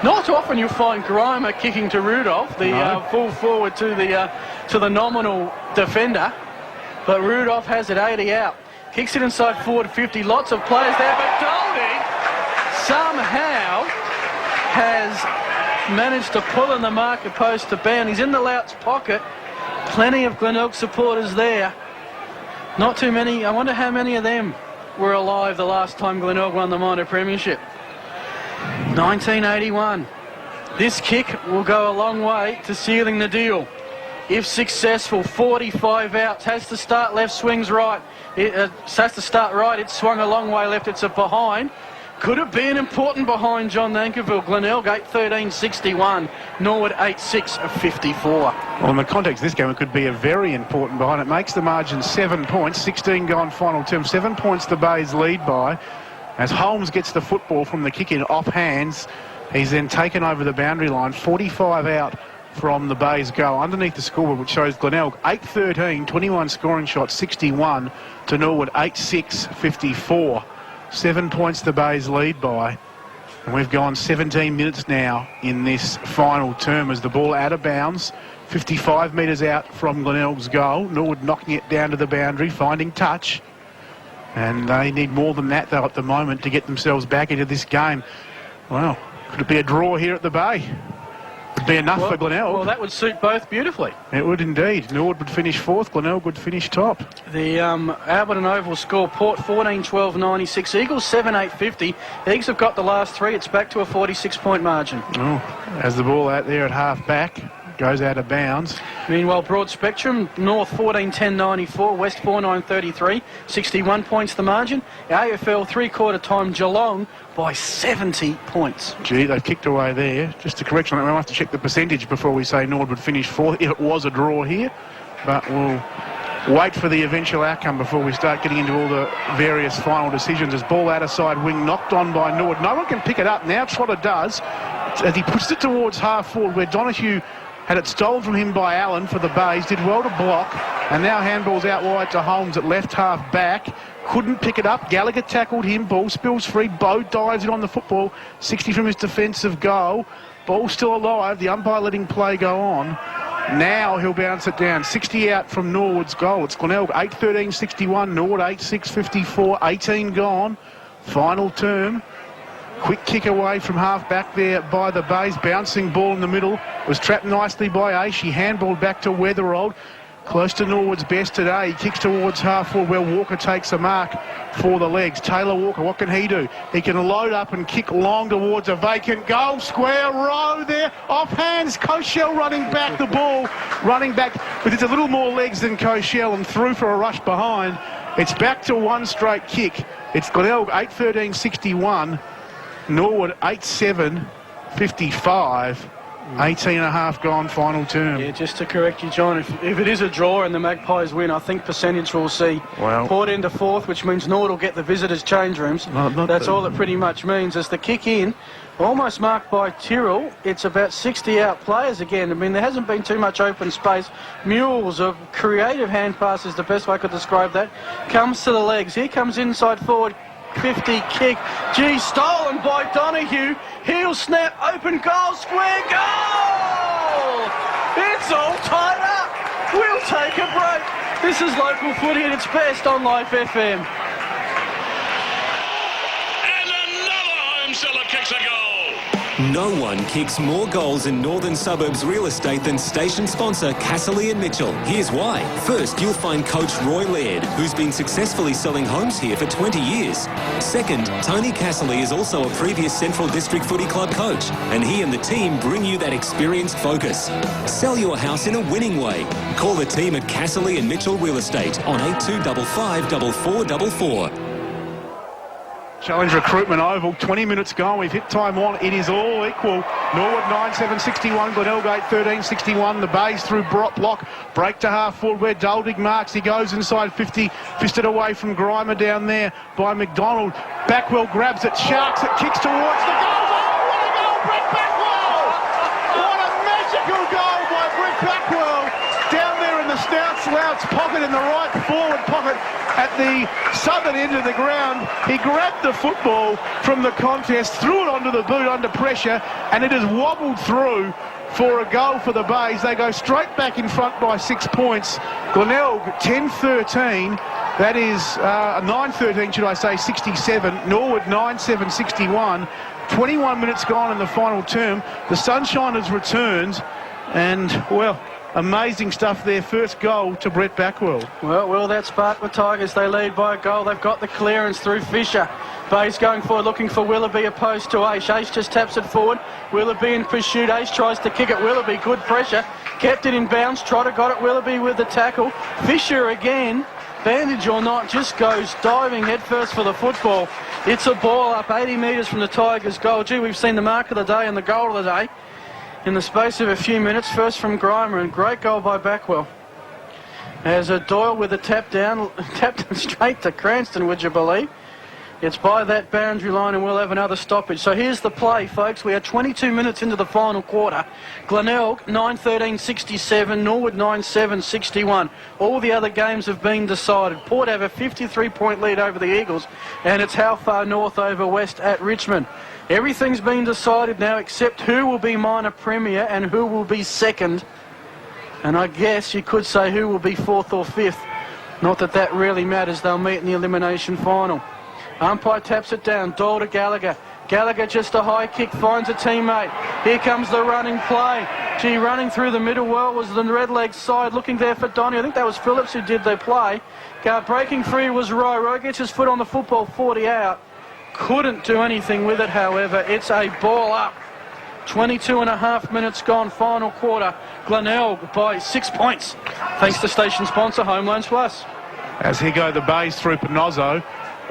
not often you'll find Grimer kicking to Rudolph, the full forward to the nominal defender, but Rudolph has it 80 out. Kicks it inside forward 50, lots of players there, but Golding somehow has managed to pull in the marker post to bound. He's in the Louts pocket. Plenty of Glenelg supporters there. Not too many. I wonder how many of them were alive the last time Glenelg won the minor premiership. 1981. This kick will go a long way to sealing the deal. If successful, 45 outs, has to start left, swings right. It has to start right, it's swung a long way left, it's a behind. Could it be an important behind, John Nankerville? Glenelg 8-13-61, Norwood 8-6-54. Well, in the context of this game, it could be a very important behind. It makes the margin 7 points, 16 gone final term. 7 points the Bays lead by. As Holmes gets the football from the kick in off hands, he's then taken over the boundary line, 45 out from the Bays goal. Underneath the scoreboard, which shows Glenelg 8-13, 21 scoring shots, 61 to Norwood 8-6-54. 7 points the Bays lead by. And we've gone 17 minutes now in this final term as the ball out of bounds, 55 metres out from Glenelg's goal. Norwood knocking it down to the boundary, finding touch. And they need more than that, though, at the moment to get themselves back into this game. Well, could it be a draw here at the Bay? Would be enough for Glenelg. Well, that would suit both beautifully. It would indeed. Norwood would finish fourth, Glenelg would finish top. The Alberton Oval score, Port 14-12-96, Eagles 7-8-50. Eagles have got the last three. It's back to a 46-point margin. Oh, as the ball out there at half back goes out of bounds. Meanwhile, Broad Spectrum, North 14-10-94, West 4-9-33, 61 points the margin. AFL three-quarter time, Geelong by 70 points. Gee, they've kicked away there. Just a correction, we'll have to check the percentage before we say Norwood would finish fourth, if it was a draw here. But we'll wait for the eventual outcome before we start getting into all the various final decisions. As ball out of side wing, knocked on by Norwood. No one can pick it up. Now Trotter does, as he puts it towards half forward, where Donahue had it stolen from him by Allen for the Bays, did well to block, and now handballs out wide to Holmes at left half back. Couldn't pick it up. Gallagher tackled him. Ball spills free. Bo dives in on the football. 60 from his defensive goal. Ball still alive. The umpire letting play go on. Now he'll bounce it down. 60 out from Norwood's goal. It's Glenelg 8-13-61. Norwood 8-6-54. 18 gone. Final term. Quick kick away from half back there by the Bays. Bouncing ball in the middle. Was trapped nicely by Aish. He handballed back to Weatherold. Close to Norwood's best today. He kicks towards half forward where Walker takes a mark for the legs. Taylor Walker, what can he do? He can load up and kick long towards a vacant goal. Square row there. Off hands. Koshel running back the ball. Running back, but it's a little more legs than Koshel and through for a rush behind. It's back to one straight kick. It's Glenelg 8-13-61. Norwood 8-7-55. 18 and a half gone final term. Yeah, just to correct you, John, if it is a draw and the Magpies win, I think percentage will see Port into fourth, which means Norwood will get the visitors' change rooms. That's all it pretty much means. As the kick in, almost marked by Tyrrell, it's about 60 out players again. I mean, there hasn't been too much open space. Mules of creative hand pass is the best way I could describe that. Comes to the legs. Here comes inside forward. 50 kick. Gee, stolen by Donahue. Heel snap, open goal, square goal! It's all tied up. We'll take a break. This is local footy at its best on Life FM. And another home seller kicks a goal. No one kicks more goals in Northern Suburbs real estate than station sponsor Casserly & Mitchell. Here's why. First, you'll find Coach Roy Laird, who's been successfully selling homes here for 20 years. Second, Tony Casserly is also a previous Central District Footy Club coach, and he and the team bring you that experienced focus. Sell your house in a winning way. Call the team at Casserly & Mitchell Real Estate on 8255 4444. Challenge Recruitment Oval, 20 minutes gone. We've hit time on. It is all equal. Norwood 9-7-61, Glenelg 8-13-61. The Bays through block. Break to half forward where Doldig marks. He goes inside 50. Fisted away from Grimer down there by McDonald. Backwell grabs it. Sharks it. Kicks towards the goal. Oh, what a goal, Brett Backwell! What a magical goal by Brett Backwell. Down there in the slouch pocket in the right forward pocket at the southern end of the ground. He grabbed the football from the contest, threw it onto the boot under pressure, and it has wobbled through for a goal for the Bays. They go straight back in front by 6 points. Glenelg 10-13. That is 9-13, should I say, 67. Norwood 9-7-61. 21 minutes gone in the final term. The sunshine has returned, and, well, amazing stuff there. First goal to Brett Backwell. Well, will that spark the Tigers? They lead by a goal. They've got the clearance through Fisher. Bayes going forward, looking for Willoughby opposed to Ace. Ace just taps it forward. Willoughby in pursuit. Ace tries to kick it. Willoughby, good pressure. Kept it in bounds. Trotter got it. Willoughby with the tackle. Fisher again, bandage or not, just goes diving headfirst for the football. It's a ball up 80 metres from the Tigers' goal. Gee, we've seen the mark of the day and the goal of the day in the space of a few minutes. First from Grimer, and great goal by Backwell. As a Doyle with a tap down, tapped straight to Cranston, would you believe? It's by that boundary line, and we'll have another stoppage. So here's the play, folks. We are 22 minutes into the final quarter. Glenelg 9-13-67, Norwood 9-7-61. All the other games have been decided. Port have a 53-point lead over the Eagles, and it's how far north over west at Richmond. Everything's been decided now except who will be minor premier and who will be second. And I guess you could say who will be fourth or fifth. Not that that really matters. They'll meet in the elimination final. Umpire taps it down. Doyle to Gallagher. Gallagher just a high kick, finds a teammate. Here comes the running play. Gee, running through the middle well was the red leg side, looking there for Donny. I think that was Phillips who did the play. Breaking free was Rowe. Rowe gets his foot on the football, 40 out. Couldn't do anything with it, however. It's a ball up. 22 and a half minutes gone, final quarter. Glenelg by 6 points. Thanks to station sponsor, Home Loans Plus. As here go the Bays through Panozzo.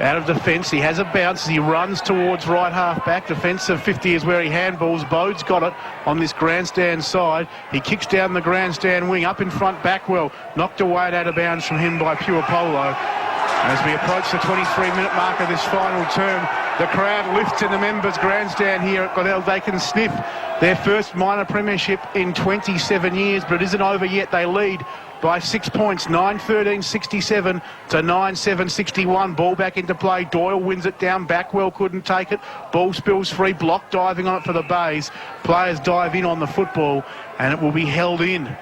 Out of defence, he has a bounce as he runs towards right half back. Defensive 50 is where he handballs. Bode's got it on this grandstand side. He kicks down the grandstand wing. Up in front, Backwell. Knocked away and out of bounds from him by Pure Polo. As we approach the 23-minute mark of this final term, the crowd lifts in the members' grandstand here at Glenelg. They can sniff their first minor premiership in 27 years, but it isn't over yet. They lead by 6 points, 9-13-67 to 9-7-61. Ball back into play. Doyle wins it down. Backwell couldn't take it. Ball spills free. Block diving on it for the Bays. Players dive in on the football, and it will be held in.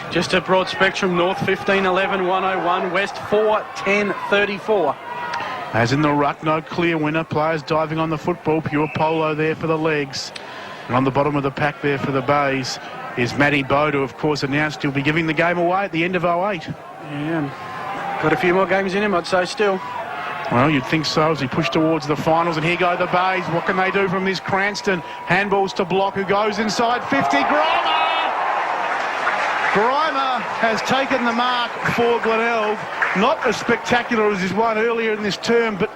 Just a broad spectrum, north 15-11-101, west 4-10-34. As in the ruck, no clear winner. Players diving on the football. Pure Polo there for the legs. And on the bottom of the pack there for the Bays is Matty Bode, who of course announced he'll be giving the game away at the end of 08. Yeah, got a few more games in him, I'd say still. Well, you'd think so as he pushed towards the finals. And here go the Bays. What can they do from this? Cranston handballs to Block, who goes inside 50. Grimer has taken the mark for Glenelg. Not as spectacular as his one earlier in this term, but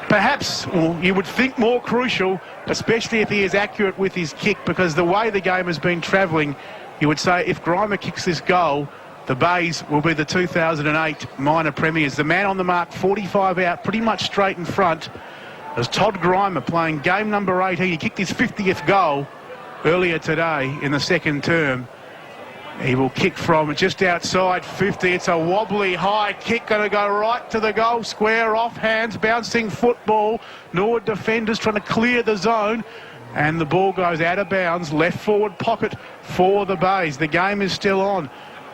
perhaps, well, you would think more crucial, especially if he is accurate with his kick, because the way the game has been travelling, you would say if Grimer kicks this goal, the Bays will be the 2008 minor premiers. The man on the mark, 45 out, pretty much straight in front, as Todd Grimer playing game number 18. He kicked his 50th goal earlier today in the second term. He will kick from just outside 50. It's a wobbly high kick, going to go right to the goal square, off hands, bouncing football. Norwood defenders trying to clear the zone, and the ball goes out of bounds, left forward pocket for the Bays. The game is still on.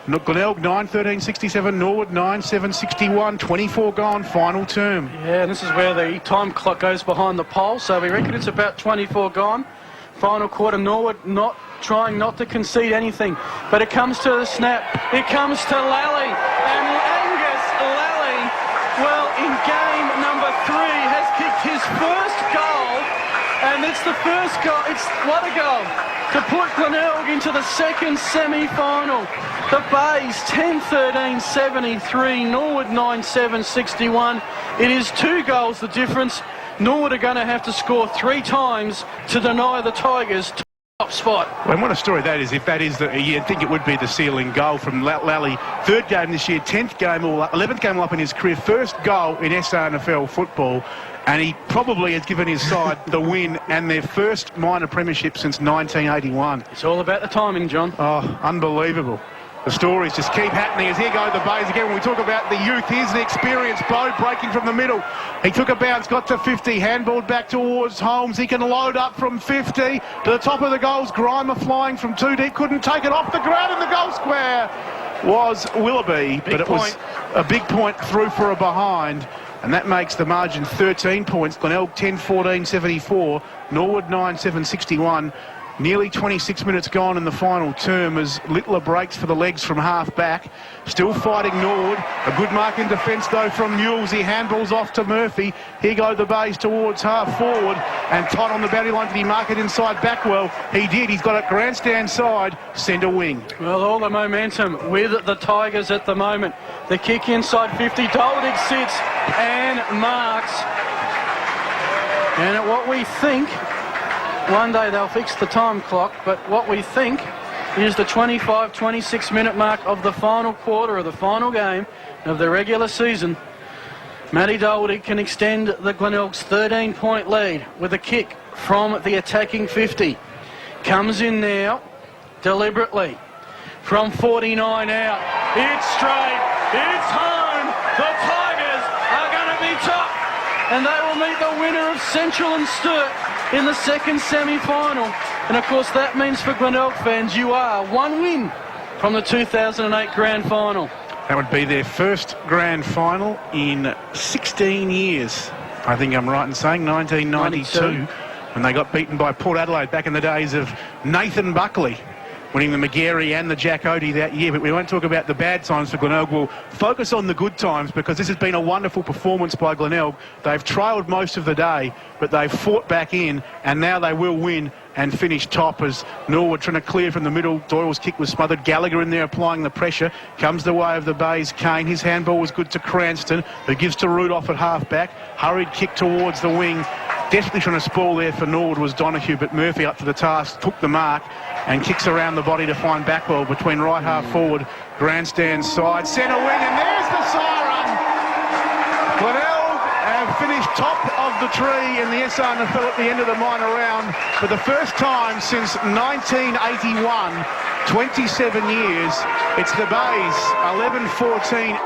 Glenelg 9-13-67, Norwood 9-7-61, 24 gone, final term. Yeah, and this is where the time clock goes behind the pole, so we reckon it's about 24 gone. Final quarter, Norwood trying not to concede anything, but it comes to the snap. It comes to Lally, and Angus Lally, well, in game number 3, has kicked his first goal, and it's the first goal. It's what a goal to put Glenelg into the second semi-final. The Bays 10-13-73, Norwood 9-7-61. It is 2 goals the difference. Norwood are going to have to score 3 times to deny the Tigers top spot. Well, and what a story that is. If that is you'd think it would be the sealing goal from Lally. 3rd game this year, 10th game, or 11th game up in his career, first goal in SANFL football, and he probably has given his side the win and their first minor premiership since 1981. It's all about the timing, John. Oh, unbelievable. The stories just keep happening as here go the Bays again. When we talk about the youth, here's the experience. Bode breaking from the middle. He took a bounce, got to 50, handballed back towards Holmes. He can load up from 50 to the top of the goals. Grimer flying from 2 deep, couldn't take it off the ground, and the goal square was Willoughby. But it was a big point through for a behind, and that makes the margin 13 points. Glenelg 10-14-74, Norwood 9-7-61. Nearly 26 minutes gone in the final term as Littler breaks for the legs from half back. Still fighting Norwood. A good mark in defence though from Mules. He handballs off to Murphy. Here go the Bays towards half forward. And tight on the boundary line. Did he mark it inside back well? He did. He's got it grandstand side, centre wing. Well, all the momentum with the Tigers at the moment. The kick inside 50. Doldig sits and marks. And at what we think, one day they'll fix the time clock, but what we think is the 25-26 minute mark of the final quarter of the final game of the regular season. Matty Doldig can extend the Glenelg's 13-point lead with a kick from the attacking 50. Comes in now, deliberately, from 49 out. It's straight, it's home. The Tigers are going to be top, and they will meet the winner of Central and Sturt in the second semi-final. And of course that means for Glenelg fans, you are one win from the 2008 grand final. That would be their first grand final in 16 years. I think I'm right in saying 1992, when they got beaten by Port Adelaide back in the days of Nathan Buckley, winning the McGarry and the Jack Odie that year. But we won't talk about the bad times for Glenelg. We'll focus on the good times, because this has been a wonderful performance by Glenelg. They've trailed most of the day, but they've fought back in, and now they will win and finish top as Norwood trying to clear from the middle. Doyle's kick was smothered. Gallagher in there applying the pressure. Comes the way of the Bays. Kane, his handball was good to Cranston, who gives to Rudolph at half-back. Hurried kick towards the wing. Desperately trying to spoil there for Norwood was Donahue, but Murphy up to the task, took the mark and kicks around the body to find Backwell between right half forward, grandstand side, centre wing, and there's the siren. Glenelg have finished top of the tree in the SANFL at the end of the minor round for the first time since 1981. 27 years. It's the Bays 11-14